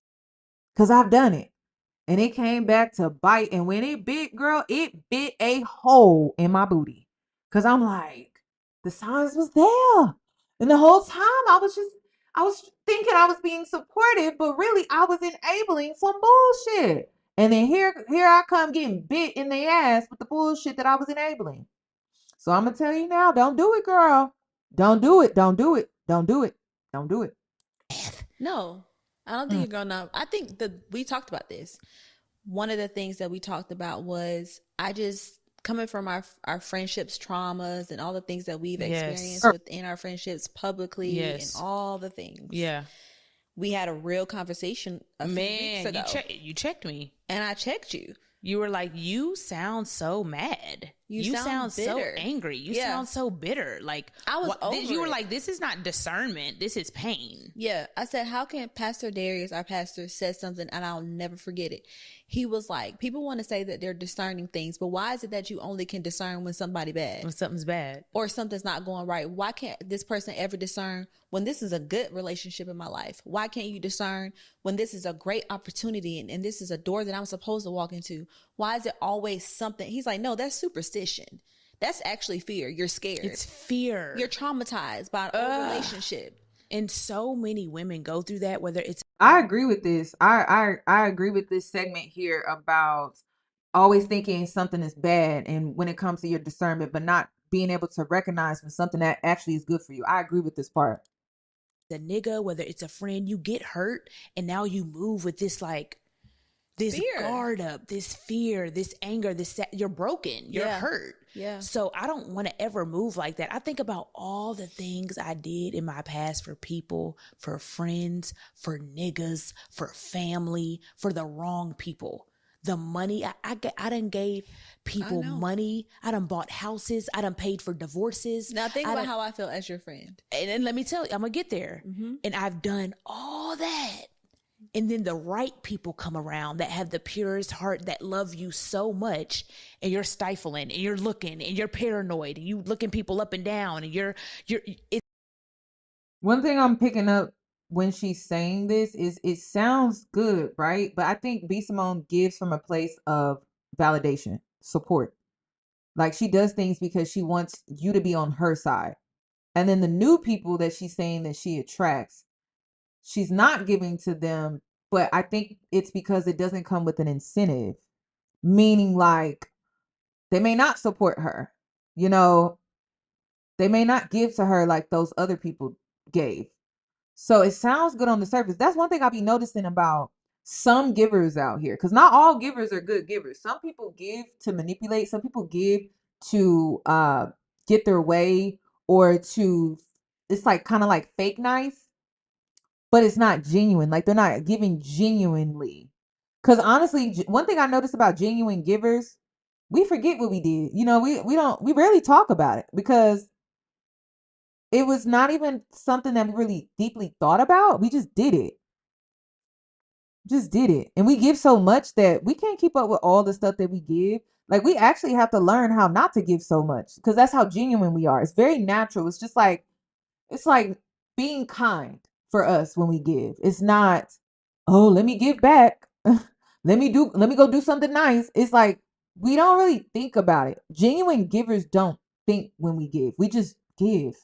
Because I've done it. And it came back to bite. And when it bit, girl, it bit a hole in my booty. Because I'm like, the signs was there. And the whole time I was thinking I was being supportive, but really I was enabling some bullshit. And then here I come getting bit in the ass with the bullshit that I was enabling. So I'm gonna tell you now, don't do it, girl. Don't do it. Don't do it. Don't do it. Don't do it. No, I don't think you're gonna. I think that we talked about this. One of the things that we talked about was I just coming from our friendships, traumas, and all the things that we've experienced within our friendships publicly, and all the things. Yeah. We had a real conversation a few weeks ago. You checked me. And I checked you. You were like, you sound so mad. You sound so angry. You sound so bitter. Like, I was over you were it. like, this is not discernment. This is pain. Yeah. I said, how can Pastor Darius, our pastor, said something and I'll never forget it. He was like, people want to say that they're discerning things, but why is it that you only can discern when somebody bad? When something's bad. Or something's not going right? Why can't this person ever discern when this is a good relationship in my life? Why can't you discern when this is a great opportunity and this is a door that I'm supposed to walk into? Why is it always something? He's like, no, that's superstition. That's actually fear. You're scared. It's fear. You're traumatized by an old relationship. And so many women go through that, whether it's... I agree with this. I agree with this segment here about always thinking something is bad, and when it comes to your discernment, but not being able to recognize when something that actually is good for you. I agree with this part. The nigga, whether it's a friend, you get hurt, and now you move with this like this fear. Guard up, this fear, this anger, you're broken, you're hurt. Yeah. So I don't want to ever move like that. I think about all the things I did in my past for people, for friends, for niggas, for family, for the wrong people. The money I done gave people money. I done bought houses. I done paid for divorces. Now think about how I feel as your friend. And let me tell you, I'm going to get there. Mm-hmm. And I've done all that. And then the right people come around that have the purest heart, that love you so much, and you're stifling and you're looking and you're paranoid and you looking people up and down and One thing I'm picking up when she's saying this is it sounds good, right? But I think B. Simone gives from a place of validation, support. Like she does things because she wants you to be on her side. And then the new people that she's saying that she attracts, she's not giving to them, but I think it's because it doesn't come with an incentive, meaning like they may not support her, you know, they may not give to her like those other people gave. So it sounds good on the surface. That's one thing I'll be noticing about some givers out here, because not all givers are good givers. Some people give to manipulate, some people give to get their way, or to, it's like kind of like fake nice, but it's not genuine. Like they're not giving genuinely. Because honestly, one thing I noticed about genuine givers, we forget what we did. You know, we rarely talk about it because it was not even something that we really deeply thought about. We just did it. Just did it. And we give so much that we can't keep up with all the stuff that we give. Like we actually have to learn how not to give so much, because that's how genuine we are. It's very natural. It's just like, it's like being kind for us when we give. It's not, oh, let me give back. let me go do something nice. It's like we don't really think about it. Genuine givers don't think when we give. We just give.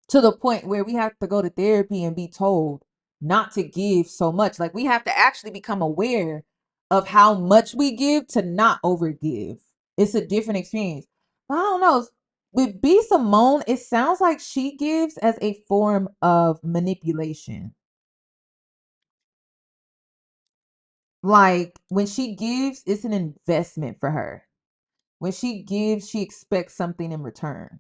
To the point where we have to go to therapy and be told not to give so much. Like we have to actually become aware of how much we give to not overgive. It's a different experience. But I don't know. With B. Simone, it sounds like she gives as a form of manipulation. Like when she gives, it's an investment for her. When she gives, she expects something in return.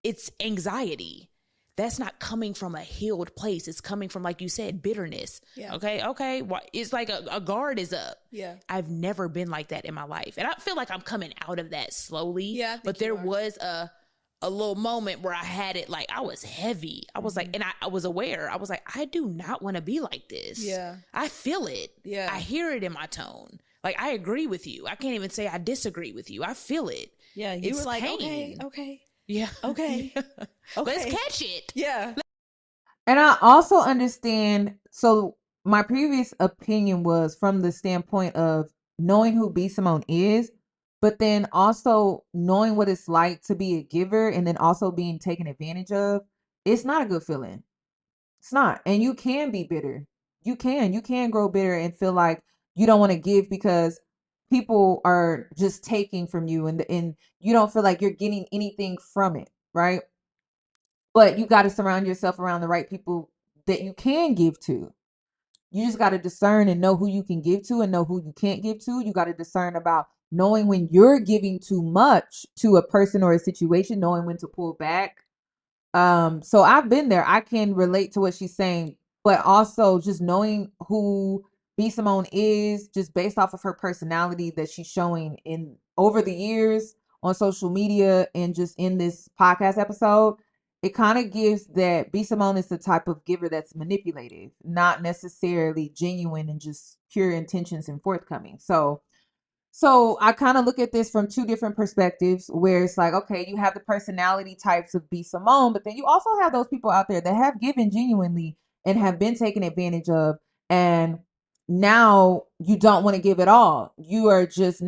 it's anxiety. That's not coming from a healed place. It's coming from, like you said, bitterness. Yeah. Okay. It's like a guard is up. Yeah. I've never been like that in my life. And I feel like I'm coming out of that slowly. Yeah. But there was a little moment where I had it, like I was heavy. I was like, and I was aware. I was like, I do not want to be like this. Yeah. I feel it. Yeah. I hear it in my tone. Like, I agree with you. I can't even say I disagree with you. I feel it. Yeah. You were like, pain. Okay. Yeah. Okay. Let's catch it. Yeah. And I also understand. So my previous opinion was from the standpoint of knowing who B. Simone is, but then also knowing what it's like to be a giver and then also being taken advantage of. It's not a good feeling. It's not. And you can be bitter. You can grow bitter and feel like you don't want to give because people are just taking from you and you don't feel like you're getting anything from it, right? But you got to surround yourself around the right people that you can give to. You just got to discern and know who you can give to and know who you can't give to. You got to discern about knowing when you're giving too much to a person or a situation, knowing when to pull back. So I've been there. I can relate to what she's saying, but also just knowing who B. Simone is, just based off of her personality that she's showing in over the years on social media and just in this podcast episode, it kind of gives that B. Simone is the type of giver that's manipulative, not necessarily genuine and just pure intentions and forthcoming. So I kind of look at this from two different perspectives where it's like, okay, you have the personality types of B. Simone, but then you also have those people out there that have given genuinely and have been taken advantage of. And now you don't want to give it all. You are just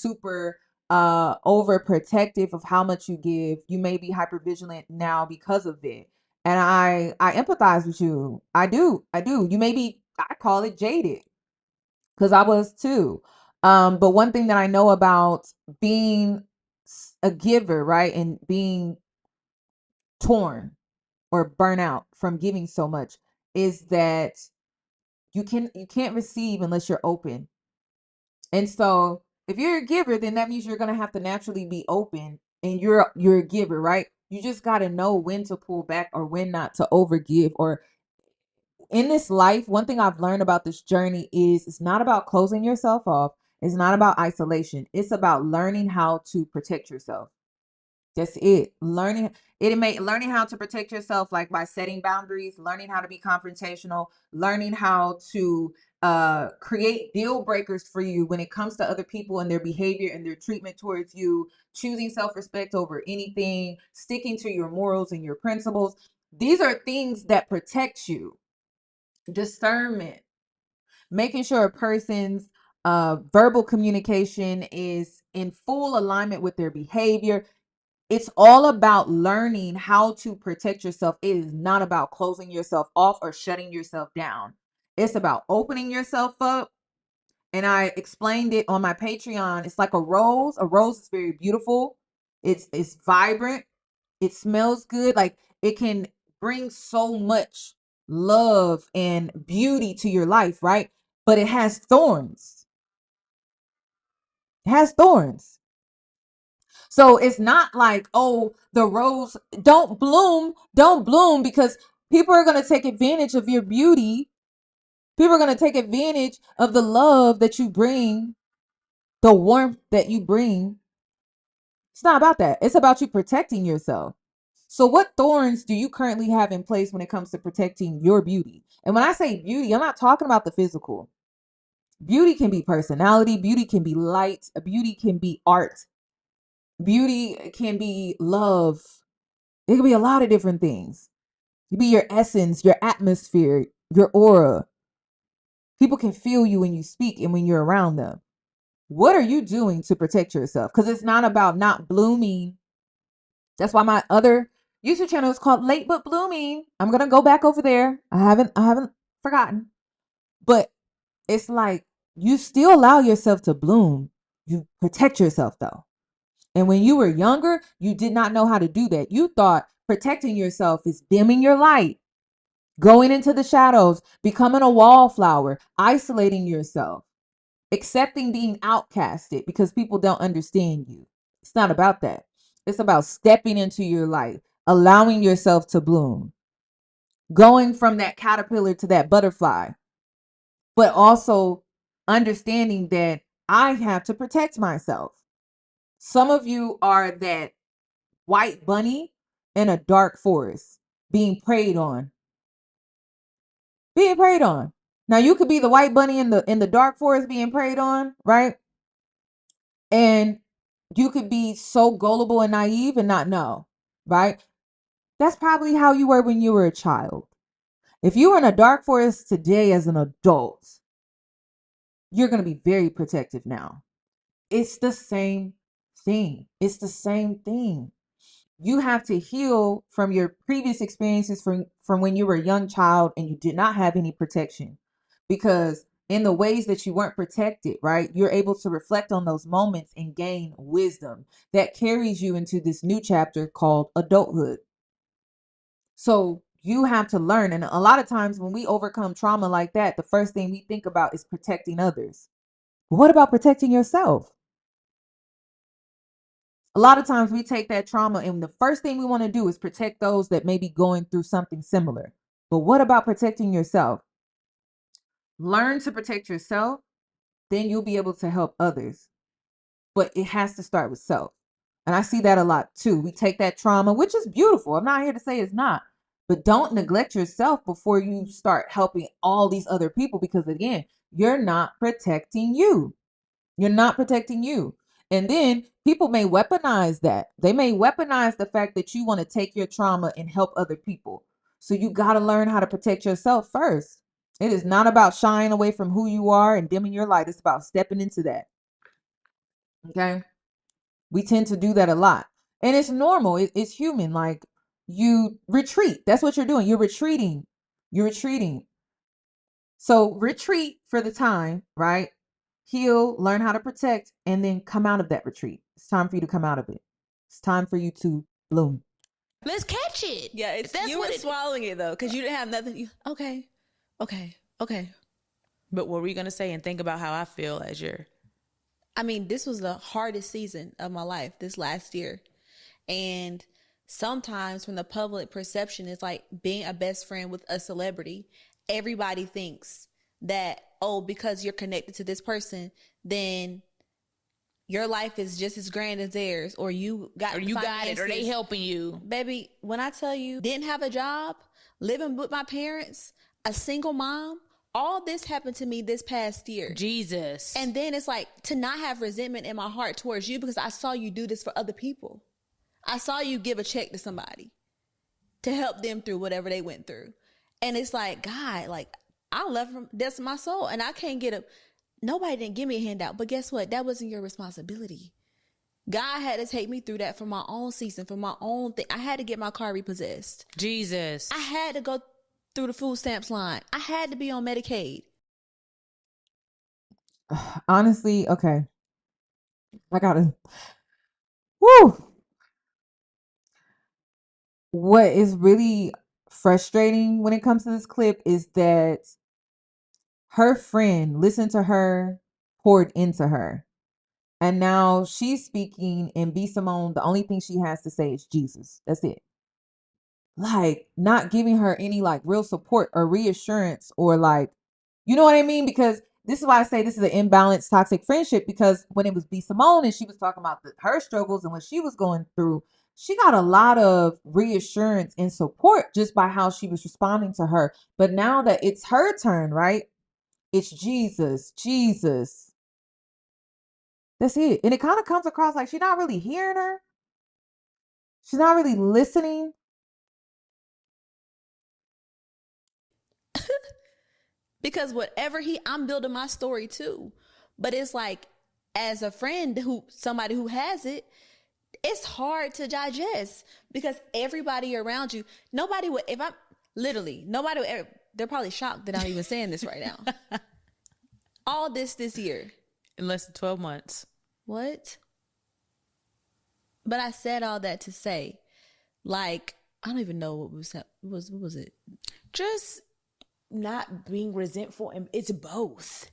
super overprotective of how much you give. You may be hyper vigilant now because of it. And I empathize with you. I do. You may be, I call it jaded because I was too. But one thing that I know about being a giver, right, and being torn or burnt out from giving so much is that you can't receive unless you're open. And so if you're a giver, then that means you're gonna have to naturally be open and you're a giver, right? You just gotta know when to pull back or when not to overgive. Or in this life, one thing I've learned about this journey is it's not about closing yourself off. It's not about isolation. It's about learning how to protect yourself. That's it. Learning how to protect yourself, like by setting boundaries, learning how to be confrontational, learning how to create deal breakers for you when it comes to other people and their behavior and their treatment towards you, choosing self-respect over anything, sticking to your morals and your principles. These are things that protect you. Discernment, making sure a person's verbal communication is in full alignment with their behavior. It's all about learning how to protect yourself. It is not about closing yourself off or shutting yourself down. It's about opening yourself up. And I explained it on my Patreon. It's like a rose. A rose is very beautiful. It's vibrant. It smells good. Like it can bring so much love and beauty to your life, right? But it has thorns. It has thorns. So it's not like, oh, the rose don't bloom because people are going to take advantage of your beauty. People are going to take advantage of the love that you bring, the warmth that you bring. It's not about that. It's about you protecting yourself. So what thorns do you currently have in place when it comes to protecting your beauty? And when I say beauty, I'm not talking about the physical. Beauty can be personality. Beauty can be light. Beauty can be art. Beauty can be love. It can be a lot of different things. It can be your essence, your atmosphere, your aura. People can feel you when you speak and when you're around them. What are you doing to protect yourself? Because it's not about not blooming. That's why my other YouTube channel is called Late But Blooming. I'm gonna go back over there. I haven't forgotten. But it's like you still allow yourself to bloom. You protect yourself though. And when you were younger, you did not know how to do that. You thought protecting yourself is dimming your light, going into the shadows, becoming a wallflower, isolating yourself, accepting being outcasted because people don't understand you. It's not about that. It's about stepping into your light, allowing yourself to bloom, going from that caterpillar to that butterfly, but also understanding that I have to protect myself. Some of you are that white bunny in a dark forest being preyed on. Being preyed on. Now you could be the white bunny in the dark forest being preyed on, right? And you could be so gullible and naive and not know, right? That's probably how you were when you were a child. If you were in a dark forest today as an adult, you're going to be very protective now. It's the same thing. It's the same thing. You have to heal from your previous experiences from when you were a young child and you did not have any protection. Because in the ways that you weren't protected, right, you're able to reflect on those moments and gain wisdom that carries you into this new chapter called adulthood. So you have to learn. And a lot of times when we overcome trauma like that, the first thing we think about is protecting others. But what about protecting yourself? A lot of times we take that trauma and the first thing we want to do is protect those that may be going through something similar. But what about protecting yourself? Learn to protect yourself, then you'll be able to help others. But it has to start with self. And I see that a lot too. We take that trauma, which is beautiful. I'm not here to say it's not. But don't neglect yourself before you start helping all these other people, because again, you're not protecting you. You're not protecting you. And then people may weaponize that. They may weaponize the fact that you want to take your trauma and help other people. So you got to learn how to protect yourself first. It is not about shying away from who you are and dimming your light. It's about stepping into that. Okay? We tend to do that a lot. And it's normal. It's human. Like, you retreat. That's what you're doing. You're retreating. You're retreating. So retreat for the time, right? Heal, learn how to protect, and then come out of that retreat. It's time for you to come out of it. It's time for you to bloom. Let's catch it. Yeah, it's That's you what were swallowing it though, because you didn't have nothing. Okay. But what were you gonna say? And think about how I feel as your. I mean, this was the hardest season of my life this last year. And sometimes from the public perception, it's like being a best friend with a celebrity. Everybody thinks that, oh, because you're connected to this person, then your life is just as grand as theirs, or you got it, or they helping you. Baby, when I tell you, didn't have a job, living with my parents, a single mom, all this happened to me this past year. Jesus. And then it's like to not have resentment in my heart towards you, because I saw you do this for other people. I saw you give a check to somebody to help them through whatever they went through. And it's like, God, like, I love from depths of my soul, and I can't nobody didn't give me a handout. But guess what? That wasn't your responsibility. God had to take me through that for my own season, for my own thing. I had to get my car repossessed. Jesus. I had to go through the food stamps line. I had to be on Medicaid. Honestly, okay. I gotta. Woo! What is really frustrating when it comes to this clip is that her friend listened to her, poured into her. And now she's speaking, and B. Simone, the only thing she has to say is Jesus. That's it. Like, not giving her any like real support or reassurance, or like, you know what I mean? Because this is why I say this is an imbalanced toxic friendship, because when it was B. Simone and she was talking about her struggles and what she was going through, she got a lot of reassurance and support just by how she was responding to her. But now that it's her turn, right? It's Jesus. That's it. And it kind of comes across like she's not really hearing her. She's not really listening. Because whatever I'm building my story too. But it's like, as a friend, somebody who has it, it's hard to digest, because everybody around you, nobody would, they're probably shocked that I'm even saying this right now. All this year. In less than 12 months. What? But I said all that to say, like, I don't even know what was it? Just not being resentful. And it's both.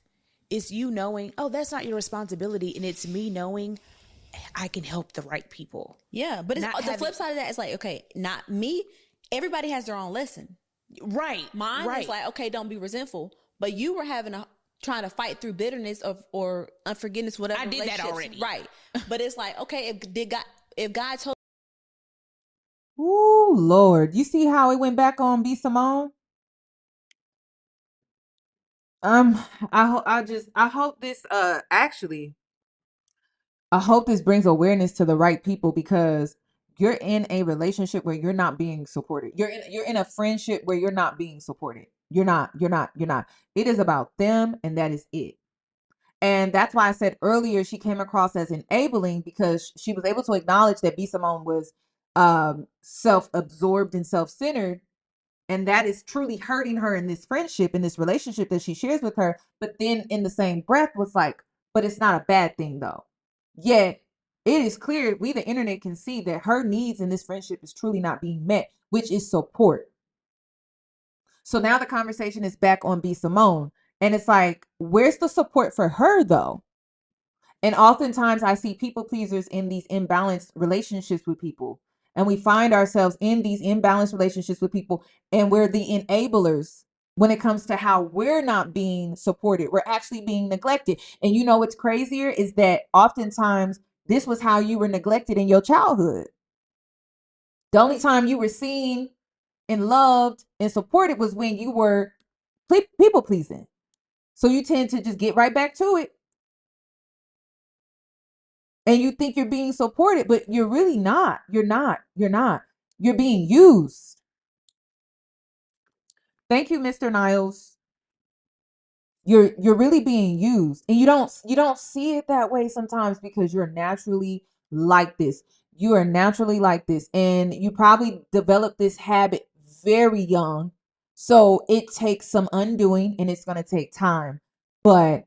It's you knowing, oh, that's not your responsibility. And it's me knowing I can help the right people. Yeah, but it's, the flip side of that is like, okay, not me. Everybody has their own lesson. Right. Mine is like, okay, don't be resentful. But you were trying to fight through bitterness or unforgiveness, whatever. I did that already. Right. But it's like, okay, if God told. Ooh, Lord. You see how it went back on B. Simone? I hope this I hope this brings awareness to the right people, because you're in a relationship where you're not being supported. You're in a friendship where you're not being supported. You're not. It is about them, and that is it. And that's why I said earlier she came across as enabling, because she was able to acknowledge that B. Simone was self-absorbed and self-centered, and that is truly hurting her in this friendship, in this relationship that she shares with her. But then in the same breath was like, but it's not a bad thing though. Yet it is clear, we the internet can see that her needs in this friendship is truly not being met, which is support. So now the conversation is back on B. Simone, and it's like, where's the support for her though? And oftentimes I see people pleasers in these imbalanced relationships with people. And we find ourselves in these imbalanced relationships with people, and we're the enablers when it comes to how we're not being supported. We're actually being neglected. And you know what's crazier is that oftentimes this was how you were neglected in your childhood. The only time you were seen and loved and supported was when you were people pleasing. So you tend to just get right back to it. And you think you're being supported, but you're really not. You're not. You're being used. Thank you, Mr. Niles. You're really being used. And you don't see it that way sometimes, because you're naturally like this. You are naturally like this. And you probably developed this habit very young. So it takes some undoing, and it's going to take time. But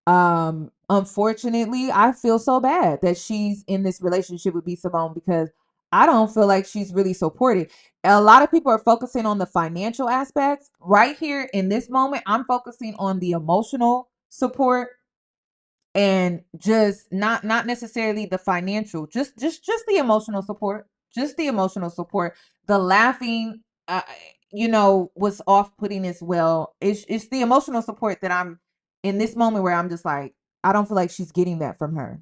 unfortunately, I feel so bad that she's in this relationship with B. Simone, because I don't feel like she's really supported. A lot of people are focusing on the financial aspects. Right here in this moment, I'm focusing on the emotional support, and just not necessarily the financial, just the emotional support. Just the emotional support. The laughing was off-putting as well. It's the emotional support that I'm in this moment where I'm just like, I don't feel like she's getting that from her.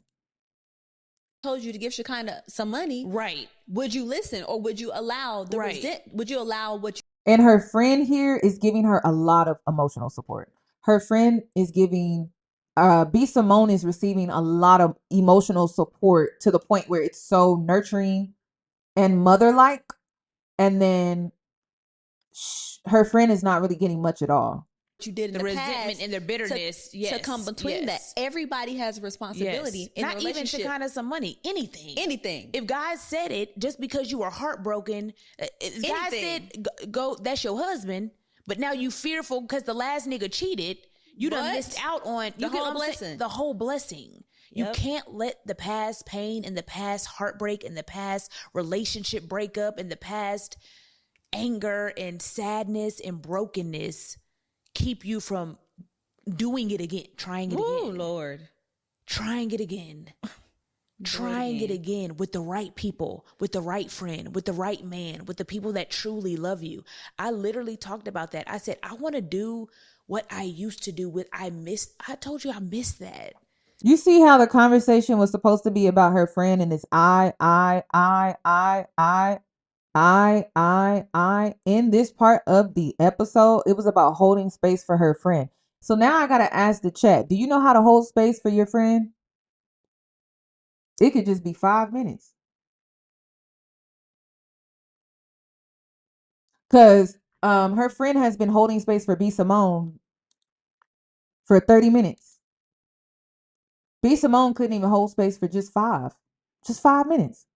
Told you to give Shekinah some money, right? Would you listen, or would you allow the would you allow what you? And her friend here is giving her a lot of emotional support. Her friend is giving B. Simone is receiving a lot of emotional support, to the point where it's so nurturing and mother-like. And then her friend is not really getting much at all. You did in the resentment past and the bitterness to come between that. Everybody has a responsibility in not the even Shekinah some money, anything. If God said it, just because you were heartbroken, God said go, that's your husband, but now you fearful because the last nigga cheated, you done missed out on the whole blessing. The whole blessing. You can't let the past pain and the past heartbreak and the past relationship breakup and the past anger and sadness and brokenness keep you from doing it again, trying it again. Oh, Lord. Trying it again. Trying it again with the right people, with the right friend, with the right man, with the people that truly love you. I literally talked about that. I said, I want to do what I used to do I told you I missed that. You see how the conversation was supposed to be about her friend, and it's I. In this part of the episode, it was about holding space for her friend. So now I gotta ask the chat, do you know how to hold space for your friend? It could just be 5 minutes. Because her friend has been holding space for B. Simone for 30 minutes. B. Simone couldn't even hold space for just 5 minutes.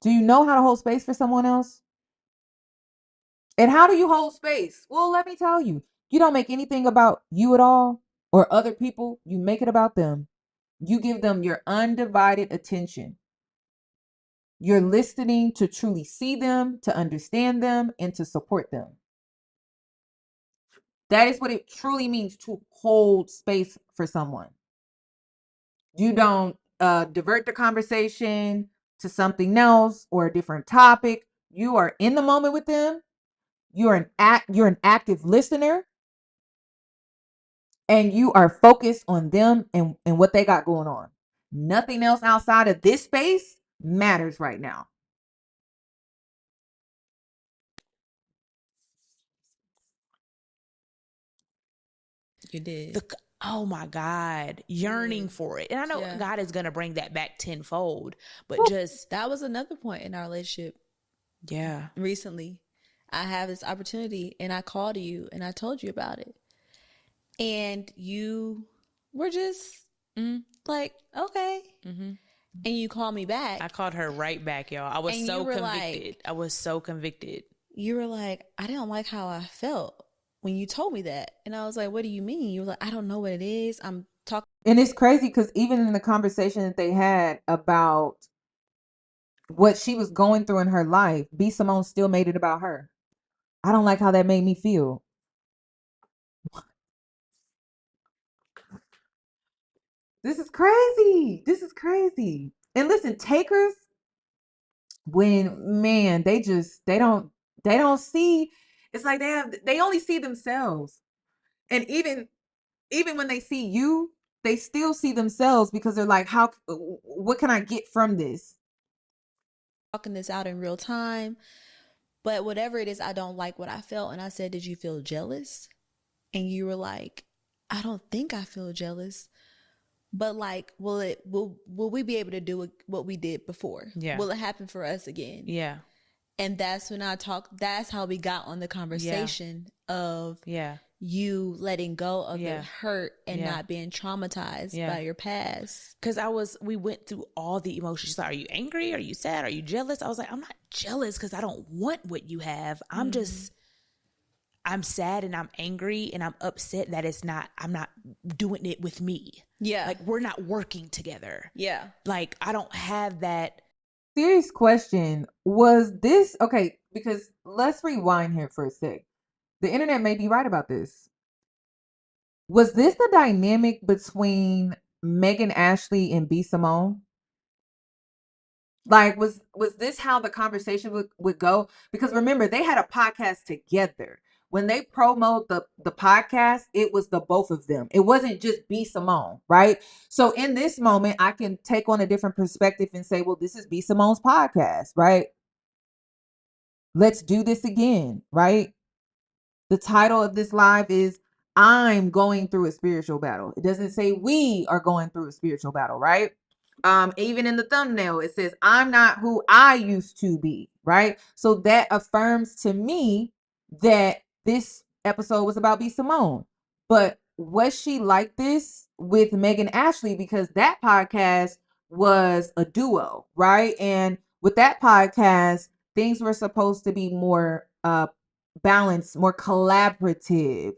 Do you know how to hold space for someone else? And how do you hold space? Well, let me tell you. You don't make anything about you at all or other people. You make it about them. You give them your undivided attention. You're listening to truly see them, to understand them, and to support them. That is what it truly means to hold space for someone. You don't divert the conversation to something else or a different topic. You are in the moment with them. You're an active listener, and you are focused on them and what they got going on. Nothing else outside of this space matters right now. You did. Oh my God, yearning for it. And I know God is going to bring that back tenfold, but just. That was another point in our relationship. Yeah. Recently, I have this opportunity and I called you and I told you about it. And you were just like, okay. Mm-hmm. And you called me back. I called her right back, y'all. I was so convicted. I was so convicted. You were like, I didn't like how I felt when you told me that. And I was like, what do you mean? You were like, I don't know what it is. I'm talking. And it's crazy because even in the conversation that they had about what she was going through in her life, B. Simone still made it about her. I don't like how that made me feel. This is crazy. This is crazy. And listen, takers, when they don't see, it's like they only see themselves. And even when they see you, they still see themselves because they're like, what can I get from this? Talking this out in real time. But whatever it is, I don't like what I felt. And I said, did you feel jealous? And you were like, I don't think I feel jealous. But like, will we be able to do what we did before? Yeah. Will it happen for us again? Yeah. And that's when that's how we got on the conversation of you letting go of the hurt and not being traumatized by your past. Because we went through all the emotions. She's like, are you angry? Are you sad? Are you jealous? I was like, I'm not jealous because I don't want what you have. I'm I'm sad and I'm angry and I'm upset that I'm not doing it with me. Yeah. Like, we're not working together. Yeah. Like, I don't have that. Serious question. Was this, okay, because let's rewind here for a sec. The internet may be right about this. Was this the dynamic between Megan Ashley and B. Simone? Like, was this how the conversation would go? Because remember, they had a podcast together. When they promote the podcast, it was the both of them. It wasn't just B. Simone, right? So in this moment, I can take on a different perspective and say, well, this is B. Simone's podcast, right? Let's do this again, right? The title of this live is I'm going through a spiritual battle. It doesn't say we are going through a spiritual battle, right? Even in the thumbnail, it says I'm not who I used to be, right? So that affirms to me that this episode was about B. Simone. But was she like this with Megan Ashley? Because that podcast was a duo, right? And with that podcast, things were supposed to be more balanced, more collaborative,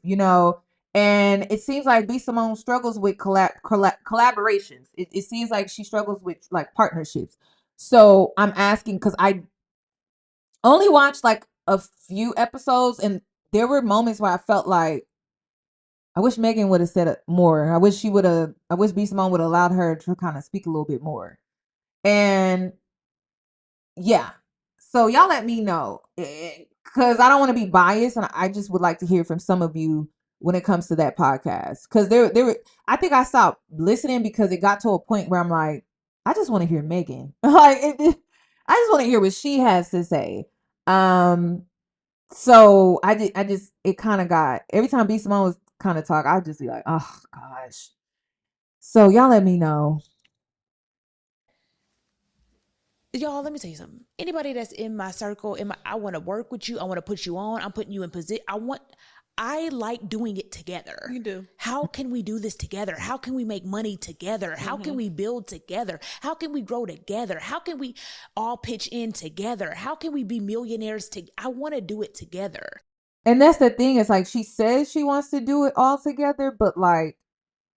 and it seems like B. Simone struggles with collaborations. It seems like she struggles with like partnerships. So I'm asking because I only watched like a few episodes, and there were moments where I felt like I wish Megan would have said it more. I wish B. Simone would have allowed her to kind of speak a little bit more. And yeah, so y'all let me know because I don't want to be biased, and I just would like to hear from some of you when it comes to that podcast. Because I think I stopped listening because it got to a point where I'm like, I just want to hear Megan. I just want to hear what she has to say. So it kind of got, every time B. Simone was kind of talk, I'd just be like, oh gosh. So y'all let me know. Y'all, let me tell you something. Anybody that's in my circle, I want to work with you. I want to put you on. I'm putting you in position. I like doing it together. You do. How can we do this together? How can we make money together? How can we build together? How can we grow together? How can we all pitch in together? How can we be millionaires I want to do it together. And that's the thing. It's like she says she wants to do it all together, but like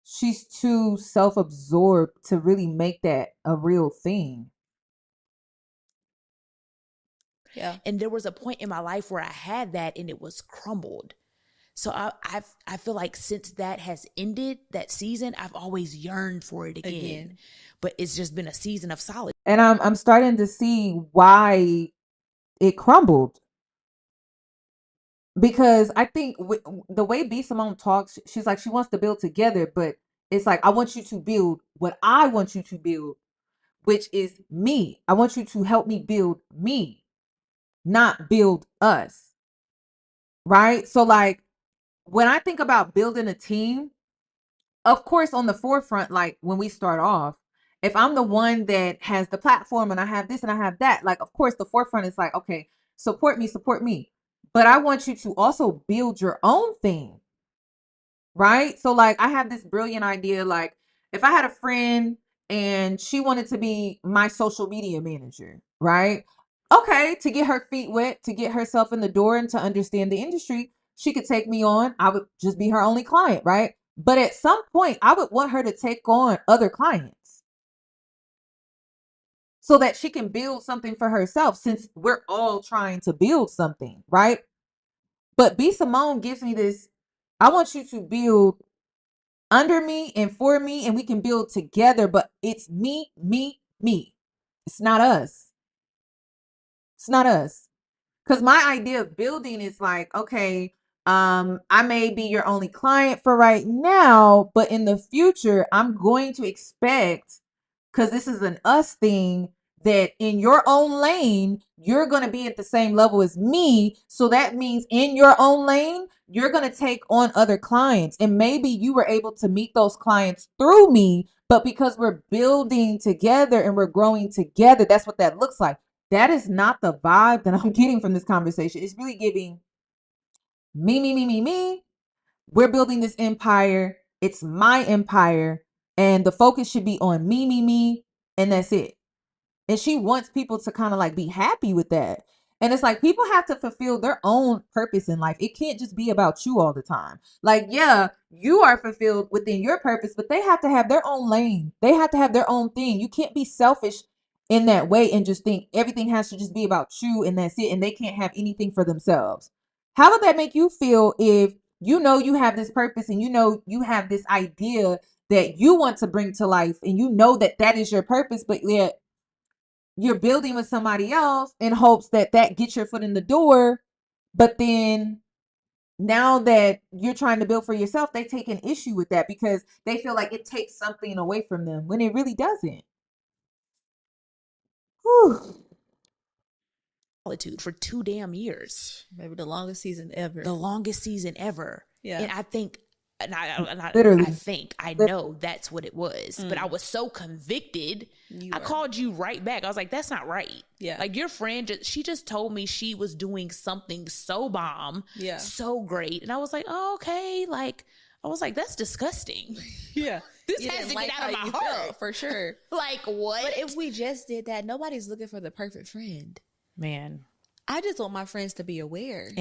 she's too self-absorbed to really make that a real thing. Yeah. And there was a point in my life where I had that and it was crumbled. So I feel like since that has ended, that season, I've always yearned for it again. But it's just been a season of solitude. And I'm starting to see why it crumbled. Because I think the way B. Simone talks, she's like, she wants to build together, but it's like, I want you to build what I want you to build, which is me. I want you to help me build me, not build us. Right? So like, when I think about building a team, of course, on the forefront, like when we start off, if I'm the one that has the platform and I have this and I have that, like, of course, the forefront is like, okay, support me, support me. But I want you to also build your own thing. Right? So like, I have this brilliant idea. Like, if I had a friend and she wanted to be my social media manager, right? Okay, to get her feet wet, to get herself in the door and to understand the industry, she could take me on. I would just be her only client, right? But at some point, I would want her to take on other clients so that she can build something for herself, since we're all trying to build something, right? But B. Simone gives me this, I want you to build under me and for me, and we can build together, but it's me, me, me. It's not us. It's not us. Because my idea of building is like, okay, I may be your only client for right now, but in the future, I'm going to expect, because this is an us thing, that in your own lane, you're going to be at the same level as me. So that means in your own lane, you're going to take on other clients. And maybe you were able to meet those clients through me, but because we're building together and we're growing together, that's what that looks like. That is not the vibe that I'm getting from this conversation. It's really giving me, me, me, me, me. We're building this empire. It's my empire. And the focus should be on me, me, me. And that's it. And she wants people to kind of like be happy with that. And it's like, people have to fulfill their own purpose in life. It can't just be about you all the time. Like, yeah, you are fulfilled within your purpose, but they have to have their own lane. They have to have their own thing. You can't be selfish in that way and just think everything has to just be about you and that's it. And they can't have anything for themselves. How would that make you feel if you know you have this purpose and you know you have this idea that you want to bring to life and you know that that is your purpose, but yet you're building with somebody else in hopes that that gets your foot in the door, but then now that you're trying to build for yourself, they take an issue with that because they feel like it takes something away from them when it really doesn't. Whew. Solitude for 2 damn years. Maybe the longest season ever. The longest season ever. Yeah. And I think, Literally. I know that's what it was. But I was so convicted. I called you right back. I was like, that's not right. Yeah. Like, your friend, she just told me she was doing something so bomb. Yeah. So great. And I was like, oh, okay. Like, I was like, that's disgusting. Yeah. This has to get out of my heart. For sure. Like, what? But if we just did that, nobody's looking for the perfect friend. Man. I just want my friends to be aware.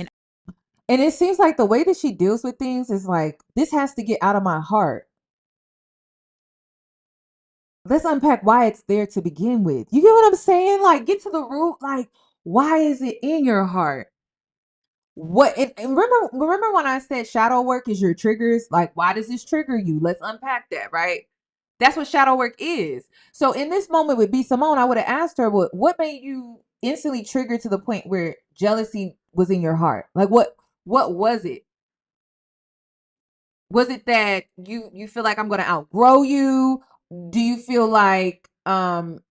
And it seems like the way that she deals with things is like, this has to get out of my heart. Let's unpack why it's there to begin with. You get what I'm saying? Like, get to the root. Like, why is it in your heart? What? And remember when I said shadow work is your triggers? Like, why does this trigger you? Let's unpack that, right? That's what shadow work is. So in this moment with B. Simone, I would have asked her, what made you instantly trigger to the point where jealousy was in your heart? Like, what was it? Was it that you feel like I'm going to outgrow you? Do you feel like I'm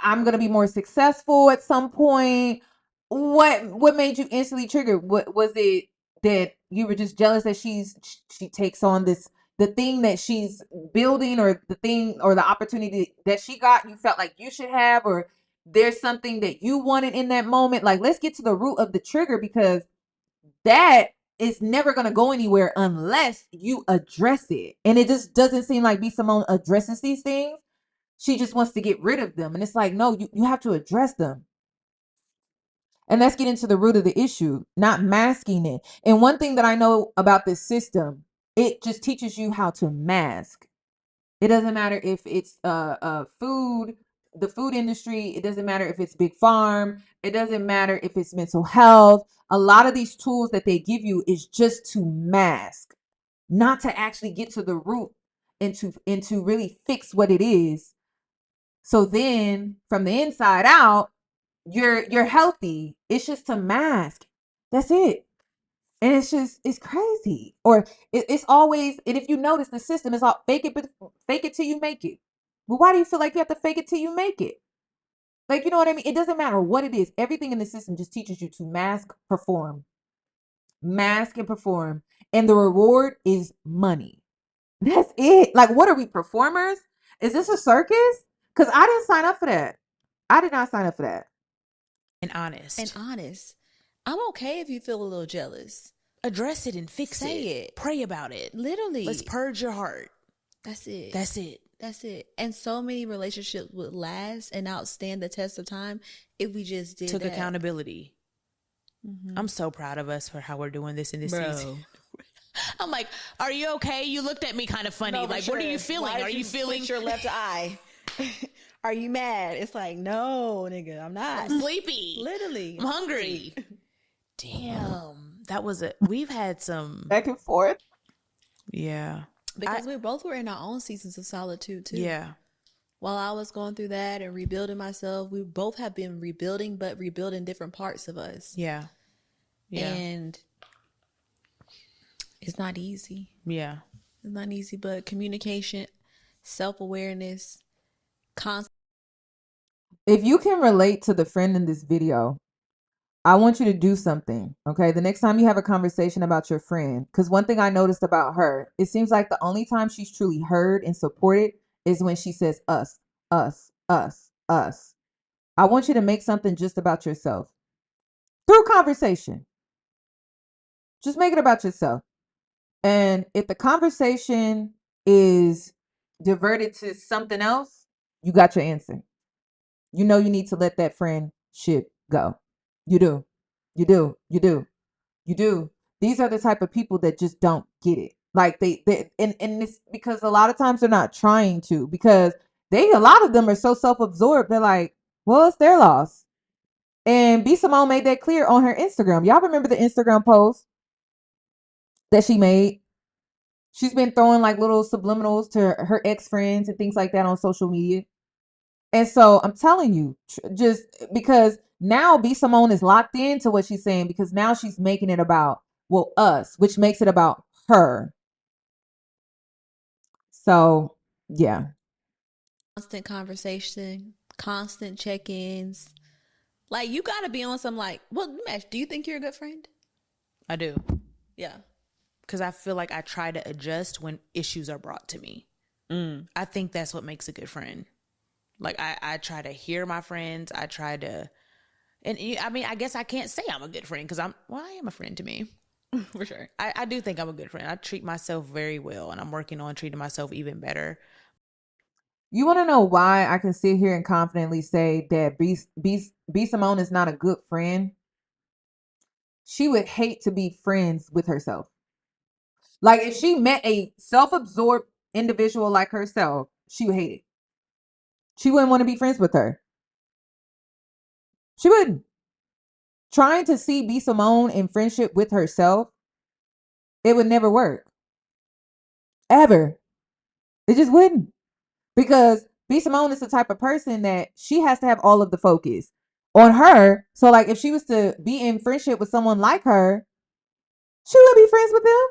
going to be more successful at some point? What made you instantly trigger? What was it that you were just jealous that she takes on the thing that she's building, or the thing or the opportunity that she got, you felt like you should have, or there's something that you wanted in that moment? Like, let's get to the root of the trigger, because that is never going to go anywhere unless you address it. And it just doesn't seem like B. Simone addresses these things. She just wants to get rid of them. And it's like, no, you have to address them. And let's get into the root of the issue, not masking it. And one thing that I know about this system, it just teaches you how to mask. It doesn't matter if it's food, the food industry, it doesn't matter if it's big farm, it doesn't matter if it's mental health. A lot of these tools that they give you is just to mask, not to actually get to the root and to really fix what it is. So then from the inside out, you're healthy. It's just to mask. That's it. And it's crazy. Or it's always, and if you notice, the system is all fake it till you make it. Well, why do you feel like you have to fake it till you make it? Like, you know what I mean? It doesn't matter what it is. Everything in the system just teaches you to mask, mask and perform. And the reward is money. That's it. Like, what are we, performers? Is this a circus? Because I didn't sign up for that. I did not sign up for that. And honest. I'm okay if you feel a little jealous. Address it and fix Say it. it. Pray about it. Literally. Let's purge your heart. That's it. That's it. And so many relationships would last and outstand the test of time if we just Took accountability. Mm-hmm. I'm so proud of us for how we're doing this in this season. I'm like, are you okay? You looked at me kind of funny. Like, what are you feeling? Are you feeling your left eye? Are you mad? It's like, no, nigga, I'm not. I'm sleepy. Literally. I'm hungry. Damn. We've had some back and forth. Yeah. Because we both were in our own seasons of solitude too. Yeah. While I was going through that and rebuilding myself, we both have been rebuilding, but rebuilding different parts of us. Yeah. Yeah. And it's not easy. Yeah. It's not easy, but communication, self-awareness, constant. If you can relate to the friend in this video, I want you to do something, okay? The next time you have a conversation about your friend, because one thing I noticed about her, it seems like the only time she's truly heard and supported is when she says us, us, us, us. I want you to make something just about yourself through conversation. Just make it about yourself. And if the conversation is diverted to something else, you got your answer. You know you need to let that friendship go. You do. You do. You do. You do. These are the type of people that just don't get it. Like they and it's because a lot of times they're not trying to, because a lot of them are so self-absorbed. They're like, well, it's their loss. And B Simone made that clear on her Instagram. Y'all remember the Instagram post that she made? She's been throwing like little subliminals to her ex-friends and things like that on social media. And so I'm telling you, just because now B Simone is locked into what she's saying, because now she's making it about, well, us, which makes it about her. So, yeah. Constant conversation, constant check-ins. Like, you got to be on some like, well, Mesh, do you think you're a good friend? I do. Yeah. Because I feel like I try to adjust when issues are brought to me. I think that's what makes a good friend. Like, I try to hear my friends. I try to, and I mean, I guess I can't say I'm a good friend because I am a friend to me. For sure. I do think I'm a good friend. I treat myself very well, and I'm working on treating myself even better. You want to know why I can sit here and confidently say that B Simone is not a good friend? She would hate to be friends with herself. Like, if she met a self-absorbed individual like herself, she would hate it. She wouldn't want to be friends with her. She wouldn't. Trying to see B Simone in friendship with herself, it would never work. Ever. It just wouldn't. Because B Simone is the type of person that she has to have all of the focus on her. So, like, if she was to be in friendship with someone like her, she wouldn't be friends with them.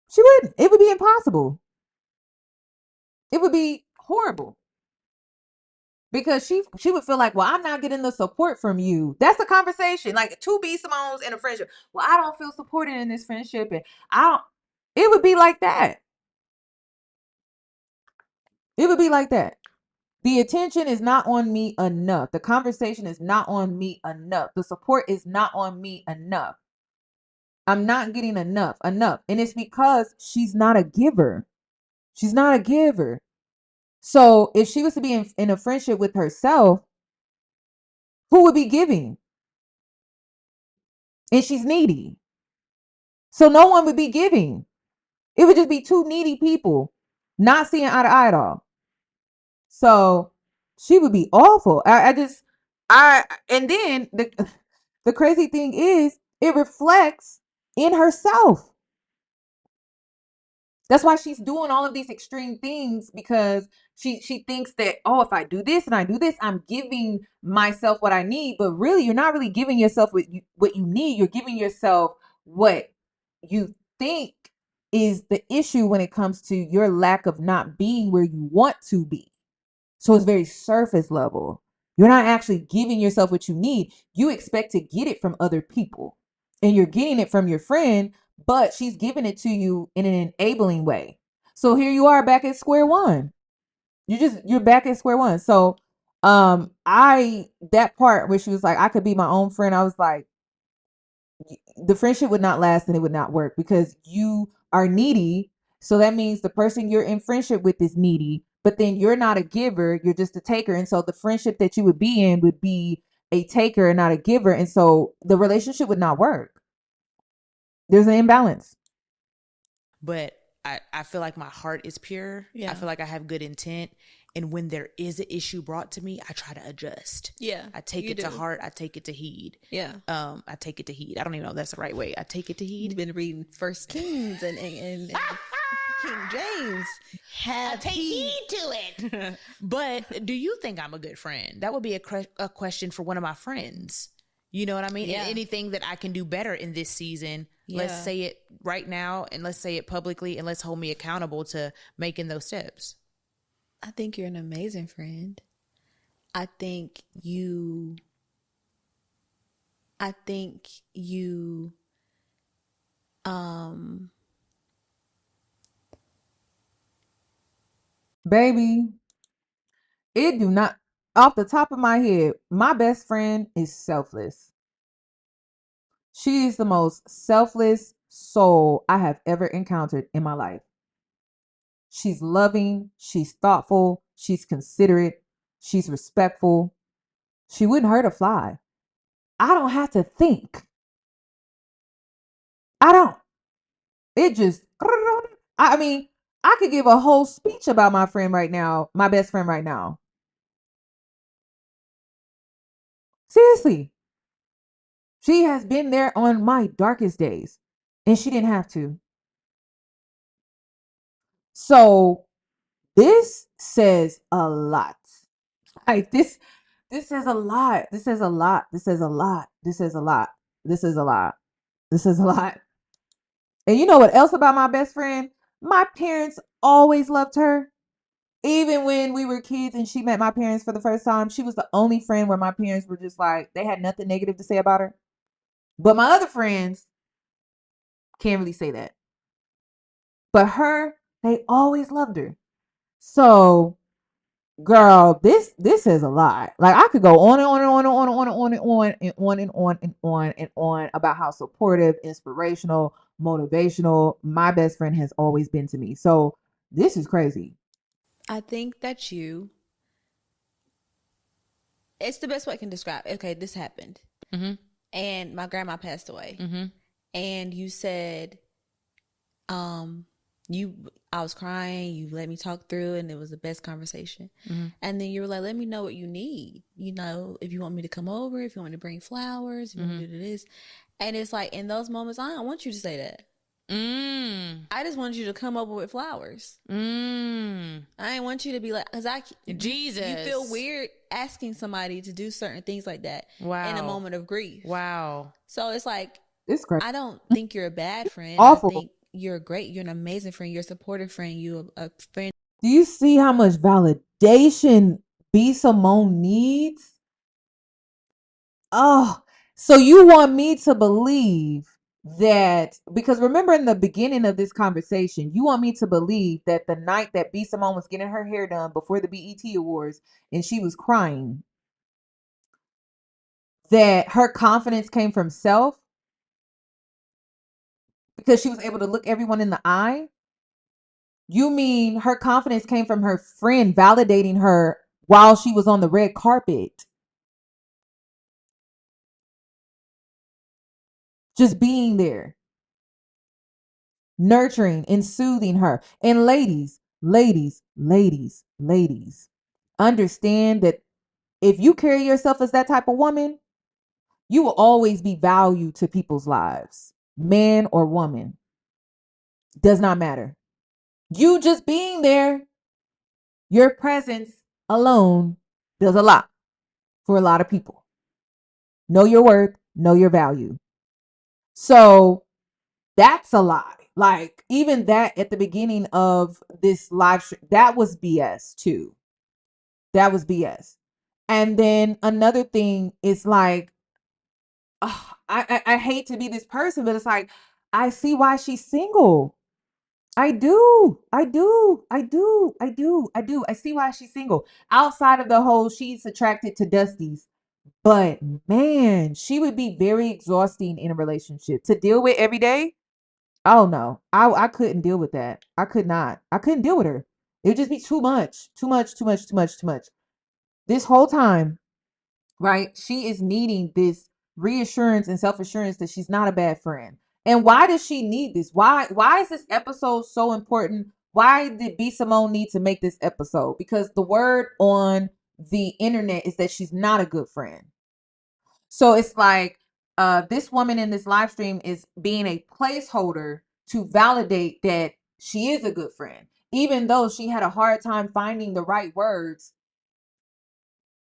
She wouldn't. It would be impossible. It would be horrible. Because she would feel like, well, I'm not getting the support from you. That's the conversation. Like, two B Simones in a friendship. Well, I don't feel supported in this friendship. And it would be like that. It would be like that. The attention is not on me enough. The conversation is not on me enough. The support is not on me enough. I'm not getting enough. And it's because she's not a giver. She's not a giver. So if she was to be in a friendship with herself, who would be giving? And she's needy. So no one would be giving. It would just be two needy people not seeing eye to eye at all. So she would be awful. And then the crazy thing is it reflects in herself. That's why she's doing all of these extreme things, because she thinks that, oh, if I do this and I do this, I'm giving myself what I need. But really, you're not really giving yourself what you need. You're giving yourself what you think is the issue when it comes to your lack of not being where you want to be. So it's very surface level. You're not actually giving yourself what you need. You expect to get it from other people, and you're getting it from your friend, but she's giving it to you in an enabling way. So here you are back at square one. You're back at square one. So that part where she was like, I could be my own friend, I was like, the friendship would not last and it would not work, because you are needy. So that means the person you're in friendship with is needy, but then you're not a giver, you're just a taker. And so the friendship that you would be in would be a taker and not a giver. And so the relationship would not work. There's an imbalance. But I feel like my heart is pure. Yeah. I feel like I have good intent. And when there is an issue brought to me, I try to adjust. Yeah. I take it to heart. I take it to heed. Yeah. I take it to heed. I don't even know if that's the right way. I take it to heed. You've been reading First Kings and King James. Have take heed to it. But do you think I'm a good friend? That would be a question for one of my friends. You know what I mean? Yeah. And anything that I can do better in this season, let's say it right now, and let's say it publicly, and let's hold me accountable to making those steps. I think you're an amazing friend. I think you Baby, it do not, off the top of my head, my best friend is selfless. She is the most selfless soul I have ever encountered in my life. She's loving, she's thoughtful, she's considerate, she's respectful. She wouldn't hurt a fly. I don't have to think. I don't. It just, I mean, I could give a whole speech about my friend right now, my best friend right now. Seriously. She has been there on my darkest days, and she didn't have to. So this says a lot. Like this says a lot. This says a lot. This says a lot. This says a lot. This is a lot. This is a lot. And you know what else about my best friend? My parents always loved her. Even when we were kids and she met my parents for the first time, she was the only friend where my parents were just like, they had nothing negative to say about her. But my other friends can't really say that. But her, they always loved her. So, girl, this is a lot. Like, I could go on and on and on and on and on and on and on and on and on and on and on about how supportive, inspirational, motivational my best friend has always been to me. So this is crazy. I think that it's the best way I can describe. Okay, this happened. Mm-hmm. And my grandma passed away. Mm-hmm. And you said, I was crying, you let me talk through it, and it was the best conversation. Mm-hmm. And then you were like, let me know what you need. You know, if you want me to come over, if you want me to bring flowers, if you want me to do this. And it's like, in those moments, I don't want you to say that. I just want you to come over with flowers. I didn't want you to be like, because Jesus, you feel weird asking somebody to do certain things like that. Wow. In a moment of grief. Wow. So it's like, it's great. I don't think you're a bad friend. Awful. I think you're great. You're an amazing friend. You're a supportive friend. You're a friend. Do you see how much validation B. Simone needs? Oh, so you want me to believe that, because remember in the beginning of this conversation, you want me to believe that the night that B. Simone was getting her hair done before the BET Awards and she was crying, that her confidence came from self because she was able to look everyone in the eye? You mean her confidence came from her friend validating her while she was on the red carpet? Just being there, nurturing and soothing her. And ladies, understand that if you carry yourself as that type of woman, you will always be valued to people's lives, man or woman. Does not matter. You just being there, your presence alone does a lot for a lot of people. Know your worth, know your value. So that's a lie. Like, even that at the beginning of this live stream, that was BS too. That was BS. And then another thing is like, I hate to be this person, but it's like, I see why she's single. I do. I do. I do. I do. I do. I see why she's single. Outside of the whole she's attracted to Dusties. But man, she would be very exhausting in a relationship to deal with every day. Oh no. I couldn't deal with that. I could not. I couldn't deal with her. It would just be too much. Too much, too much, too much, too much. This whole time, right? She is needing this reassurance and self-assurance that she's not a bad friend. And why does she need this? Why is this episode so important? Why did B Simone need to make this episode? Because the word on the internet is that she's not a good friend. So it's like this woman in this live stream is being a placeholder to validate that she is a good friend, even though she had a hard time finding the right words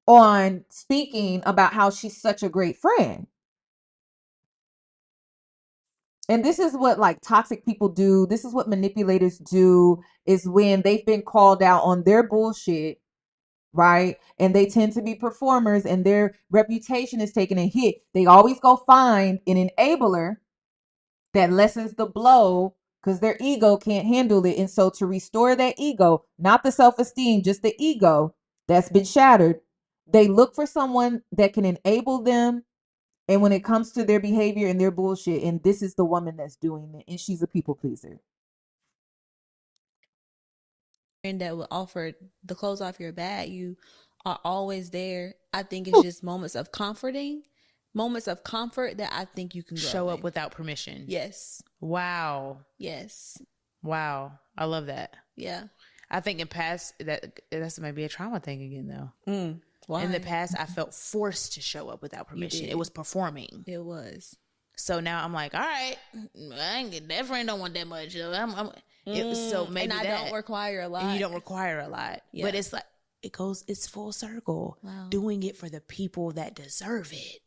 on speaking about how she's such a great friend. And this is what like toxic people do. This is what manipulators do, is when they've been called out on their bullshit, right? And they tend to be performers and their reputation is taking a hit. They always go find an enabler that lessens the blow because their ego can't handle it. And so to restore that ego, not the self-esteem, just the ego that's been shattered, they look for someone that can enable them. And when it comes to their behavior and their bullshit, and this is the woman that's doing it, and she's a people pleaser. And that will offer the clothes off your back, you are always there. I think it's just moments of comfort that I think you can show up without permission. Yes. Wow. Yes. Wow. I love that. Yeah. I think in past that's maybe a trauma thing again though. Why? In the past, I felt forced to show up without permission. It was performing. It was. So now I'm like, all right, I ain't get that friend don't want that much. So maybe and I don't require a lot. And you don't require a lot. Yeah. But it's like it's full circle. Wow. Doing it for the people that deserve it.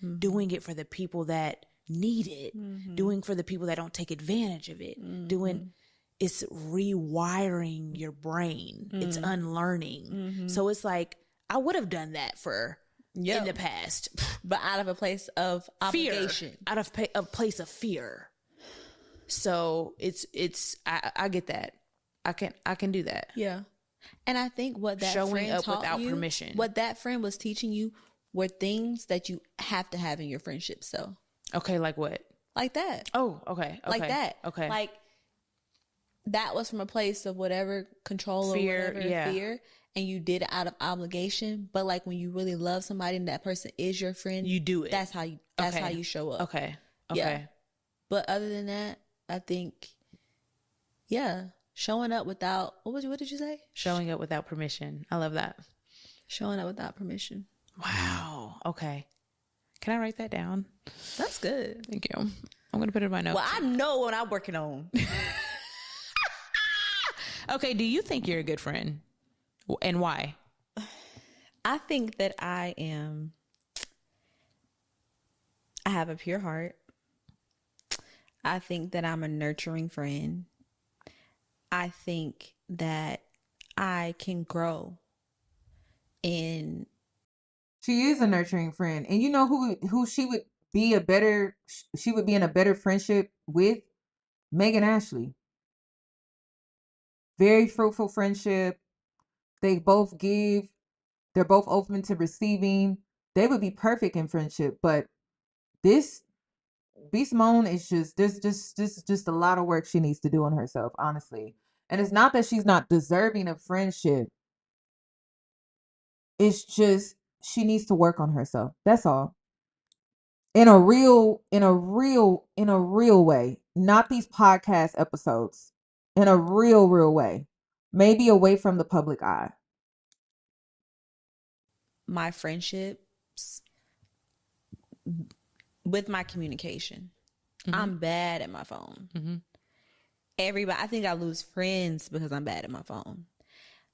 Mm-hmm. Doing it for the people that need it. Mm-hmm. Doing for the people that don't take advantage of it. Mm-hmm. It's rewiring your brain. Mm-hmm. It's unlearning. Mm-hmm. So it's like, I would have done that in the past, but out of a place of obligation, fear, out of a place of fear. So I get that. I can do that. Yeah. And I think what that showing friend up taught without you, permission, what that friend was teaching you were things that you have to have in your friendship. So, okay. Like what? Like that. Oh, okay. Like that. Okay. Like that was from a place of whatever control fear, or whatever fear. And you did it out of obligation, but like when you really love somebody and that person is your friend, you do it. That's how you show up. Okay. Yeah. But other than that, I think, showing up without what did you say? Showing up without permission. I love that. Showing up without permission. Wow. Okay. Can I write that down? That's good. Thank you. I'm gonna put it in my notes. Well, I know what I'm working on. Okay. Do you think you're a good friend? And why? I think that I have a pure heart. I think that I'm a nurturing friend. I think that I can grow in. She is a nurturing friend. And you know who she would be in a better friendship with? Megan Ashley. Very fruitful friendship. They both give. They're both open to receiving. They would be perfect in friendship. But this B Simone is there's just a lot of work she needs to do on herself, honestly. And it's not that she's not deserving of friendship. It's just she needs to work on herself. That's all. In a real way. Not these podcast episodes. In a real way. Maybe away from the public eye. my friendships with my communication. I'm bad at my phone. Everybody, I think I lose friends because I'm bad at my phone.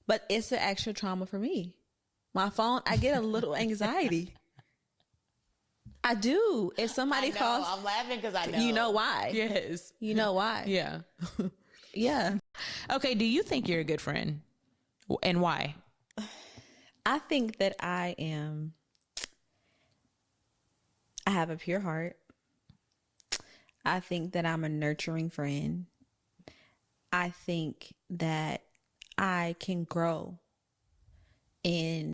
But it's an extra trauma for me. My phone, I get a little anxiety. I do. If somebody calls, I'm laughing because I know. you know why. Yes. You know why. Yeah. Yeah. Okay. Do you think you're a good friend, and why? I think that I have a pure heart. I think that I'm a nurturing friend. I think that I can grow in.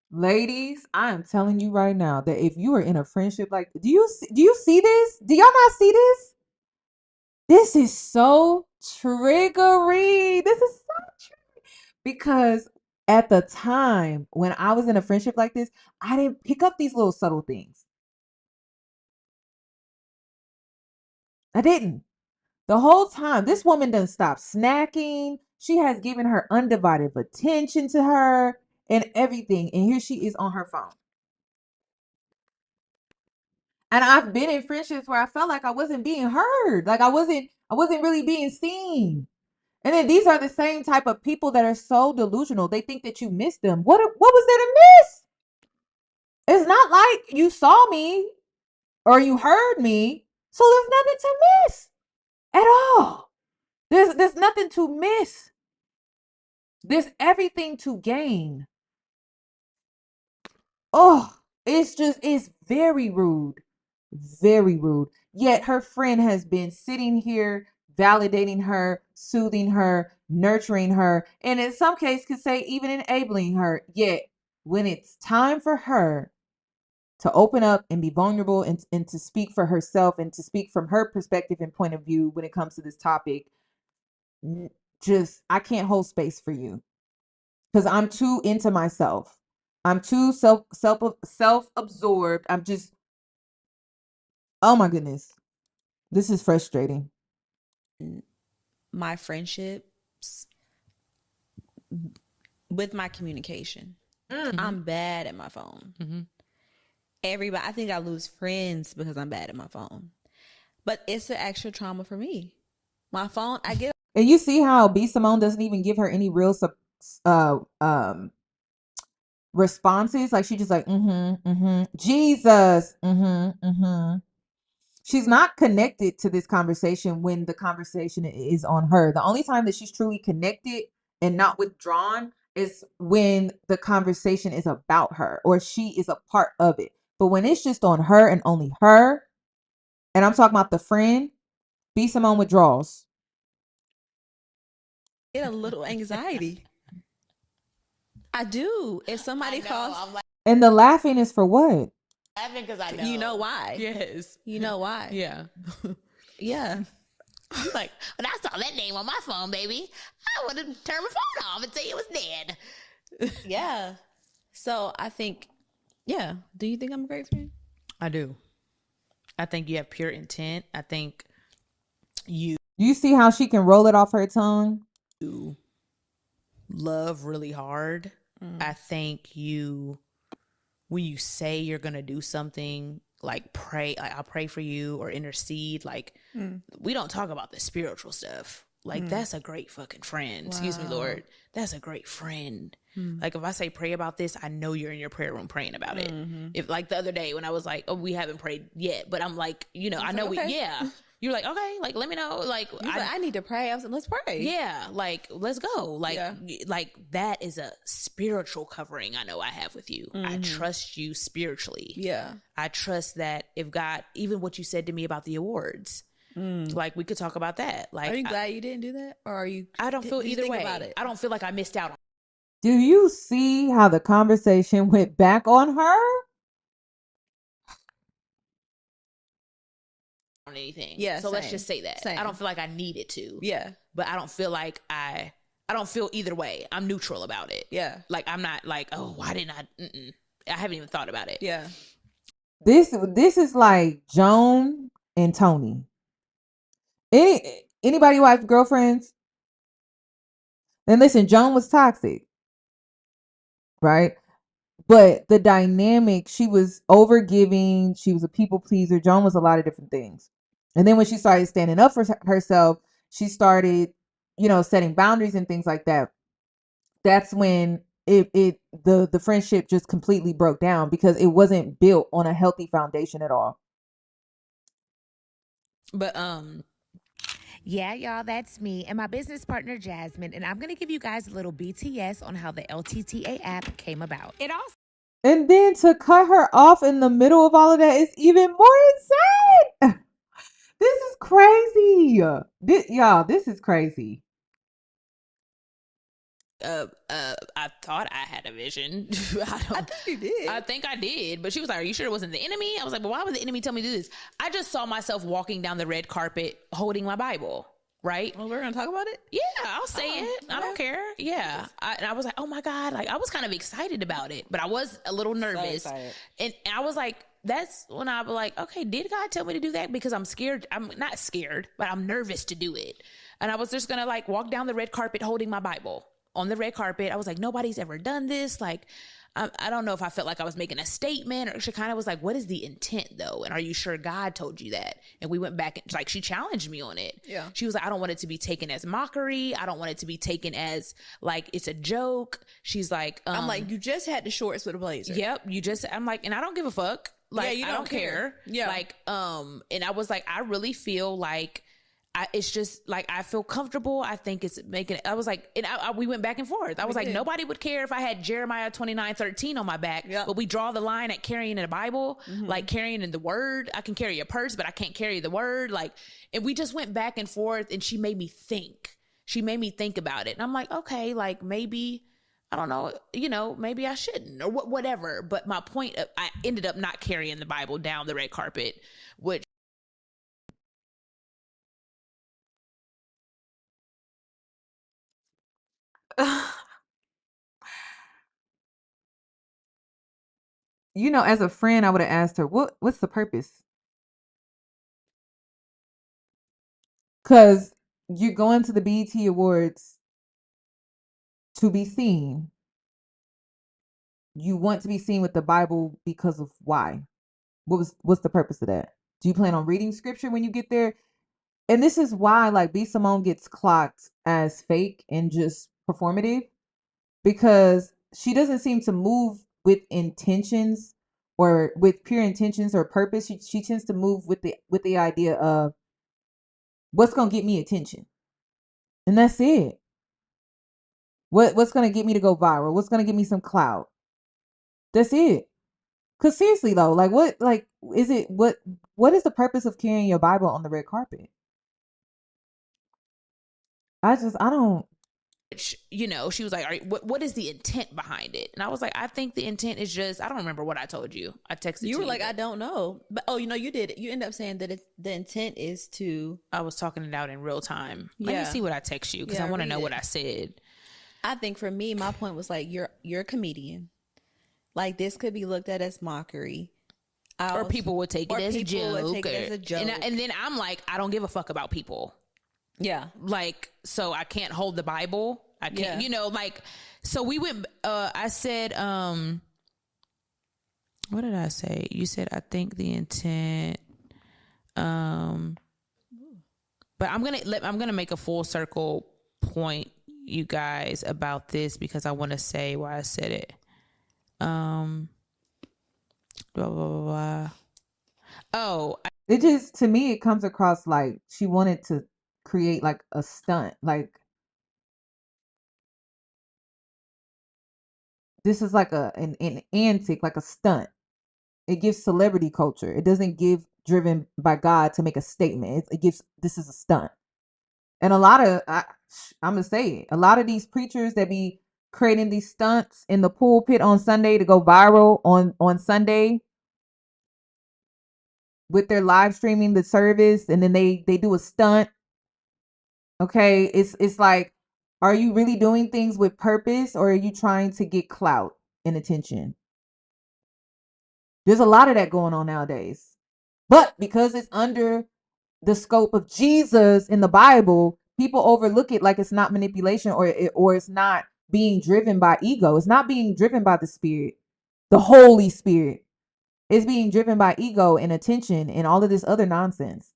Ladies, I am telling you right now that if you are in a friendship like, do you see this? Do y'all not see this? This is so triggering. This is so triggering because at the time when I was in a friendship like this, I didn't pick up these little subtle things. I didn't. The whole time, this woman doesn't stop snacking. She has given her undivided attention to her and everything. And here she is on her phone. And I've been in friendships where I felt like I wasn't being heard. Like I wasn't really being seen. And then these are the same type of people that are so delusional. They think that you missed them. What was there to miss? It's not like you saw me or you heard me. So there's nothing to miss at all. There's nothing to miss. There's everything to gain. Oh, it's very rude. Very rude. Yet her friend has been sitting here validating her, soothing her, nurturing her, and in some cases could say even enabling her. Yet when it's time for her to open up and be vulnerable and to speak for herself and to speak from her perspective and point of view when it comes to this topic, just I can't hold space for you because I'm too into myself. I'm too self-absorbed. I'm just, oh my goodness. This is frustrating. My friendships with my communication. I'm bad at my phone. Everybody, I think I lose friends because I'm bad at my phone. But it's an extra trauma for me. My phone, I get. And you see how B. Simone doesn't even give her any real responses. Like she just like, Jesus, She's not connected to this conversation when the conversation is on her. The only time that she's truly connected and not withdrawn is when the conversation is about her or she is a part of it. But when it's just on her and only her, and I'm talking about the friend, B. Simone withdraws. Get a little anxiety. I do. If somebody calls, And the laughing is for what? Laughing because I know. You know why. Yes. You know why. Yeah. Yeah. I'm like, when I saw that name on my phone, baby, I would have turned my phone off and say it was dead. Yeah. So I think, yeah. Do you think I'm a great friend? I do. I think you have pure intent. I think you see how she can roll it off her tongue? Love really hard. I think when you say you're going to do something, like pray, like I'll pray for you or intercede, like we don't talk about the spiritual stuff. Like that's a great fucking friend. Wow. Excuse me, Lord. That's a great friend. Like if I say pray about this, I know you're in your prayer room praying about it. If like the other day when I was like, oh, we haven't prayed yet, but I'm like, you know, I know okay. yeah. You're like, okay, like let me know. Like I need to pray. I was like, let's pray. Yeah, like let's go. Like like that is a spiritual covering I know I have with you. I trust you spiritually. Yeah. I trust that if God, even what you said to me about the awards, like we could talk about that. Like, are you glad you didn't do that, or are you? I don't feel either way. About it? I don't feel like I missed out Do you see how the conversation went back on her? on anything. Yeah. So same. let's just say that. Same. I don't feel like I needed to. Yeah. But I don't feel like I don't feel either way. I'm neutral about it. Yeah. Like I'm not like, oh, why didn't I haven't even thought about it. Yeah. This is like Joan and Tony. Anybody wife girlfriends? And listen, Joan was toxic, right? But the dynamic, she was overgiving. She was a people pleaser. Joan was a lot of different things. And then when she started standing up for herself, she started, setting boundaries and things like that. That's when the friendship just completely broke down because it wasn't built on a healthy foundation at all. But Yeah, y'all, that's me and my business partner Jasmine, and I'm gonna give you guys a little BTS on how the LTTA app came about. It also And then to cut her off in the middle of all of that is even more insane. This is crazy. Y'all, this is crazy. I thought I had a vision. I think you did. I think I did. But she was like, "Are you sure it wasn't the enemy?" I was like, "Well, why would the enemy tell me to do this?" I just saw myself walking down the red carpet holding my Bible. Right? Well, we're gonna talk about it. Yeah, I'll say it. I don't care. Yeah, I was like, oh my god, like I was kind of excited about it, but I was a little nervous, and I was like, that's when I was like, okay, did God tell me to do that? Because I'm scared. I'm not scared, but I'm nervous to do it, and I was just gonna like walk down the red carpet holding my Bible on the red carpet. I was like, nobody's ever done this, like. I don't know if I felt like I was making a statement, or she kind of was like, what is the intent though? And are you sure God told you that? And we went back and like, she challenged me on it. Yeah. She was like, I don't want it to be taken as mockery. I don't want it to be taken as like, it's a joke. She's like, I'm like, you just had the shorts with a blazer. Yep. I'm like, and I don't give a fuck. Like, you I don't care. Yeah. Like, and I was like, I really feel like, it's just like I feel comfortable. I think it's making. I was like, and we went back and forth. I was like, nobody would care if I had Jeremiah 29:13 on my back. Yep. But we draw the line at carrying in a Bible, like carrying in the Word. I can carry a purse, but I can't carry the Word. Like, and we just went back and forth, and she made me think. She made me think about it, and I'm like, okay, like maybe. I don't know, maybe I shouldn't or whatever. But my point, I ended up not carrying the Bible down the red carpet, which. As a friend, I would have asked her, what's the purpose? Because you're going to the BET Awards to be seen. You want to be seen with the Bible because of why? What's the purpose of that? Do you plan on reading scripture when you get there? And this is why, like, B. Simone gets clocked as fake and just performative, because she doesn't seem to move with intentions or with pure intentions or purpose. She tends to move with the idea of what's gonna get me attention, and that's it. What's gonna get me to go viral? What's gonna get me some clout? That's it. Cause seriously though, like what is the purpose of carrying your Bible on the red carpet? I don't. She was like, what is the intent behind it? And I was like, I think the intent is just, I don't remember what I told you. I texted you. You were like, I don't know. But, you did it. You end up saying that the intent is to. I was talking it out in real time. Let me see what I text you because I want to know what I said. I think for me, my point was like, you're a comedian. Like, this could be looked at as mockery. Or people would take it as a joke. And then I'm like, I don't give a fuck about people. Yeah. Like, so I can't hold the Bible. I can't, so we went, I said, what did I say? You said, I think the intent, but I'm going to make a full circle point, you guys, about this because I want to say why I said it. Blah, blah, blah, blah. Oh, it just, to me, it comes across like she wanted to create like a stunt. Like, this is like an antic, like a stunt. It gives celebrity culture. It doesn't give driven by God to make a statement. It gives, this is a stunt. And a lot of, I'm going to say it, a lot of these preachers that be creating these stunts in the pulpit on Sunday to go viral on Sunday with their live streaming the service, and then they do a stunt. Okay, it's like, are you really doing things with purpose, or are you trying to get clout and attention? There's a lot of that going on nowadays. But because it's under the scope of Jesus in the Bible, people overlook it like it's not manipulation or it's not being driven by ego. It's not being driven by the Spirit, the Holy Spirit. It's being driven by ego and attention and all of this other nonsense.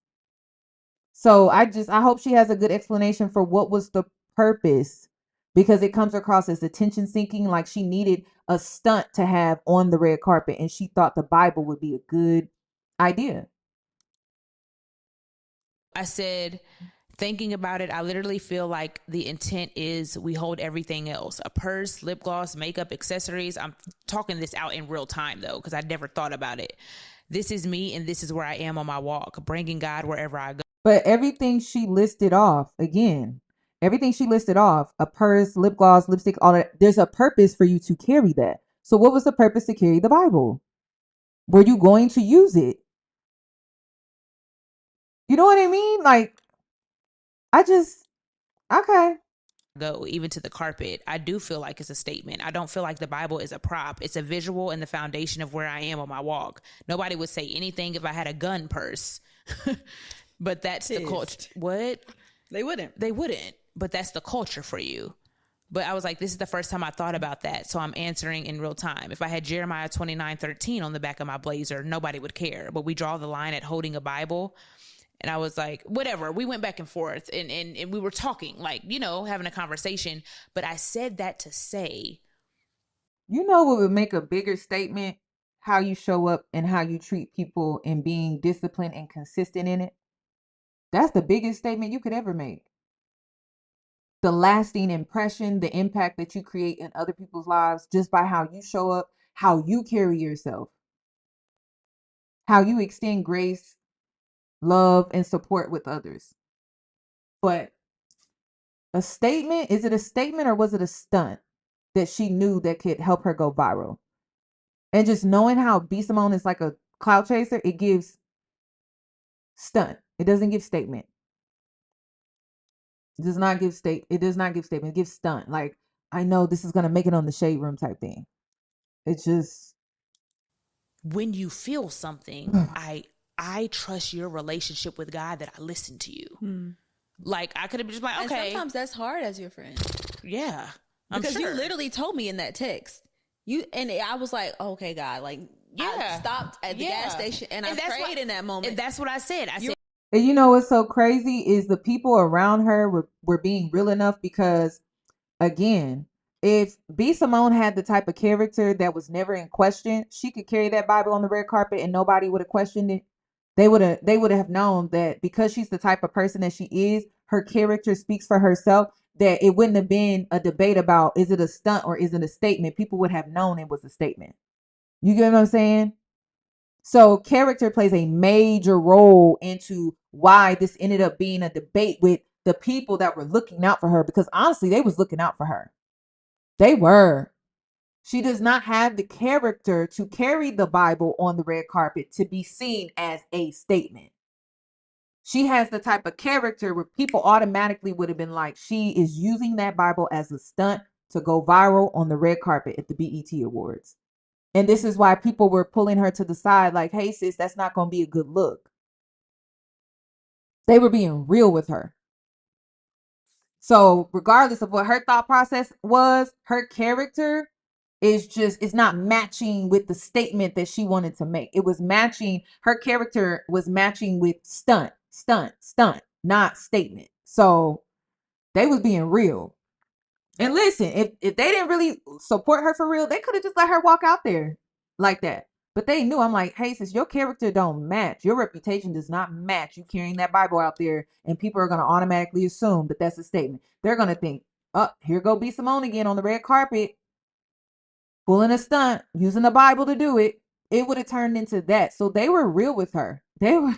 So I hope she has a good explanation for what was the purpose, because it comes across as attention seeking, like she needed a stunt to have on the red carpet and she thought the Bible would be a good idea. I said, thinking about it, I literally feel like the intent is we hold everything else. A purse, lip gloss, makeup, accessories. I'm talking this out in real time though, because I never thought about it. This is me and this is where I am on my walk, bringing God wherever I go. But everything she listed off, again, everything she listed off, a purse, lip gloss, lipstick, all that, there's a purpose for you to carry that. So what was the purpose to carry the Bible? Were you going to use it? You know what I mean? Like, okay. Go even to the carpet. I do feel like it's a statement. I don't feel like the Bible is a prop. It's a visual and the foundation of where I am on my walk. Nobody would say anything if I had a gun purse. But that's the culture. What? They wouldn't. But that's the culture for you. But I was like, this is the first time I thought about that. So I'm answering in real time. If I had Jeremiah 29:13 on the back of my blazer, nobody would care. But we draw the line at holding a Bible. And I was like, whatever. We went back and forth and we were talking, like, you know, having a conversation. But I said that to say, you know what would make a bigger statement? How you show up and how you treat people and being disciplined and consistent in it. That's the biggest statement you could ever make. The lasting impression, the impact that you create in other people's lives just by how you show up, how you carry yourself, how you extend grace, love, and support with others. But a statement, is it a statement or was it a stunt that she knew that could help her go viral? And just knowing how B. Simone is like a cloud chaser, it gives stunt. It doesn't give statement. It does not give statement. It gives stunt. Like, I know this is gonna make it on the shade room type thing. It's just, when you feel something, I trust your relationship with God that I listen to you. Like, I could have just been like, okay. And sometimes that's hard as your friend. Yeah. Because you literally told me in that text. I was like, okay, God, like, I stopped at the gas station and I prayed in that moment. And that's what I said. And you know what's so crazy is the people around her were being real enough, because again, if B. Simone had the type of character that was never in question, she could carry that Bible on the red carpet and nobody would have questioned it. They would have known that because she's the type of person that she is, her character speaks for herself, that it wouldn't have been a debate about, is it a stunt or is it a statement? People would have known it was a statement. You get what I'm saying? So character plays a major role into why this ended up being a debate with the people that were looking out for her, because honestly, they was looking out for her. They were. She does not have the character to carry the Bible on the red carpet to be seen as a statement. She has the type of character where people automatically would have been like, she is using that Bible as a stunt to go viral on the red carpet at the BET Awards. And this is why people were pulling her to the side like, hey, sis, that's not going to be a good look. They were being real with her. So regardless of what her thought process was, her character is not matching with the statement that she wanted to make. It was matching, her character was matching with stunt, not statement. So they was being real. And listen, if they didn't really support her for real, they could have just let her walk out there like that. But they knew. I'm like, hey, sis, your character don't match. Your reputation does not match you carrying that Bible out there, and people are going to automatically assume that that's a statement. They're going to think, oh, here go B. Simone again on the red carpet, pulling a stunt, using the Bible to do it. It would have turned into that. So they were real with her. They were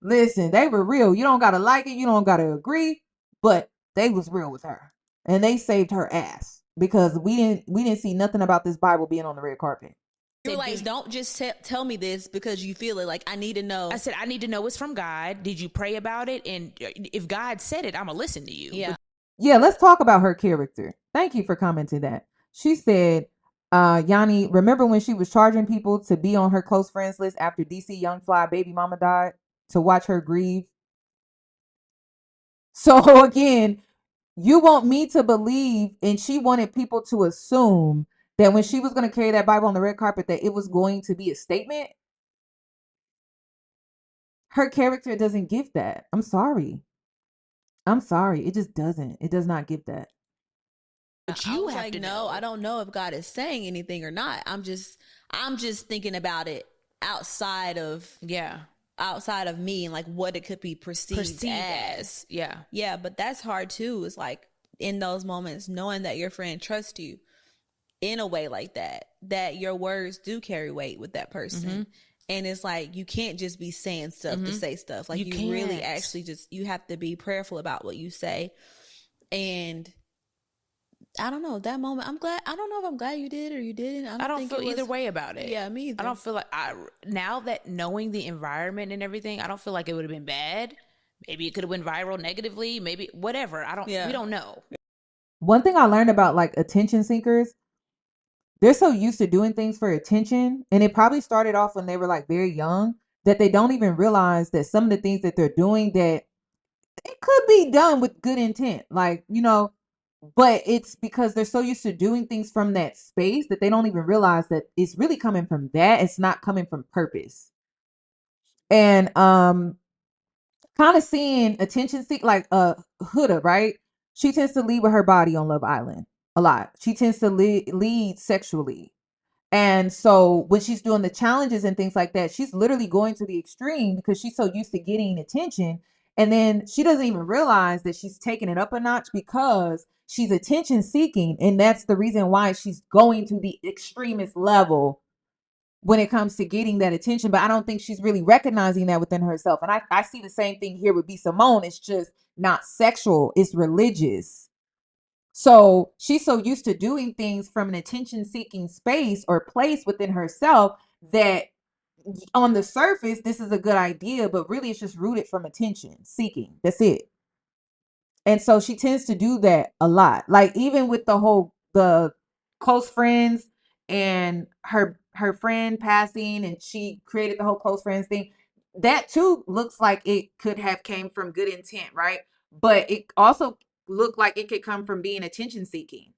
real. You don't got to like it. You don't got to agree, but they was real with her. And they saved her ass, because we didn't see nothing about this Bible being on the red carpet. You were like, don't just tell me this because you feel it. Like, I need to know. I said, I need to know it's from God. Did you pray about it? And if God said it, I'm going to listen to you. Yeah, let's talk about her character. Thank you for commenting that. She said, Yoni, remember when she was charging people to be on her close friends list after DC Young Fly baby mama died, to watch her grieve? So again, you want me to believe, and she wanted people to assume that when she was going to carry that Bible on the red carpet, that it was going to be a statement. Her character doesn't give that. I'm sorry. It just doesn't. It does not give that. But I you was have like, to no, know. I don't know if God is saying anything or not. I'm just thinking about it outside of me and like what it could be perceived as. Yeah, but that's hard too. It's like in those moments, knowing that your friend trusts you in a way like that your words do carry weight with that person. And it's like, you can't just be saying stuff to say stuff. Like you really actually you have to be prayerful about what you say. And I don't know, that moment, I don't know if I'm glad you did or you didn't. I don't feel either way about it. Yeah, me either. I don't feel like now that knowing the environment and everything, I don't feel like it would have been bad. Maybe it could have went viral negatively, maybe whatever. We don't know. One thing I learned about like attention seekers, they're so used to doing things for attention, and it probably started off when they were like very young, that they don't even realize that some of the things that they're doing, that it could be done with good intent, like, but it's because they're so used to doing things from that space that they don't even realize that it's really coming from that. It's not coming from purpose. And kind of seeing attention seek, like Huda, right? She tends to lead with her body on Love Island a lot. She tends to lead sexually. And so when she's doing the challenges and things like that, she's literally going to the extreme because she's so used to getting attention. And then she doesn't even realize that she's taking it up a notch because she's attention seeking. And that's the reason why she's going to the extremist level when it comes to getting that attention. But I don't think she's really recognizing that within herself. And I see the same thing here with B. Simone. It's just not sexual, it's religious. So she's so used to doing things from an attention seeking space or place within herself that on the surface, this is a good idea, but really it's just rooted from attention seeking. That's it. And so she tends to do that a lot. Like even with the close friends and her friend passing, and she created the whole close friends thing. That too looks like it could have came from good intent, right? But it also looked like it could come from being attention seeking.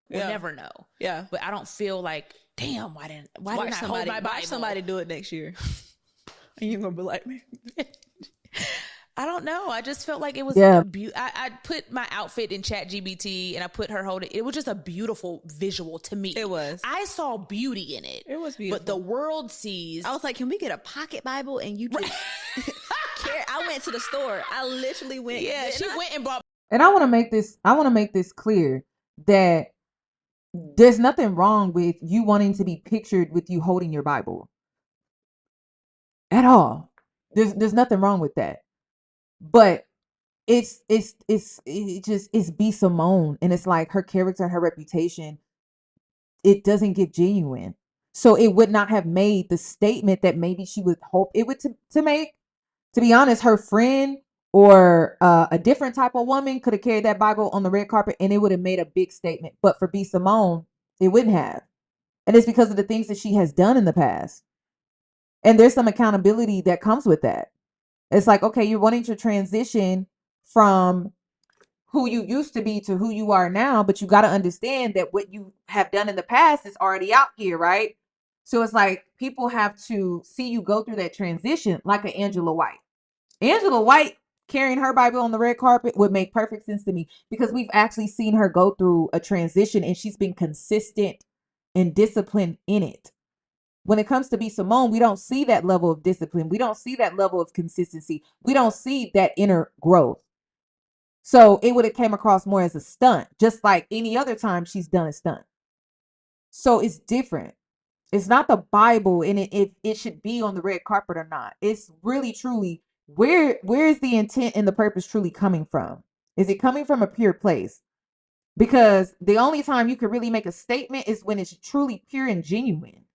We'll never know. Yeah. But I don't feel like, damn, why didn't I hold my Bible? Watch somebody do it next year. And you're gonna be like me. I don't know. I just felt like it was I put my outfit in ChatGPT and I put her holding. It was just a beautiful visual to me. It was. I saw beauty in it. It was beautiful. But the world sees. I was like, can we get a pocket Bible? And you just I went to the store. I literally went. Yeah, she went and bought. And I want to make this clear that there's nothing wrong with you wanting to be pictured with you holding your Bible at all. There's nothing wrong with that. But it's B. Simone, and it's like her character and her reputation, it doesn't get genuine. So it would not have made the statement that maybe she would hope it would to make. To be honest, her friend or a different type of woman could have carried that Bible on the red carpet and it would have made a big statement. But for B. Simone, it wouldn't have. And it's because of the things that she has done in the past. And there's some accountability that comes with that. It's like, okay, you're wanting to transition from who you used to be to who you are now, but you got to understand that what you have done in the past is already out here, right? So it's like people have to see you go through that transition like an Angela White. Angela White carrying her Bible on the red carpet would make perfect sense to me because we've actually seen her go through a transition and she's been consistent and disciplined in it. When it comes to B. Simone, we don't see that level of discipline. We don't see that level of consistency. We don't see that inner growth. So it would have came across more as a stunt, just like any other time she's done a stunt. So it's different. It's not the Bible and it should be on the red carpet or not. It's really truly where is the intent and the purpose truly coming from? Is it coming from a pure place? Because the only time you can really make a statement is when it's truly pure and genuine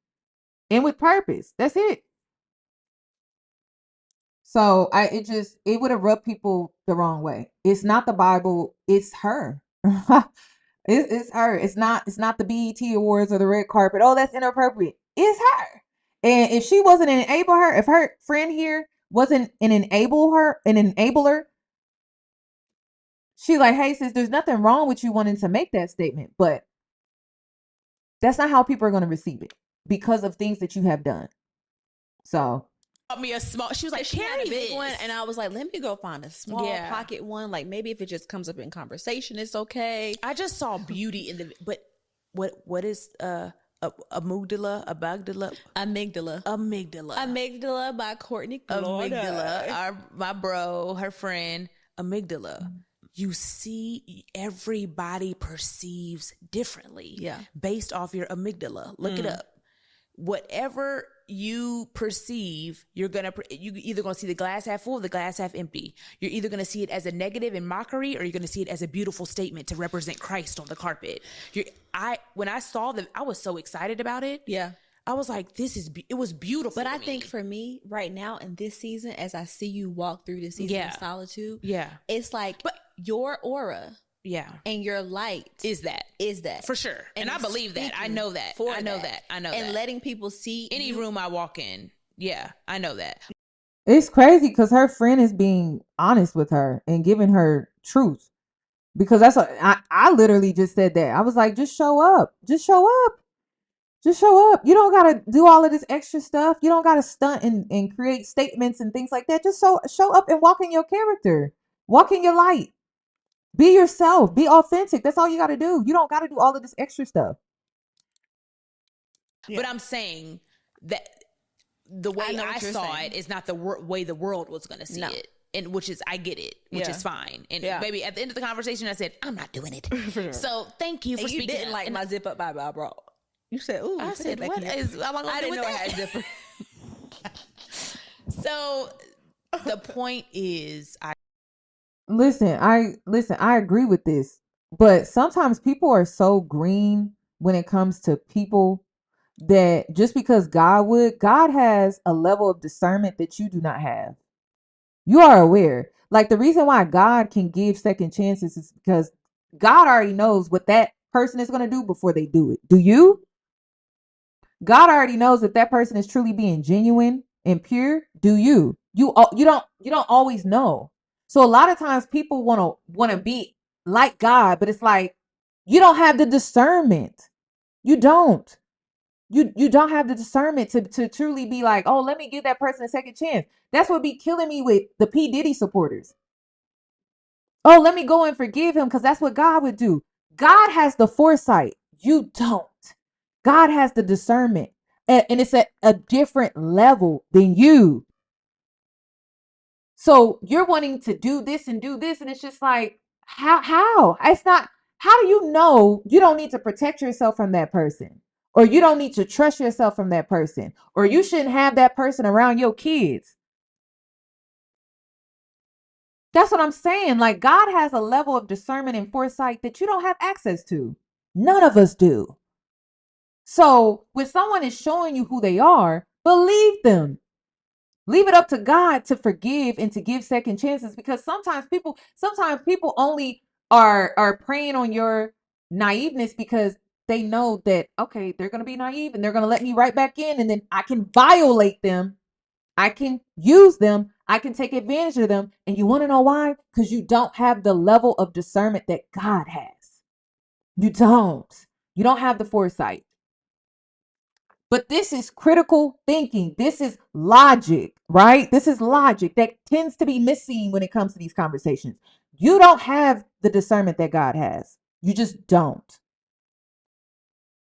and with purpose. That's it. So it would have rubbed people the wrong way. It's not the Bible, it's her. It's her. It's not the BET Awards or the red carpet. Oh, that's inappropriate. It's her. And if she wasn't an enabler, if her friend here wasn't an enabler, she like, hey sis, there's nothing wrong with you wanting to make that statement, but that's not how people are going to receive it because of things that you have done. So me a small, she was like, she had a big this one, and I was like, let me go find a small pocket one. Like maybe if it just comes up in conversation, it's okay. I just saw beauty in the, but what is amygdala by Courtney Claude. My bro, her friend, amygdala. You see, everybody perceives differently. Yeah, based off your amygdala. Look it up. Whatever you perceive, you either gonna see the glass half full or the glass half empty. You're either gonna see it as a negative and mockery, or you're gonna see it as a beautiful statement to represent Christ on the carpet. When I saw that, I was so excited about it. Yeah, I was like, it was beautiful. But I think for me right now in this season, as I see you walk through this season of solitude, it's like, but your aura. Yeah. And your light is that. For sure. And I believe that. I know that. I know that. And letting people see any room I walk in. Yeah, I know that. It's crazy because her friend is being honest with her and giving her truth. Because that's what I literally just said that. I was like, just show up. Just show up. Just show up. You don't got to do all of this extra stuff. You don't got to stunt and create statements and things like that. Just show up and walk in your character. Walk in your light. Be yourself. Be authentic. That's all you got to do. You don't got to do all of this extra stuff. Yeah. But I'm saying that the way I saw it is not the way the world was going to see it. And which is, I get it, which is fine. And maybe at the end of the conversation, I said, I'm not doing it. Sure. So thank you for speaking. You didn't like my zip up bye bro. You said, ooh. I said, what is, I didn't know I had a zipper. So the point is, Listen, I agree with this, but sometimes people are so green when it comes to people that just because God has a level of discernment that you do not have. You are aware. Like the reason why God can give second chances is because God already knows what that person is going to do before they do it. Do you? God already knows if that person is truly being genuine and pure. Do you? You don't always know. So a lot of times people want to be like God, but it's like you don't have the discernment. You don't. You don't have the discernment to truly be like, oh, let me give that person a second chance. That's what be killing me with the P. Diddy supporters. Oh, let me go and forgive him because that's what God would do. God has the foresight. You don't. God has the discernment. And it's at a different level than you. So you're wanting to do this, and it's just like, how? It's not, how do you know you don't need to protect yourself from that person? Or you don't need to trust yourself from that person? Or you shouldn't have that person around your kids? That's what I'm saying. Like God has a level of discernment and foresight that you don't have access to. None of us do. So when someone is showing you who they are, believe them. Leave it up to God to forgive and to give second chances, because sometimes people only are preying on your naiveness because they know that, okay, they're going to be naive and they're going to let me right back in, and then I can violate them. I can use them. I can take advantage of them. And you want to know why? Because you don't have the level of discernment that God has. You don't. You don't have the foresight. But this is critical thinking. This is logic, right? This is logic that tends to be missing when it comes to these conversations. You don't have the discernment that God has. You just don't.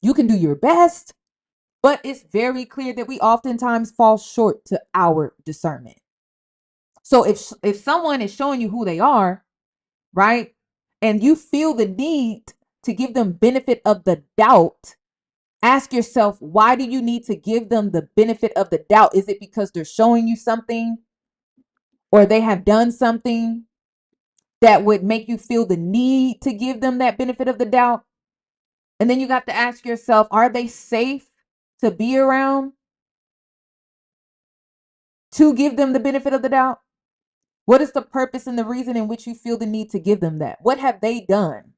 You can do your best, but it's very clear that we oftentimes fall short to our discernment. So if someone is showing you who they are, right, and you feel the need to give them benefit of the doubt, ask yourself, why do you need to give them the benefit of the doubt? Is it because they're showing you something, or they have done something that would make you feel the need to give them that benefit of the doubt? And then you got to ask yourself, are they safe to be around to give them the benefit of the doubt? What is the purpose and the reason in which you feel the need to give them that? What have they done?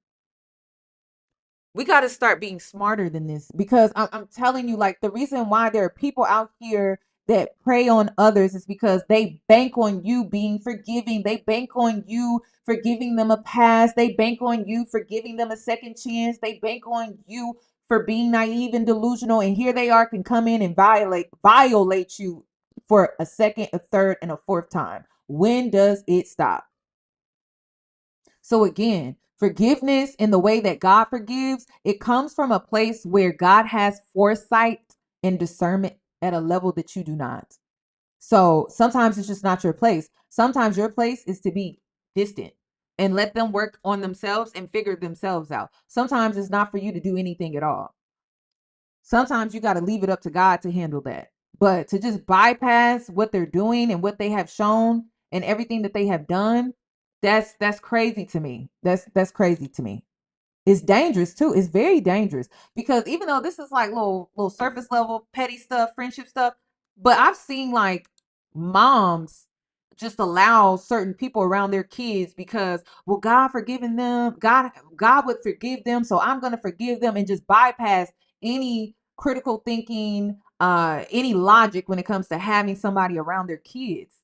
We got to start being smarter than this, because I'm telling you, like, the reason why there are people out here that prey on others is because they bank on you being forgiving. They bank on you for giving them a pass. They bank on you for giving them a second chance. They bank on you for being naive and delusional. And here they are, can come in and violate you for a second, a third, and a fourth time. When does it stop? So again, forgiveness in the way that God forgives, it comes from a place where God has foresight and discernment at a level that you do not. So sometimes it's just not your place. Sometimes your place is to be distant and let them work on themselves and figure themselves out. Sometimes it's not for you to do anything at all. Sometimes you got to leave it up to God to handle that. But to just bypass what they're doing and what they have shown and everything that they have done, that's crazy to me. That's crazy to me. It's dangerous too. It's very dangerous, because even though this is like little surface level petty stuff, friendship stuff, but I've seen like moms just allow certain people around their kids because, well, God forgiven them, God would forgive them, so I'm going to forgive them, and just bypass any critical thinking, any logic when it comes to having somebody around their kids.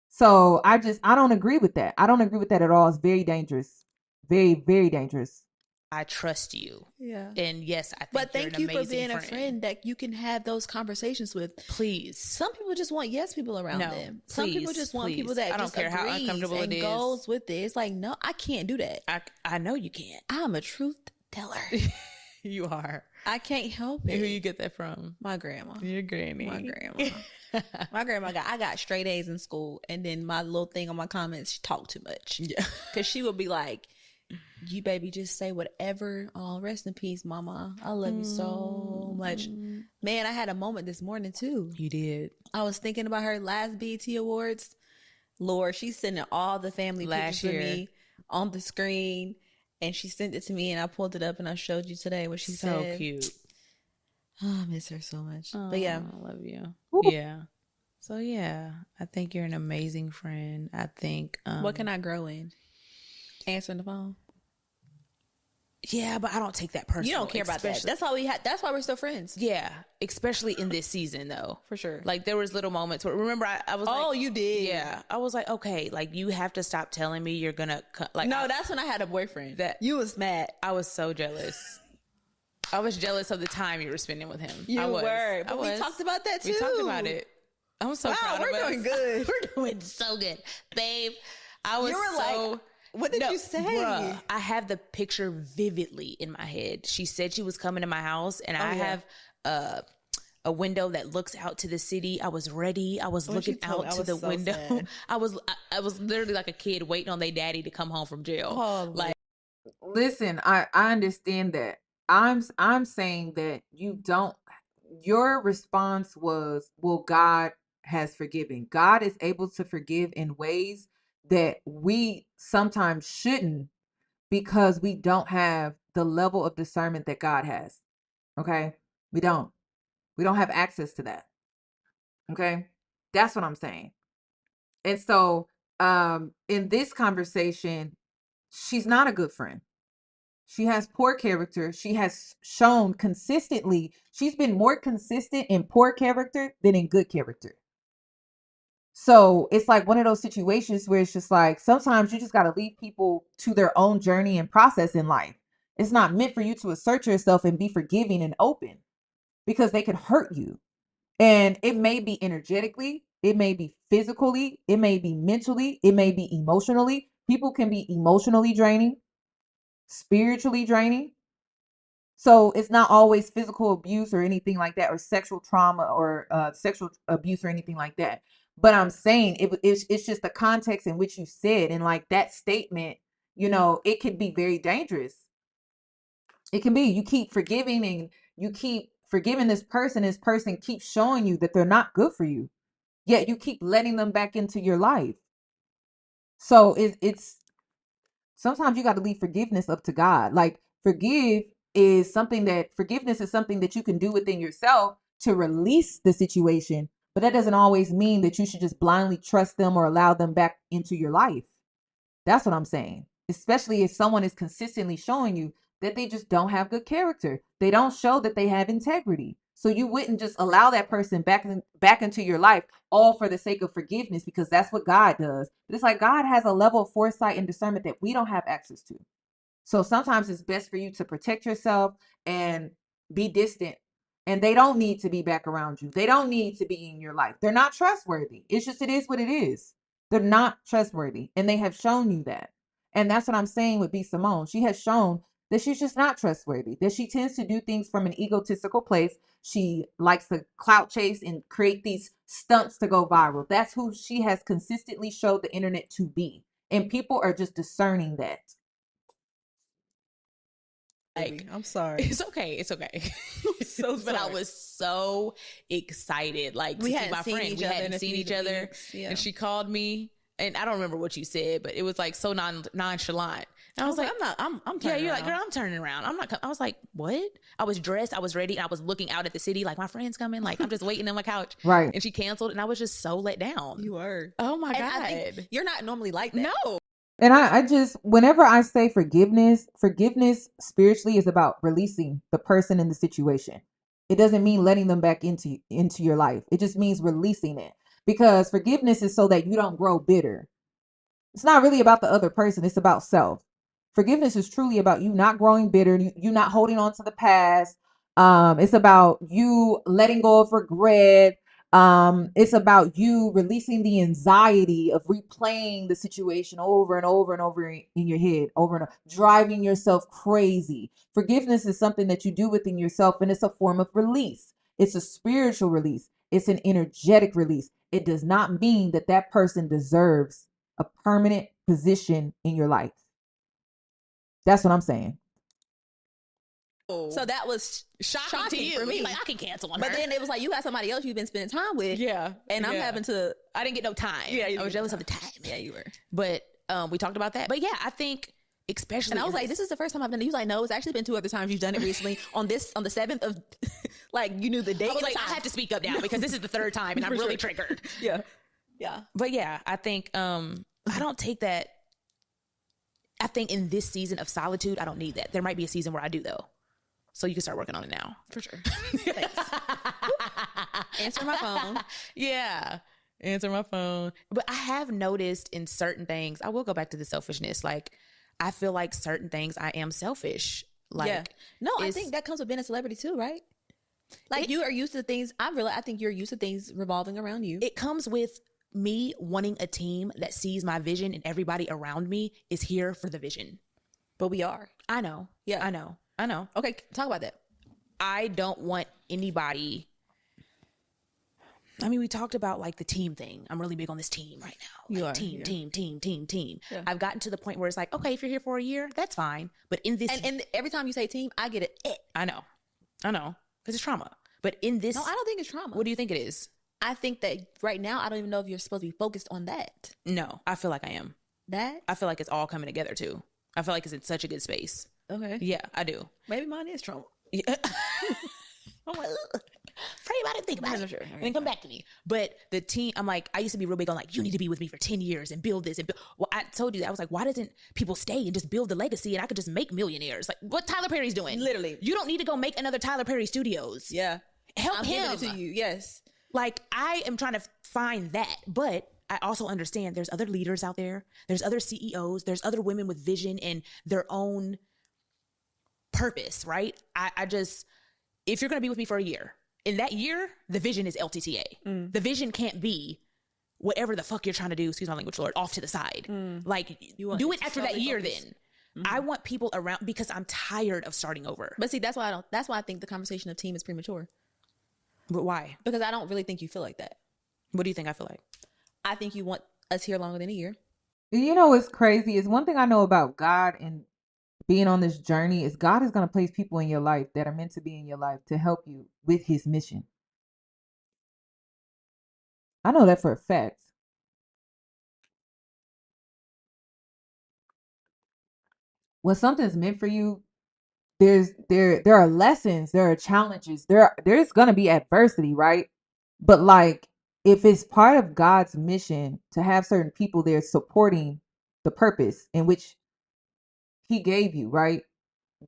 So I don't agree with that. I don't agree with that at all. It's very dangerous. Very, very dangerous. I trust you. Yeah. And yes, I think But you're thank an you for amazing being a friend that you can have those conversations with. Please. Some people just want yes people around No, them. Some people please, just want please. people that I don't just care how agrees uncomfortable and it is. goes with it. It's like, no, I can't do that. I know you can't. I'm a truth teller. You are. I can't help it. And who you get that from? My grandma. Your granny. My grandma. My grandma I got straight A's in school, and then my little thing on my comments, she talked too much. Yeah. Because she would be like, you baby, just say whatever. Oh, rest in peace, mama. I love you so much. Man, I had a moment this morning too. You did. I was thinking about her last BET Awards. Lord, she's sending all the family Last pictures year. of me on the screen. And she sent it to me, and I pulled it up and I showed you today what she So said. cute. Oh, I miss her so much. Oh, but yeah. I love you. Ooh. Yeah. So yeah, I think you're an amazing friend. I think What can I grow in? Answering the phone. Yeah, but I don't take that personal. You don't care about that. That's why that's why we're still friends. Yeah, especially in this season though. For sure. Like there was little moments where, remember I was Oh, like, you did. yeah. I was like, okay, like you have to stop telling me you're gonna like. No, that's when I had a boyfriend. That you was mad. I was so jealous. I was jealous of the time you were spending with him. You I was. were. But I was. we talked about that too. We talked about it. I'm so proud we're of us. doing good. We're doing so good, babe. I was You were so. like, what did you say? Bruh, I have the picture vividly in my head. She said she was coming to my house, and I have a window that looks out to the city. I was ready. I was looking out to the window. Sad. I was literally like a kid waiting on their daddy to come home from jail. Oh, like, listen, I understand that. I'm saying that you don't. Your response was, well, God has forgiven. God is able to forgive in ways that we sometimes shouldn't, because we don't have the level of discernment that God has. Okay? We don't. We don't have access to that. Okay? That's what I'm saying. And so, in this conversation, she's not a good friend. She has poor character. She has shown consistently, she's been more consistent in poor character than in good character. So it's like one of those situations where it's just like, sometimes you just got to leave people to their own journey and process in life. It's not meant for you to assert yourself and be forgiving and open, because they could hurt you. And it may be energetically, it may be physically, it may be mentally, it may be emotionally. People can be emotionally draining, spiritually draining. So it's not always physical abuse or anything like that, or sexual trauma, or sexual abuse or anything like that. But I'm saying it's just the context in which you said, and like that statement, it could be very dangerous. It can be. You keep forgiving and you keep forgiving this person. This person keeps showing you that they're not good for you, yet you keep letting them back into your life. So it's sometimes you got to leave forgiveness up to God. Like forgiveness is something that you can do within yourself to release the situation, but that doesn't always mean that you should just blindly trust them or allow them back into your life. That's what I'm saying. Especially if someone is consistently showing you that they just don't have good character. They don't show that they have integrity. So you wouldn't just allow that person back into your life all for the sake of forgiveness, because that's what God does. But it's like God has a level of foresight and discernment that we don't have access to. So sometimes it's best for you to protect yourself and be distant. And they don't need to be back around you. They don't need to be in your life. They're not trustworthy. It's just, it is what it is. They're not trustworthy. And they have shown you that. And that's what I'm saying with B. Simone. She has shown that she's just not trustworthy, that she tends to do things from an egotistical place. She likes to clout chase and create these stunts to go viral. That's who she has consistently showed the internet to be. And people are just discerning that. Like, I'm sorry. It's okay. It's okay. But I was so excited, like, to see my friend. We hadn't seen each other, and she called me, and I don't remember what you said, but it was like so nonchalant. And I was like, I'm turning you're around. Like, girl, I'm turning around. I'm not. I was like, what? I was dressed. I was ready. And I was looking out at the city, like, my friend's coming. Like, I'm just waiting on my couch. Right. And she canceled, and I was just so let down. You were. Oh my And God. I think you're not normally like that. No. And I just, whenever I say forgiveness spiritually is about releasing the person in the situation. It doesn't mean letting them back into your life. It just means releasing it, because forgiveness is so that you don't grow bitter. It's not really about the other person. It's about self. Forgiveness is truly about you not growing bitter, you not holding on to the past. It's about you letting go of regret. It's about you releasing the anxiety of replaying the situation over and over and over in your head, over and over, driving yourself crazy. Forgiveness is something that you do within yourself, and it's a form of release. It's a spiritual release. It's an energetic release. It does not mean that that person deserves a permanent position in your life. That's what I'm saying. So that was shocking to you. for me. Like, I can cancel on But her. then it was like, you got somebody else you've been spending time with. Yeah. And I'm having to. I didn't get no time. Yeah, I was jealous of the time. Yeah, you were. But we talked about that. But yeah, I think especially. And I was like, this is the first time I've done it. He was like, no, it's actually been 2 other times you've done it recently. on the 7th of, like, you knew the date. I was like, I have to speak up now because this is the 3rd time and I'm really triggered. Yeah. Yeah. But yeah, I think I don't take that. I think in this season of solitude, I don't need that. There might be a season where I do, though. So you can start working on it now. For sure. Answer my phone. Yeah. Answer my phone. But I have noticed in certain things, I will go back to the selfishness. Like, I feel like certain things I am selfish. Like, yeah. No, I think that comes with being a celebrity too, right? Like, you are used to things. I think you're used to things revolving around you. It comes with me wanting a team that sees my vision, and everybody around me is here for the vision. But we are. I know. Yeah. I know. Okay, talk about that. I don't want anybody. I mean, we talked about, like, the team thing. I'm really big on this team right now. You like, are. Team. Yeah. I've gotten to the point where it's like, okay, if you're here for a year, that's fine. But in this, and every time you say team, I get it. I know, because it's trauma. But in this, No, I don't think it's trauma. What do you think it is? I think that right now, I don't even know if you're supposed to be focused on that. No, I feel like I am. That? I feel like it's all coming together too. I feel like it's in such a good space. Okay. Yeah, I do. Maybe mine is trauma. Yeah. I'm like, ugh. Pray about it, think about it. Sure. And then come back to me. But the team, I'm like, I used to be real big on, like, you need to be with me for 10 years and build this. Well, I told you that. I was like, why doesn't people stay and just build the legacy and I could just make millionaires? Like, what Tyler Perry's doing. Literally. You don't need to go make another Tyler Perry Studios. Yeah. Help I'm him. giving it to you. Yes. Like, I am trying to find that. But I also understand there's other leaders out there. There's other CEOs. There's other women with vision and their own purpose, right? I just, if you're going to be with me for a year, in that year, the vision is LTTA. The vision can't be whatever the fuck you're trying to do, excuse my language, Lord, off to the side. Like, do it after that year then. I want people around because I'm tired of starting over. But see, that's why I think the conversation of team is premature. But why? Because I don't really think you feel like that. What do you think I feel like? I think you want us here longer than a year. You know what's crazy is one thing I know about God and being on this journey is God is going to place people in your life that are meant to be in your life to help you with his mission. I know that for a fact. When something's meant for you, there are lessons, there are challenges, there's going to be adversity, right? But like, if it's part of God's mission to have certain people there supporting the purpose in which he gave you, right?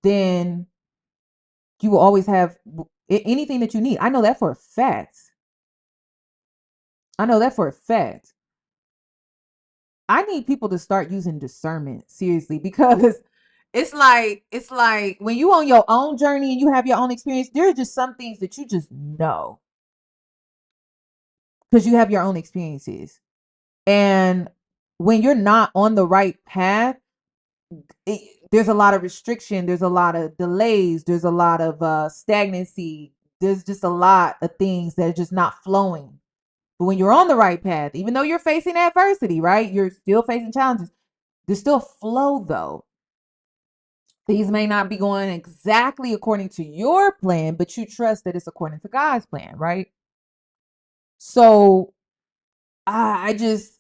then you will always have anything that you need. I know that for a fact. I know that for a fact. I need people to start using discernment seriously, because it's like when you on your own journey and you have your own experience, there are just some things that you just know because you have your own experiences. And when you're not on the right path, there's a lot of restriction, there's a lot of delays, there's a lot of stagnancy, there's just a lot of things that are just not flowing. But when you're on the right path, even though you're facing adversity, right? You're still facing challenges. There's still flow though. Things may not be going exactly according to your plan, but you trust that it's according to God's plan, right? So I just,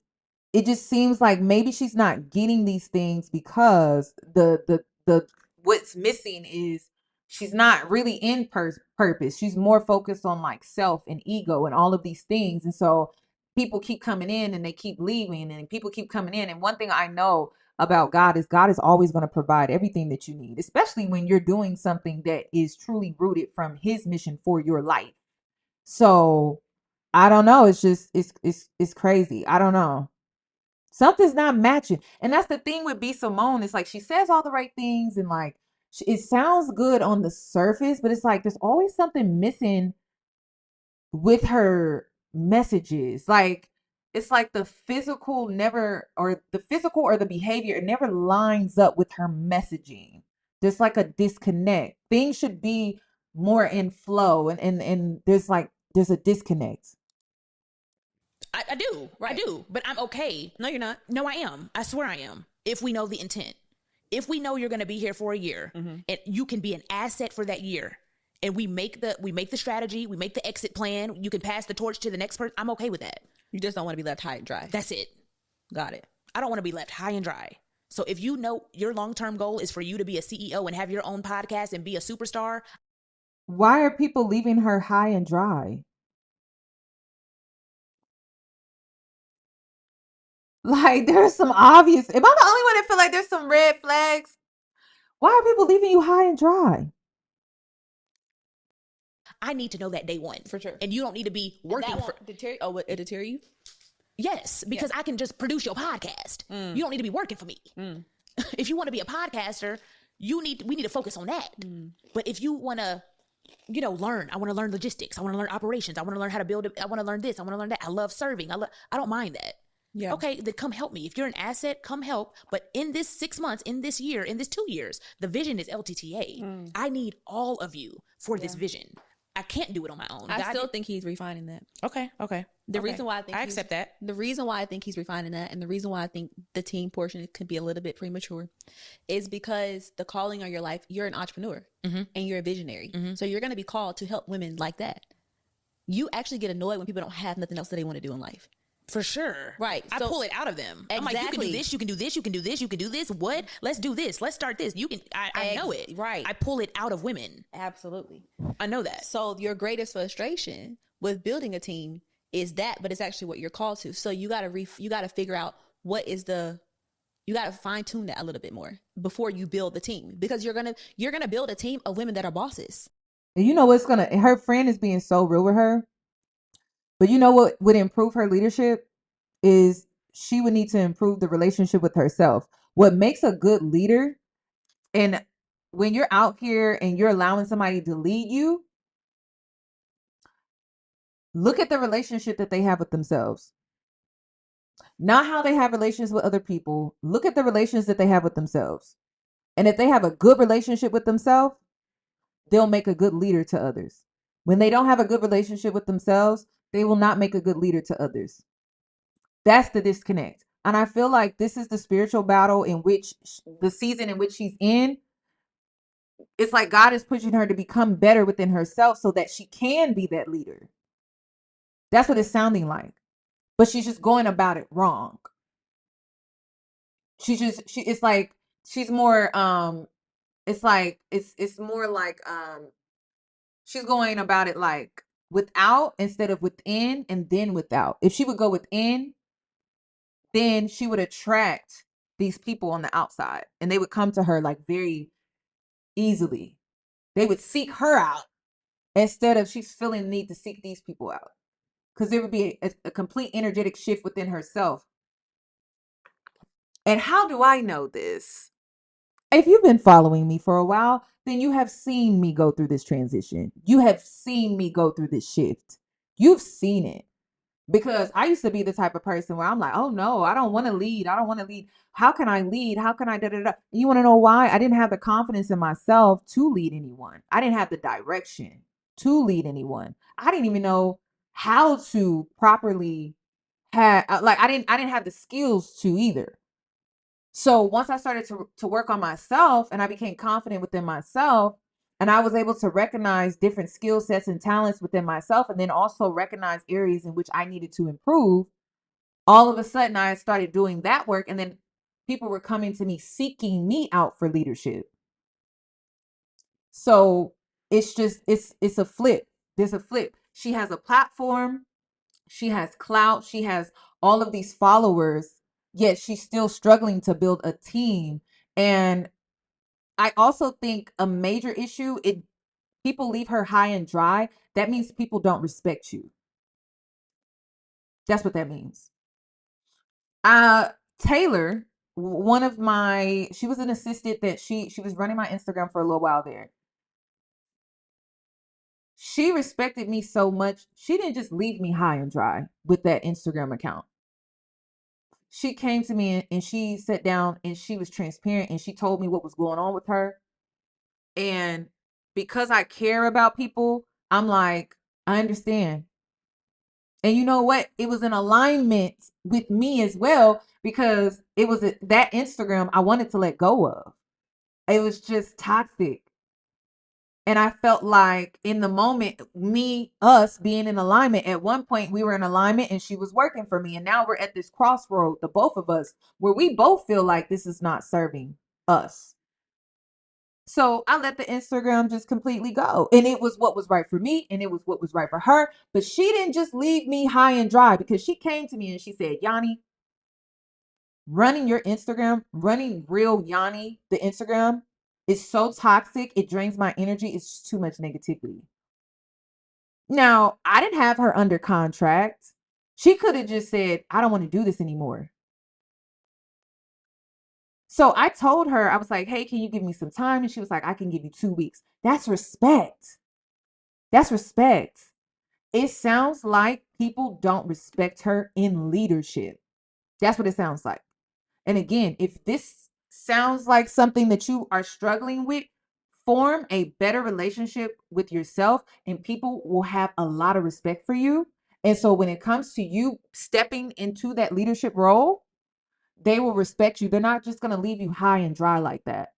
it just seems like maybe she's not getting these things because the what's missing is she's not really in purpose. She's more focused on like self and ego and all of these things. And so people keep coming in and they keep leaving, and people keep coming in. And one thing I know about God is always going to provide everything that you need, especially when you're doing something that is truly rooted from his mission for your life. So I don't know. It's just it's crazy. I don't know. Something's not matching. And that's the thing with B Simone. It's like she says all the right things, and like it sounds good on the surface, but it's like there's always something missing with her messages. Like it's like the physical or the behavior, it never lines up with her messaging. There's like a disconnect. Things should be more in flow, and there's a disconnect. I do. Right. I do. But I'm okay. No, you're not. No, I am. I swear I am. If we know the intent. If we know you're going to be here for a year, and you can be an asset for that year, and we make the strategy, we make the exit plan, you can pass the torch to the next person, I'm okay with that. You just don't want to be left high and dry. That's it. Got it. I don't want to be left high and dry. So if you know your long-term goal is for you to be a CEO and have your own podcast and be a superstar. Why are people leaving her high and dry? Like, there's some obvious. Am I the only one that feel like there's some red flags? Why are people leaving you high and dry? I need to know that day one. For sure. And you don't need to be working for... It deter you? Yes, because I can just produce your podcast. You don't need to be working for me. If you want to be a podcaster, we need to focus on that. But if you want to, learn, I want to learn logistics. I want to learn operations. I want to learn how to build it. I want to learn this. I want to learn that. I love serving. I don't mind that. Yeah. Okay, then come help me. If you're an asset, come help. But in this 6 months, in this year, in this 2 years, the vision is LTTA. I need all of you for this vision. I can't do it on my own. I still think he's refining that. Okay. The reason why I accept that. The reason why I think he's refining that, and the reason why I think the team portion could be a little bit premature, is because the calling on your life, you're an entrepreneur and you're a visionary. So you're going to be called to help women like that. You actually get annoyed when people don't have nothing else that they want to do in life. For sure. Right. I pull it out of them. Exactly. I'm like, you can do this, you can do this, you can do this, you can do this. What? Let's do this. Let's start this. You can, I know it. Right. I pull it out of women. Absolutely. I know that. So your greatest frustration with building a team is that, but it's actually what you're called to. So you got to figure out you got to fine tune that a little bit more before you build the team, because you're going to build a team of women that are bosses. And you know what's her friend is being so real with her. But you know what would improve her leadership is she would need to improve the relationship with herself. What makes a good leader, and when you're out here and you're allowing somebody to lead you, look at the relationship that they have with themselves. Not how they have relations with other people. Look at the relations that they have with themselves. And if they have a good relationship with themselves, they'll make a good leader to others. When they don't have a good relationship with themselves, they will not make a good leader to others. That's the disconnect. And I feel like this is the spiritual battle in which the season in which she's in. It's like God is pushing her to become better within herself so that she can be that leader. That's what it's sounding like. But she's just going about it wrong. It's like she's more it's more like she's going about it like without instead of within, and then without. If she would go within, then she would attract these people on the outside, and they would come to her like very easily. They would seek her out instead of she's feeling the need to seek these people out. Because there would be a complete energetic shift within herself. And how do I know this? If you've been following me for a while, then you have seen me go through this transition. You have seen me go through this shift. You've seen it. Because I used to be the type of person where I'm like, oh no, I don't want to lead. I don't want to lead. How can I lead? How can I da da da? You want to know why? I didn't have the confidence in myself to lead anyone. I didn't have the direction to lead anyone. I didn't even know how to properly have I didn't have the skills to either. So once I started to work on myself and I became confident within myself, and I was able to recognize different skill sets and talents within myself, and then also recognize areas in which I needed to improve, all of a sudden I started doing that work. And then people were coming to me, seeking me out for leadership. So it's a flip. There's a flip. She has a platform. She has clout. She has all of these followers, yet she's still struggling to build a team. And I also think a major issue, people leave her high and dry. That means people don't respect you. That's what that means. Taylor, she was an assistant that she was running my Instagram for a little while there. She respected me so much. She didn't just leave me high and dry with that Instagram account. She came to me and she sat down and she was transparent and she told me what was going on with her. And because I care about people, I'm like, I understand. And you know what? It was in alignment with me as well, because it was that Instagram I wanted to let go of. It was just toxic. And I felt like in the moment, us being in alignment, at one point we were in alignment and she was working for me. And now we're at this crossroad, the both of us, where we both feel like this is not serving us. So I let the Instagram just completely go. And it was what was right for me and it was what was right for her. But she didn't just leave me high and dry, because she came to me and she said, Yoni, running your Instagram, running real Yoni, the Instagram, is so toxic. It drains my energy. It's too much negativity. Now, I didn't have her under contract. She could have just said, I don't want to do this anymore. So I told her, I was like, hey, can you give me some time? And she was like, I can give you 2 weeks. That's respect. That's respect. It sounds like people don't respect her in leadership. That's what it sounds like. And again, if this sounds like something that you are struggling with, form a better relationship with yourself and people will have a lot of respect for you. And so when it comes to you stepping into that leadership role, they will respect you. They're not just going to leave you high and dry like that.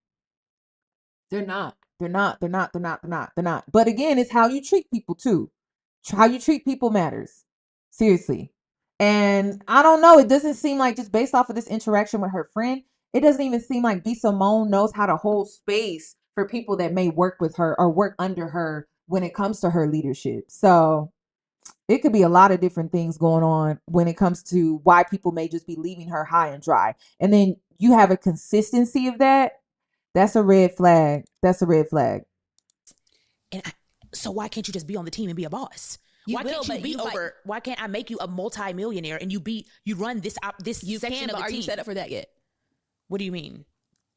They're not. They're not. They're not. They're not. They're not. They're not. But again, it's how you treat people too. How you treat people matters. Seriously. And I don't know. It doesn't seem like, just based off of this interaction with her friend, it doesn't even seem like B. Simone knows how to hold space for people that may work with her or work under her when it comes to her leadership. So it could be a lot of different things going on when it comes to why people may just be leaving her high and dry. And then you have a consistency of that. That's a red flag. That's a red flag. So why can't you just be on the team and be a boss? Why can't I make you a multi-millionaire and you run this section of the team? Are you set up for that yet? What do you mean?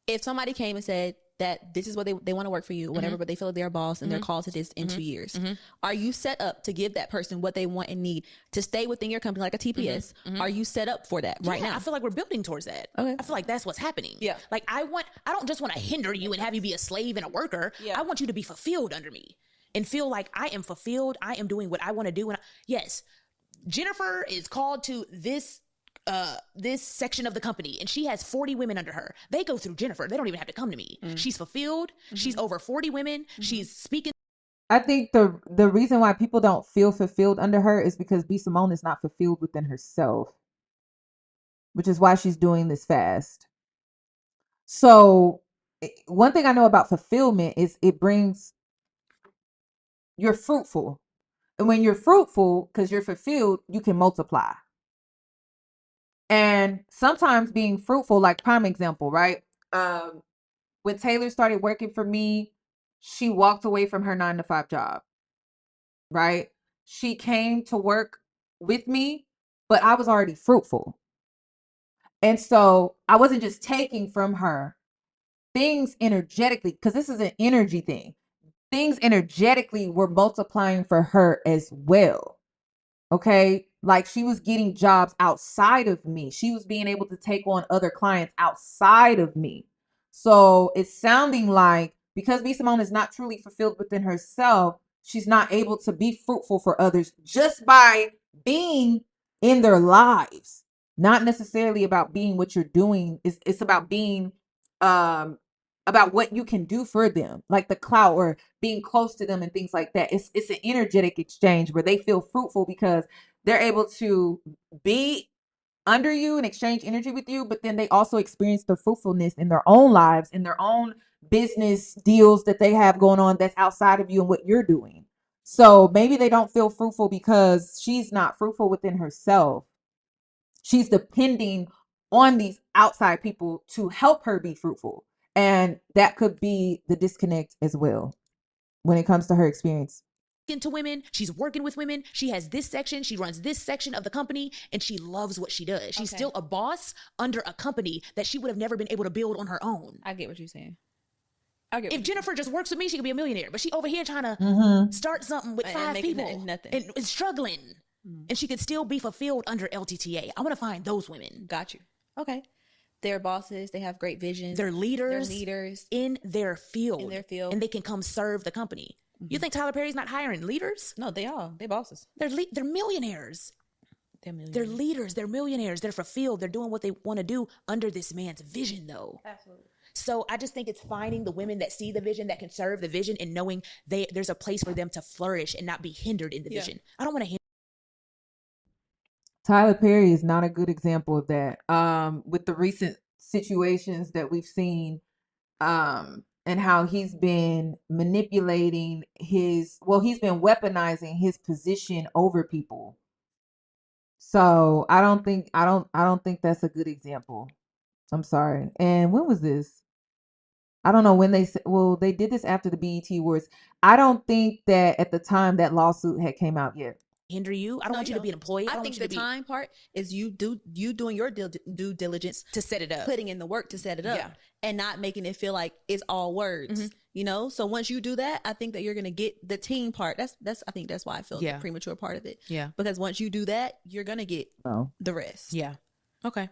If somebody came and said that this is what they want to work for you, whatever, but they feel like they're a boss and they're called to this in 2 years, are you set up to give that person what they want and need to stay within your company, like a TPS? Are you set up for that right now? I feel like we're building towards that. Okay. I feel like that's what's happening. Yeah. Like I don't just want to hinder you and have you be a slave and a worker. Yeah. I want you to be fulfilled under me and feel like I am fulfilled. I am doing what I want to do. Yes, Jennifer is called to this section of the company and she has 40 women under her. They go through Jennifer. They don't even have to come to me. She's fulfilled. She's over 40 women. She's speaking. I think the reason why people don't feel fulfilled under her is because B. Simone is not fulfilled within herself, which is why she's doing this fast. So one thing I know about fulfillment is you're fruitful. And when you're fruitful, because you're fulfilled, you can multiply. And sometimes being fruitful, like prime example, right? when Taylor started working for me, she walked away from her 9-to-5 job, right? She came to work with me, but I was already fruitful. And so I wasn't just taking from her things energetically, because this is an energy thing. Things energetically were multiplying for her as well. Okay. Like she was getting jobs outside of me. She was being able to take on other clients outside of me. So it's sounding like because B. Simone is not truly fulfilled within herself, she's not able to be fruitful for others just by being in their lives. Not necessarily about being what you're doing. It's about being about what you can do for them, like the clout or being close to them and things like that. It's an energetic exchange where they feel fruitful because they're able to be under you and exchange energy with you, but then they also experience the fruitfulness in their own lives, in their own business deals that they have going on that's outside of you and what you're doing. So maybe they don't feel fruitful because she's not fruitful within herself. She's depending on these outside people to help her be fruitful. And that could be the disconnect as well when it comes to her experience. Into women, she's working with women, she has this section, she runs this section of the company, and she loves what she does. She's still a boss under a company that she would have never been able to build on her own. I get what you're saying. If Jennifer just works with me, she could be a millionaire, but she over here trying to start something with 5 people and struggling, and she could still be fulfilled under LTTA. I want to find those women. Got you. Okay. They're bosses. They have great vision. They're leaders. In their field. And they can come serve the company. You think Tyler Perry's not hiring leaders? No, they are. They're bosses. They're millionaires. They're leaders. They're millionaires. They're fulfilled. They're doing what they want to do under this man's vision, though. Absolutely. So I just think it's finding the women that see the vision, that can serve the vision, and knowing there's a place for them to flourish and not be hindered in the vision. I don't want to hinder. Tyler Perry is not a good example of that. With the recent situations that we've seen, and how he's been manipulating he's been weaponizing his position over people. So I don't think that's a good example. I'm sorry. And when was this? I don't know when they did this after the BET Awards. I don't think that at the time that lawsuit had came out yet. Hinder you. I don't want you to be an employee. I think the time part is you doing your due diligence to set it up, putting in the work to set it up, and not making it feel like it's all words. You know, so once you do that, I think that you're gonna get the team part. I think that's why I feel the premature part of it. Yeah, because once you do that, you're gonna get the rest. Yeah. Okay,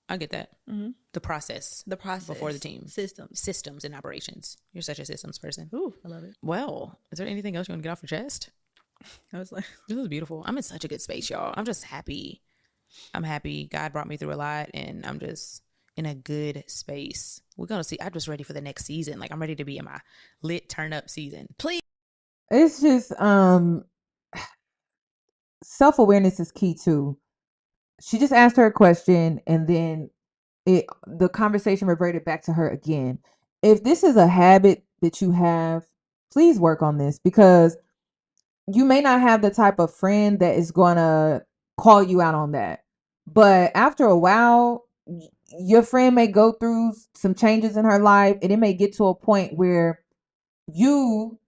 I get that. The process before the team, systems and operations. You're such a systems person. Ooh, I love it. Well, is there anything else you want to get off your chest? I was like, this is beautiful. I'm in such a good space, y'all. I'm just happy. I'm happy. God brought me through a lot, and I'm just in a good space. We're gonna see. I'm just ready for the next season. Like I'm ready to be in my lit turn up season. Please. It's just self-awareness is key too. She just asked her a question, and then the conversation reverted back to her again. If this is a habit that you have, please work on this, because you may not have the type of friend that is going to call you out on that. But after a while, your friend may go through some changes in her life, and it may get to a point where you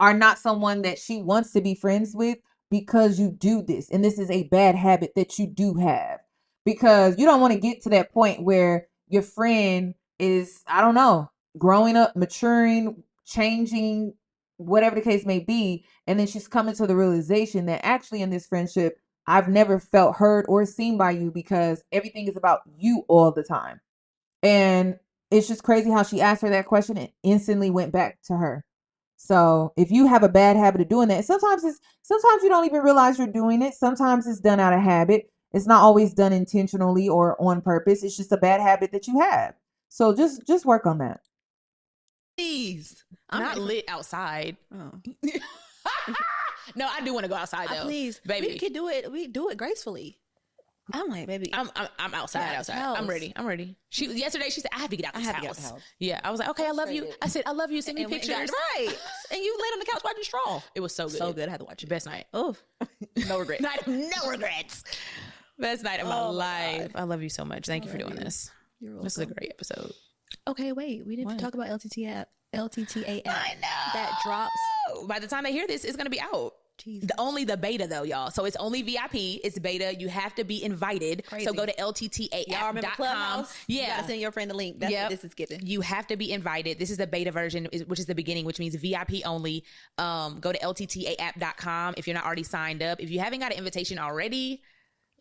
are not someone that she wants to be friends with because you do this. And this is a bad habit that you do have, because you don't want to get to that point where your friend is, I don't know, growing up, maturing, changing, whatever the case may be. And then she's coming to the realization that actually in this friendship, I've never felt heard or seen by you because everything is about you all the time. And it's just crazy how she asked her that question and instantly went back to her. So if you have a bad habit of doing that, sometimes you don't even realize you're doing it. Sometimes it's done out of habit. It's not always done intentionally or on purpose. It's just a bad habit that you have. So just work on that. Please. I'm not lit outside. Oh. No, I do want to go outside though. Please, baby. We can do it. We do it gracefully. I'm like, baby. I'm outside. I'm ready. Yesterday she said, I have to get out the house. Yeah. I was like, okay, I love you. I said, I love you. Send me pictures. Right. And you laid on the couch watching Straw. It was so good. So good. I had to watch it. Best night. Oh, no regrets. No regrets. Best night of my life. God. I love you so much. Thank you for doing this. You're welcome. This is a great episode. Okay, wait. We didn't What? talk about LTTA app. I know. That drops. By the time they hear this, it's going to be out. Jesus. Only the beta though, y'all. So it's only VIP. It's beta. You have to be invited. Crazy. So go to lttaapp.com. Clubhouse? Yeah. You gotta send your friend the link. That's what this is giving. You have to be invited. This is the beta version, which is the beginning, which means VIP only. Go to lttaapp.com if you're not already signed up. If you haven't got an invitation already,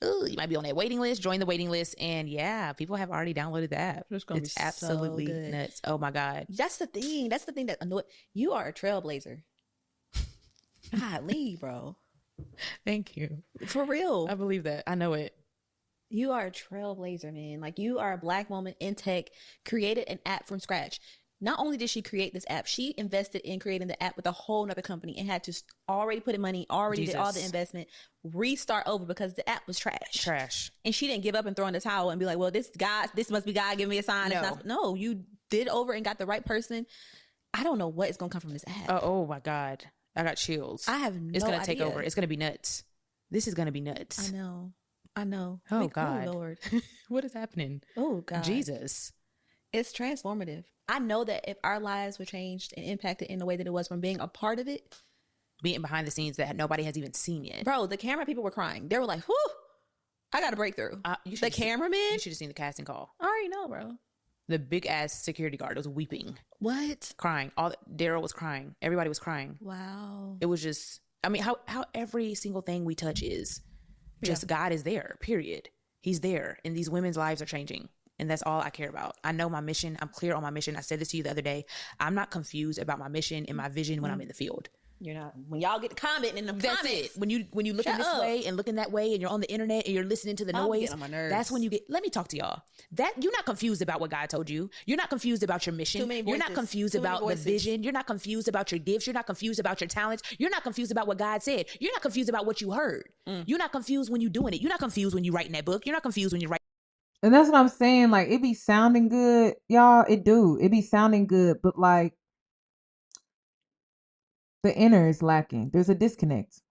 you might be on that waiting list. Join the waiting list. And yeah, people have already downloaded the app. It's absolutely nuts. Oh my God. That's the thing. That's the thing that annoys you. Are a trailblazer. Golly, bro. Thank you. For real. I believe that. I know it. You are a trailblazer, man. Like, you are a Black woman in tech, created an app from scratch. Not only did she create this app, she invested in creating the app with a whole nother company and had to already put in money, did all the investment, restart over because the app was trash. And she didn't give up and throw in the towel and be like, well, this must be God giving me a sign. No, you did over and got the right person. I don't know what is going to come from this app. Oh my God. I got chills. I have no It's going to idea. take over. It's going to be nuts. This is going to be nuts. I know. Oh God. Oh, Lord. What is happening? Oh God. Jesus. It's transformative. I know that if our lives were changed and impacted in the way that it was from being a part of it. Being behind the scenes that nobody has even seen yet. Bro, the camera people were crying. They were like, whew, I got a breakthrough. The cameraman? You should have seen the casting call. I already know, bro. The big ass security guard was weeping. What? Crying. Daryl was crying. Everybody was crying. Wow. It was just, I mean, how every single thing we touch is just God is there, period. He's there, and these women's lives are changing. And that's all I care about. I know my mission. I'm clear on my mission. I said this to you the other day. I'm not confused about my mission and my vision when I'm in the field. You're not. When y'all get commenting in the that's comments. It. When you looking this way and looking that way and you're on the internet and you're listening to the noise, on my nerves. that's when you get, let me talk to y'all. That you're not confused about what God told you. You're not confused about your mission. You're not confused about the vision. You're not confused about your gifts. You're not confused about your talents. You're not confused about what God said. You're not confused about what you heard. You're not confused when you're doing it. You're not confused when you're writing that book. You're not confused when you're writing. And that's what I'm saying. Like, it be sounding good, y'all. It be sounding good, but like the inner is lacking. There's a disconnect.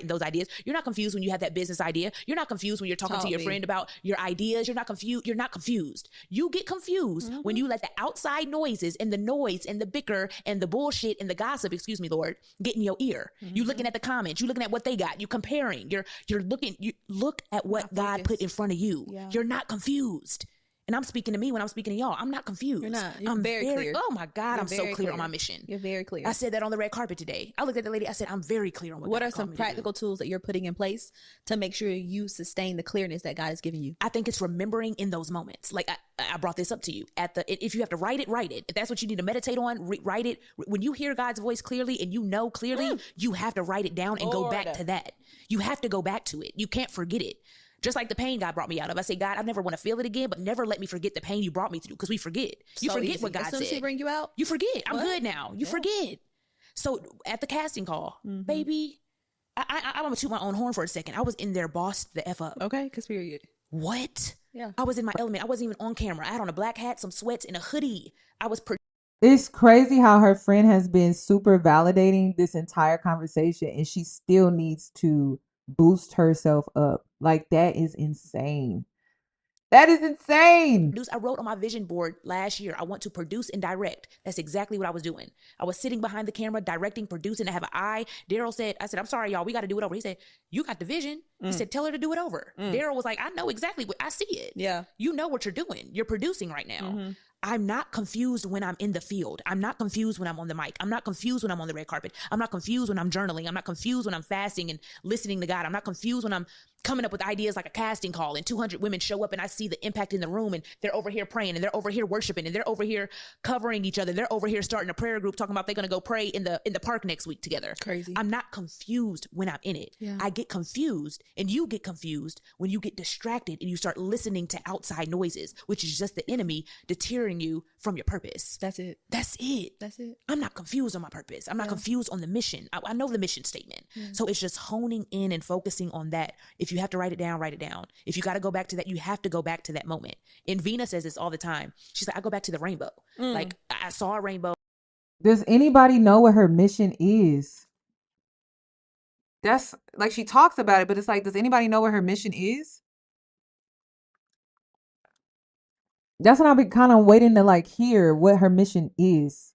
Those ideas. You're not confused when you have that business idea. You're not confused when you're talking to your friend about your ideas. You're not confused. You get confused when you let the outside noises and the noise and the bicker and the bullshit and the gossip, excuse me, Lord, get in your ear. You looking at the comments. You looking at what they got. You comparing. You're looking. You look at what God put in front of you. Yeah. You're not confused. And I'm speaking to me when I'm speaking to y'all. I'm not confused. You're not. I'm very clear. Oh my God, I'm so clear on my mission. You're very clear. I said that on the red carpet today. I looked at the lady. I said, I'm very clear on what are some practical tools that you're putting in place to make sure you sustain the clearness that God is giving you? I think it's remembering in those moments. Like I brought this up to you if you have to write it, write it. If that's what you need to meditate on, write it. When you hear God's voice clearly and you know clearly, you have to write it down and go back to that. You have to go back to it. You can't forget it. Just like the pain God brought me out of. I say, God, I never want to feel it again, but never let me forget the pain you brought me through, because we forget. You forget what God said. As soon as he bring you out? You forget. I'm good now. You forget. So at the casting call, baby, I want to toot my own horn for a second. I was in there bossed the F up. Okay, because period. What? Yeah. I was in my element. I wasn't even on camera. I had on a black hat, some sweats, and a hoodie. I was It's crazy how her friend has been super validating this entire conversation, and she still needs to boost herself up. Like, that is insane. That is insane. I wrote on my vision board last year, I want to produce and direct. That's exactly what I was doing. I was sitting behind the camera, directing, producing. I have an eye. Daryl said, I said, I'm sorry, y'all, we got to do it over. He said, you got the vision. He said, tell her to do it over. Daryl was like, I know exactly what I see it. Yeah. You know what you're doing. You're producing right now. I'm not confused when I'm in the field. I'm not confused when I'm on the mic. I'm not confused when I'm on the red carpet. I'm not confused when I'm journaling. I'm not confused when I'm fasting and listening to God. I'm not confused when I'm coming up with ideas like a casting call and 200 women show up and I see the impact in the room and they're over here praying and they're over here worshiping and they're over here covering each other. They're over here starting a prayer group talking about they're going to go pray in the park next week together. Crazy. I'm not confused when I'm in it. Yeah. I get confused, and you get confused when you get distracted and you start listening to outside noises, which is just the enemy deterring you from your purpose. That's it. That's it. That's it. I'm not confused on my purpose. I'm not confused on the mission. I know the mission statement. So it's just honing in and focusing on that. If you have to write it down, write it down. If you got to go back to that, you have to go back to that moment. And Vina says this all the time. She's like, I go back to the rainbow. Like, I saw a rainbow. Does anybody know what her mission is? That's like, she talks about it, but it's like, does anybody know what her mission is? That's what I've been kind of waiting to like hear what her mission is.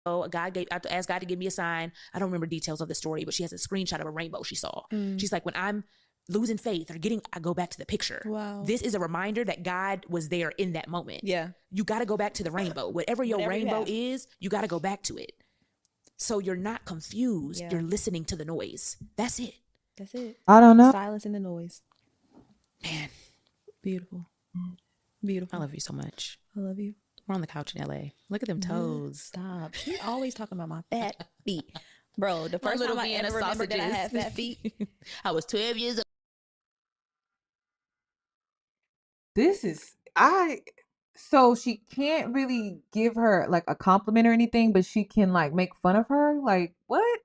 Oh, I asked God to give me a sign. I don't remember details of the story, but she has a screenshot of a rainbow she saw. She's like, when I'm losing faith or I go back to the picture. Wow. This is a reminder that God was there in that moment. Yeah. You got to go back to the rainbow. Whatever your rainbow is, you got to go back to it. So you're not confused. Yeah. You're listening to the noise. That's it. That's it. I don't know. Silence in the noise. Man. Beautiful. Beautiful. I love you so much. I love you. We're on the couch in LA. Look at them toes. Stop. She's always talking about my fat feet. Bro, the first time I ever remembered that I had fat feet, I was 12 years old. So she can't really give her like a compliment or anything, but she can like make fun of her. Like, what?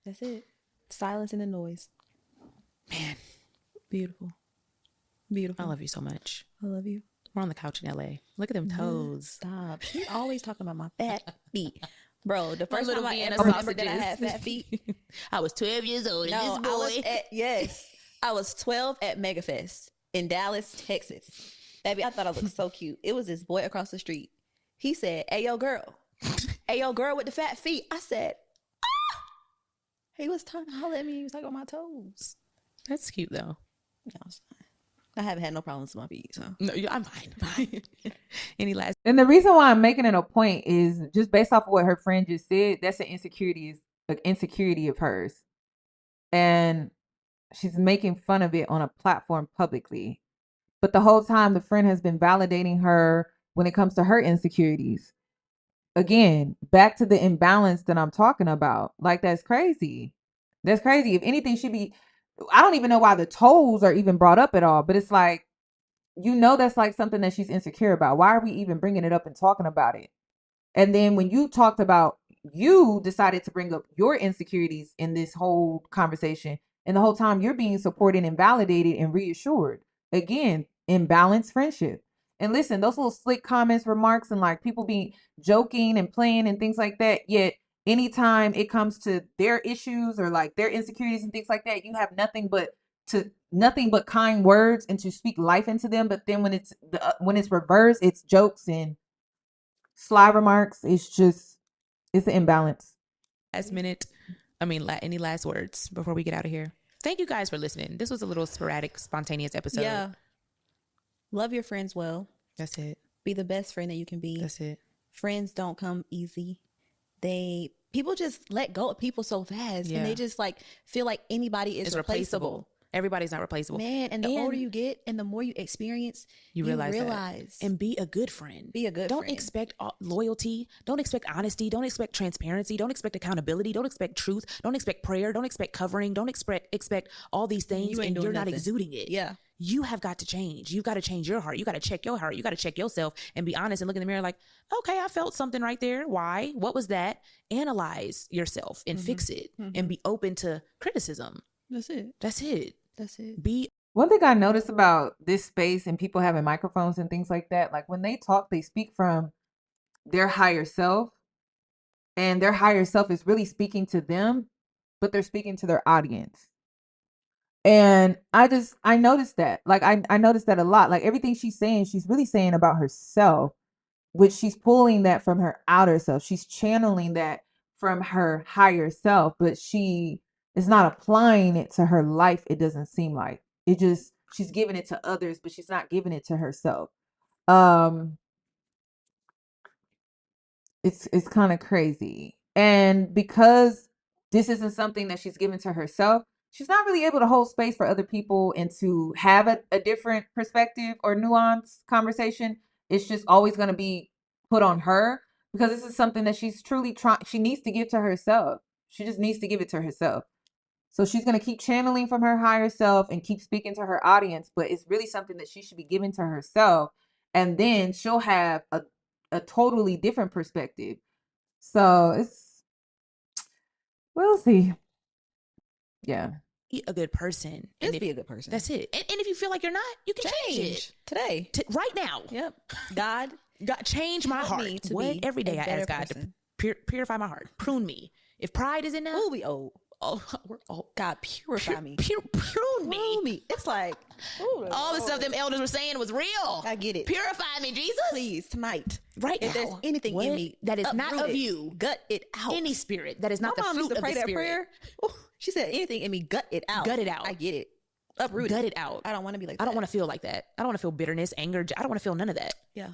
That's it. Silence in the noise. Man. Beautiful. Beautiful. I love you so much. I love you. We're on the couch in LA. Look at them toes. Stop. She's always talking about my fat feet. Bro, the first time I ever remembered that I had fat feet, I was 12 years old. No, and this boy. I was 12 at MegaFest in Dallas, Texas. Baby, I thought I looked so cute. It was this boy across the street. He said, "Hey, yo, girl. Hey, yo, girl with the fat feet." I said, "Ah!" He was trying to holler at me. He was like on my toes. That's cute, though. No, it's fine. I haven't had no problems with my feet, so. No, I'm fine. Any last? And the reason why I'm making it a point is just based off of what her friend just said. That's an insecurity of hers, and she's making fun of it on a platform publicly. But the whole time, the friend has been validating her when it comes to her insecurities. Again, back to the imbalance that I'm talking about. Like, that's crazy. That's crazy. If anything, I don't even know why the toes are even brought up at all, but it's like, that's like something that she's insecure about. Why are we even bringing it up and talking about it? And then when you decided to bring up your insecurities in this whole conversation, and the whole time you're being supported and validated and reassured. Again, imbalanced friendship. And listen, those little slick comments, remarks, and like people being joking and playing and things like that. Yet anytime it comes to their issues or like their insecurities and things like that, you have nothing but kind words and to speak life into them. But then when it's reversed, it's jokes and sly remarks. It's an imbalance. Any last words before we get out of here? Thank you guys for listening. This was a little sporadic, spontaneous episode. Yeah. Love your friends well. That's it. Be the best friend that you can be. That's it. Friends don't come easy. People just let go of people so fast, and they just like feel like anybody is replaceable. Everybody's not replaceable. Man, and the older you get and the more you experience, you realize that. And be a good friend. Don't expect loyalty. Don't expect honesty. Don't expect transparency. Don't expect accountability. Don't expect truth. Don't expect prayer. Don't expect covering. Don't expect all these things, and you're not exuding it. Yeah. You have got to change. You've got to change your heart. You got to check your heart. You got to check yourself and be honest and look in the mirror like, okay, I felt something right there. Why? What was that? Analyze yourself and fix it and be open to criticism. That's it. One thing I noticed about this space and people having microphones and things like that, like when they talk, they speak from their higher self, and their higher self is really speaking to them, but they're speaking to their audience. And I noticed that. Like I noticed that a lot. Like everything she's saying, she's really saying about herself, which she's pulling that from her outer self. She's channeling that from her higher self, but she is not applying it to her life. It doesn't seem like she's giving it to others, but she's not giving it to herself. It's kind of crazy. And because this isn't something that she's given to herself, she's not really able to hold space for other people and to have a different perspective or nuanced conversation. It's just always going to be put on her because this is something that she's truly she needs to give to herself. She just needs to give it to herself. So she's going to keep channeling from her higher self and keep speaking to her audience, but it's really something that she should be giving to herself. And then she'll have a totally different perspective. So we'll see. Yeah. Be a good person. Just be a good person. That's it. And if you feel like you're not, you can change it. Today. Right now. Yep. God change my heart. Every day I ask God to purify my heart. Prune me. If pride is in there. Oh, we old. God, purify me. Prune me. It's like, ooh, All the stuff them elders were saying was real. I get it. Purify me, Jesus. Please, tonight. Right If now. there's anything What? in me That is not uproot of it. you. Gut it out. Any spirit that is not My the mom fruit used to of pray the that spirit. prayer. Ooh, she said, anything in me, gut it out. Gut it out. I get it. Uproot Gut it. it out. I don't want to be like that. I don't want to feel like that. I don't want to feel bitterness, anger. I don't want to feel none of that. Yeah.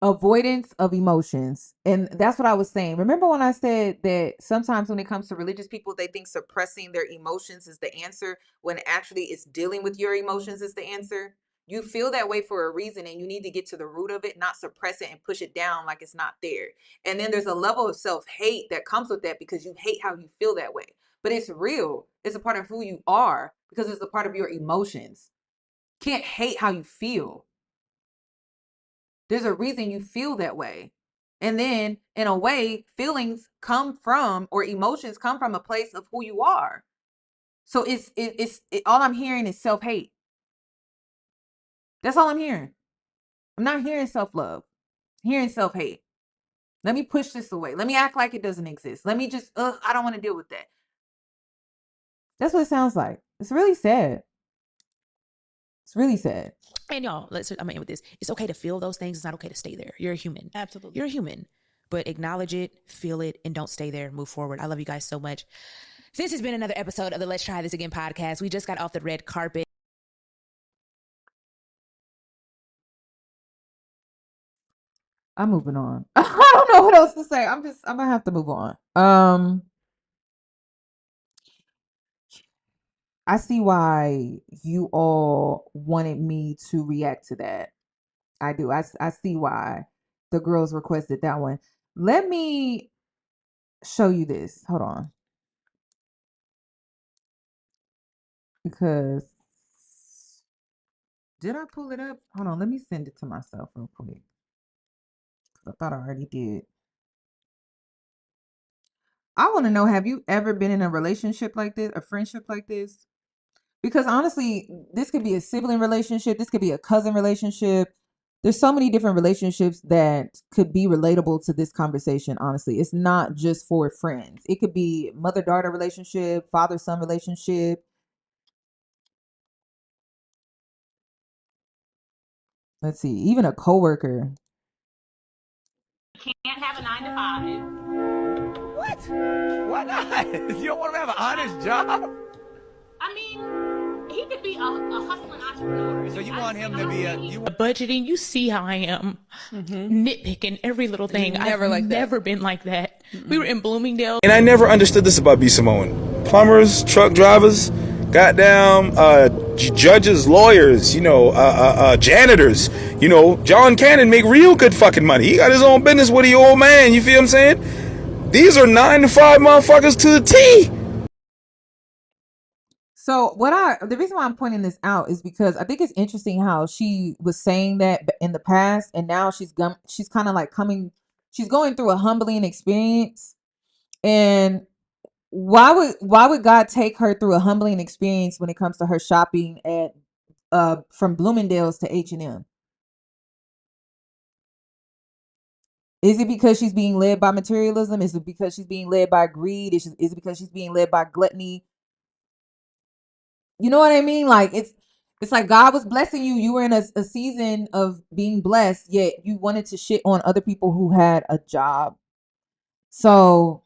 Avoidance of emotions. And that's what I was saying. Remember when I said that sometimes when it comes to religious people, they think suppressing their emotions is the answer, when actually it's dealing with your emotions is the answer? You feel that way for a reason, and you need to get to the root of it, not suppress it and push it down like it's not there. And then there's a level of self-hate that comes with that because you hate how you feel that way. But it's real. It's a part of who you are because it's a part of your emotions. Can't hate how you feel. There's a reason you feel that way. And then in a way, feelings come from, or emotions come from, a place of who you are. So all I'm hearing is self-hate. That's all I'm hearing. I'm not hearing self-love. I'm hearing self-hate. Let me push this away. Let me act like it doesn't exist. Let me just, I don't want to deal with that. That's what it sounds like. It's really sad. It's really sad. And y'all, I'm gonna end with this. It's okay to feel those things. It's not okay to stay there. You're a human. Absolutely. You're a human. But acknowledge it, feel it, and don't stay there. Move forward. I love you guys so much. This has been another episode of the Let's Try This Again podcast. We just got off the red carpet. I'm moving on. I don't know what else to say. I'm gonna have to move on. I see why you all wanted me to react to that. I do. I see why the girls requested that one. Let me show you this. Hold on. Because did I pull it up? Hold on. Let me send it to myself real quick. I thought I already did. I want to know, have you ever been in a relationship like this, a friendship like this? Because honestly, this could be a sibling relationship. This could be a cousin relationship. There's so many different relationships that could be relatable to this conversation. Honestly, it's not just for friends. It could be mother-daughter relationship, father-son relationship. Let's see, even a coworker. Can't have a 9 to 5. What? Why not? You don't want to have an honest job? I mean, he could be a hustling entrepreneur. So you want him to be Budgeting, you see how I am. Nitpicking every little thing. I've never been like that. We were in Bloomingdale. And I never understood this about B. Simone. Plumbers, truck drivers, goddamn judges, lawyers, janitors. John Cannon make real good fucking money. He got his own business with the old man. You feel what I'm saying? These are 9 to 5 motherfuckers to the T. So the reason why I'm pointing this out is because I think it's interesting how she was saying that in the past, and now she's kind of like she's going through a humbling experience. And why would God take her through a humbling experience when it comes to her shopping at from Bloomingdale's to H&M? Is it because she's being led by materialism? Is it because she's being led by greed? Is it because she's being led by gluttony? You know what I mean? Like it's like God was blessing you. You were in a season of being blessed, yet you wanted to shit on other people who had a job. So,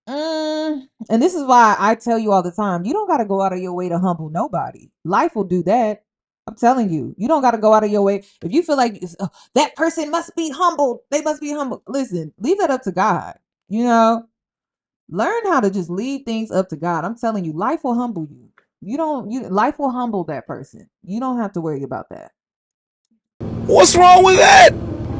and this is why I tell you all the time, you don't got to go out of your way to humble nobody. Life will do that. I'm telling you, you don't got to go out of your way. If you feel like that person must be humbled, they must be humble. Listen, leave that up to God. Learn how to just leave things up to God. I'm telling you, life will humble you. Life will humble that person. You don't have to worry about that. What's wrong with that?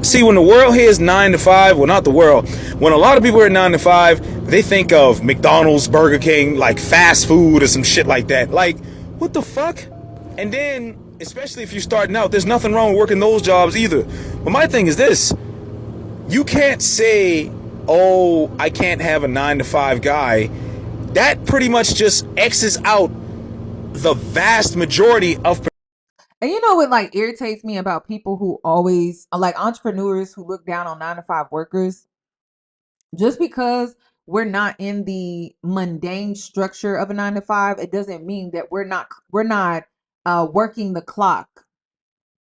See, when the world hears 9 to 5, well, not the world. When a lot of people hear 9 to 5, they think of McDonald's, Burger King, like fast food or some shit like that. Like, what the fuck? And then, especially if you're starting out, there's nothing wrong with working those jobs either. But my thing is this. You can't say, oh, I can't have a 9 to 5 guy. That pretty much just X's out the vast majority of. And you know what like irritates me about people who always like entrepreneurs who look down on 9 to 5 workers? Just because we're not in the mundane structure of a 9 to 5, it doesn't mean that we're not working the clock.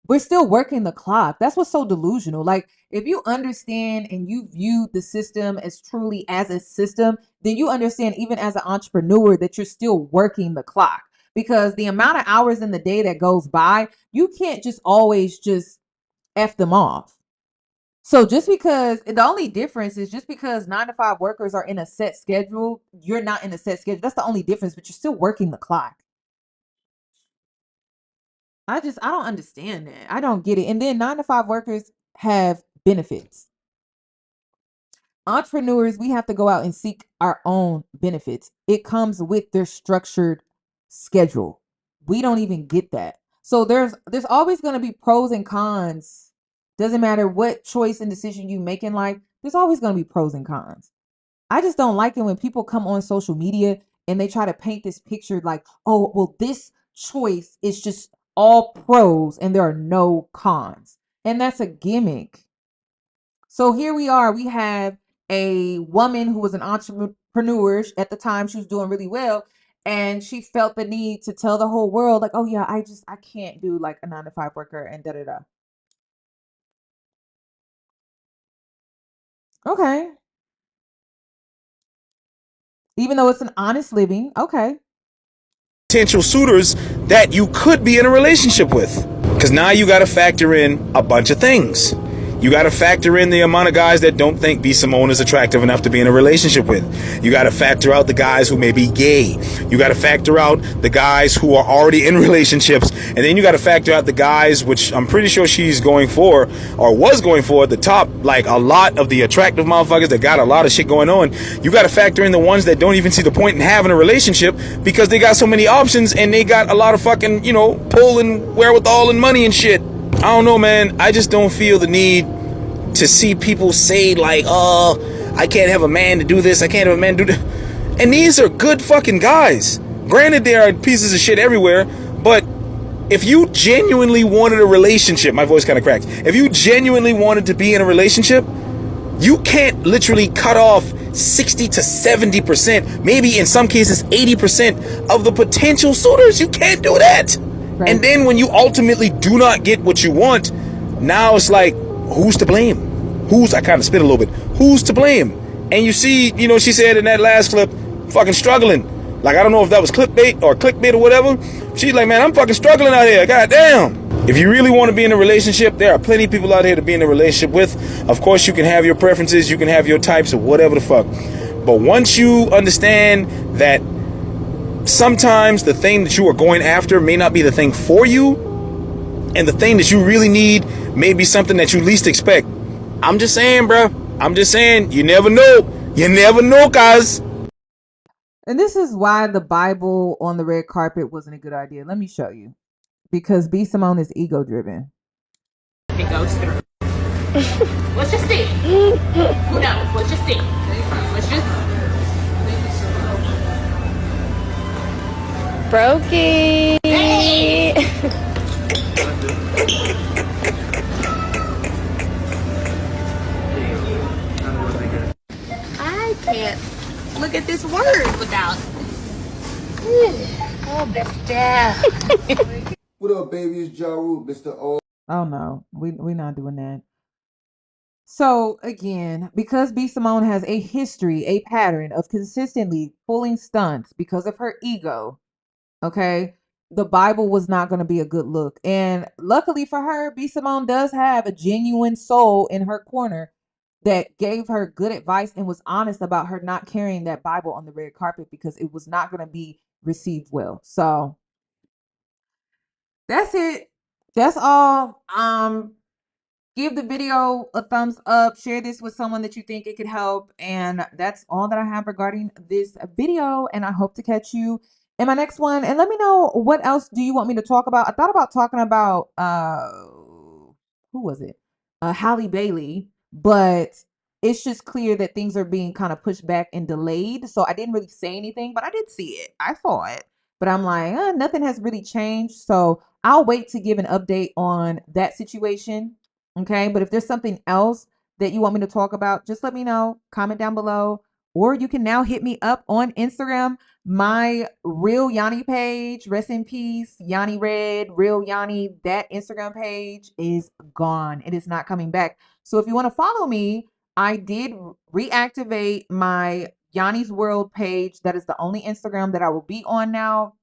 We're still working the clock. That's what's so delusional. Like, if you understand and you view the system as truly as a system, then you understand, even as an entrepreneur, that you're still working the clock. Because the amount of hours in the day that goes by, you can't just always just F them off. So just because the only difference is just because 9 to 5 workers are in a set schedule, you're not in a set schedule. That's the only difference, but you're still working the clock. I don't understand that. I don't get it. And then 9 to 5 workers have benefits. Entrepreneurs, we have to go out and seek our own benefits. It comes with their structured schedule. We don't even get that. So there's always going to be pros and cons. Doesn't matter what choice and decision you make in life, there's always going to be pros and cons. I just don't like it when people come on social media and they try to paint this picture like, oh, well, this choice is just all pros and there are no cons. And that's a gimmick. So here we are. We have a woman who was an entrepreneur at the time. She was doing really well. And she felt the need to tell the whole world, like, oh, yeah, I can't do like a 9 to 5 worker and da da da. Okay. Even though it's an honest living. Okay. Potential suitors that you could be in a relationship with. Because now you got to factor in a bunch of things. You got to factor in the amount of guys that don't think B. Simone is attractive enough to be in a relationship with. You got to factor out the guys who may be gay. You got to factor out the guys who are already in relationships. And then you got to factor out the guys, which I'm pretty sure she's going for, or was going for at the top, like a lot of the attractive motherfuckers that got a lot of shit going on. You got to factor in the ones that don't even see the point in having a relationship because they got so many options and they got a lot of fucking, pull and wherewithal and money and shit. I don't know, man. I just don't feel the need to see people say like, oh, I can't have a man to do this. I can't have a man do that. And these are good fucking guys. Granted, there are pieces of shit everywhere, but if you genuinely wanted a relationship, my voice kind of cracks. If you genuinely wanted to be in a relationship, you can't literally cut off 60 to 70%, maybe in some cases 80% of the potential suitors. You can't do that. Right. And then when you ultimately do not get what you want, now it's like, who's to blame? I kind of spit a little bit. Who's to blame? And you see, she said in that last clip, fucking struggling. Like, I don't know if that was clickbait or whatever. She's like, man, I'm fucking struggling out here. God damn. If you really want to be in a relationship, there are plenty of people out here to be in a relationship with. Of course, you can have your preferences. You can have your types or whatever the fuck. But once you understand that sometimes the thing that you are going after may not be the thing for you, and the thing that you really need may be something that you least expect. I'm just saying, bro. I'm just saying, you never know. You never know, guys. And this is why the Bible on the red carpet wasn't a good idea. Let me show you. Because B. Simone is ego-driven. It goes through. Let's just see. Who knows? Let's just see. Let's just... Brokey. Hey. I can't look at this word without... Oh, Bethel. What up, baby? It's Ja Rule, Mr. O. Oh, no. We're not doing that. So, again, because B. Simone has a history, a pattern of consistently pulling stunts because of her ego, okay, the Bible was not going to be a good look. And luckily for her, B. Simone does have a genuine soul in her corner that gave her good advice and was honest about her not carrying that Bible on the red carpet because it was not going to be received well. So that's it. That's all. Give the video a thumbs up. Share this with someone that you think it could help. And that's all that I have regarding this video. And I hope to catch you in my next one. And let me know, what else do you want me to talk about? I thought about talking about who was it? Halle Bailey, but it's just clear that things are being kind of pushed back and delayed. So I didn't really say anything, but I did see it. I saw it. But I'm like, nothing has really changed. So I'll wait to give an update on that situation. Okay. But if there's something else that you want me to talk about, just let me know. Comment down below. or you can now hit me up on Instagram. My Real Yoni page, rest in peace, Yoni Red, Real Yoni, that Instagram page is gone. It is not coming back. So if you want to follow me, I did reactivate my Yoni's World page. That is the only Instagram that I will be on now.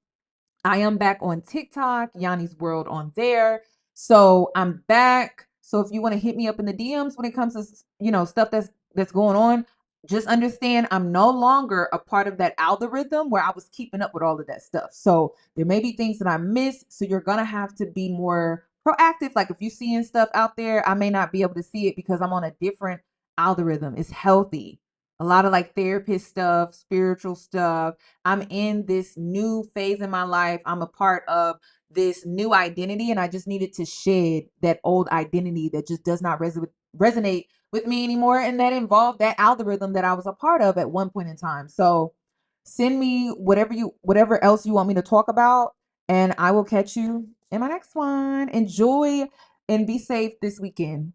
I am back on TikTok, Yanni's World on there. So I'm back. So if you want to hit me up in the DMs when it comes to, stuff that's going on, just understand I'm no longer a part of that algorithm where I was keeping up with all of that stuff. So there may be things that I miss. So you're going to have to be more proactive. Like if you're seeing stuff out there, I may not be able to see it because I'm on a different algorithm. It's healthy. A lot of like therapist stuff, spiritual stuff. I'm in this new phase in my life. I'm a part of this new identity, and I just needed to shed that old identity that just does not resonate with me anymore. And that involved that algorithm that I was a part of at one point in time. So send me whatever else you want me to talk about, and I will catch you in my next one. Enjoy and be safe this weekend.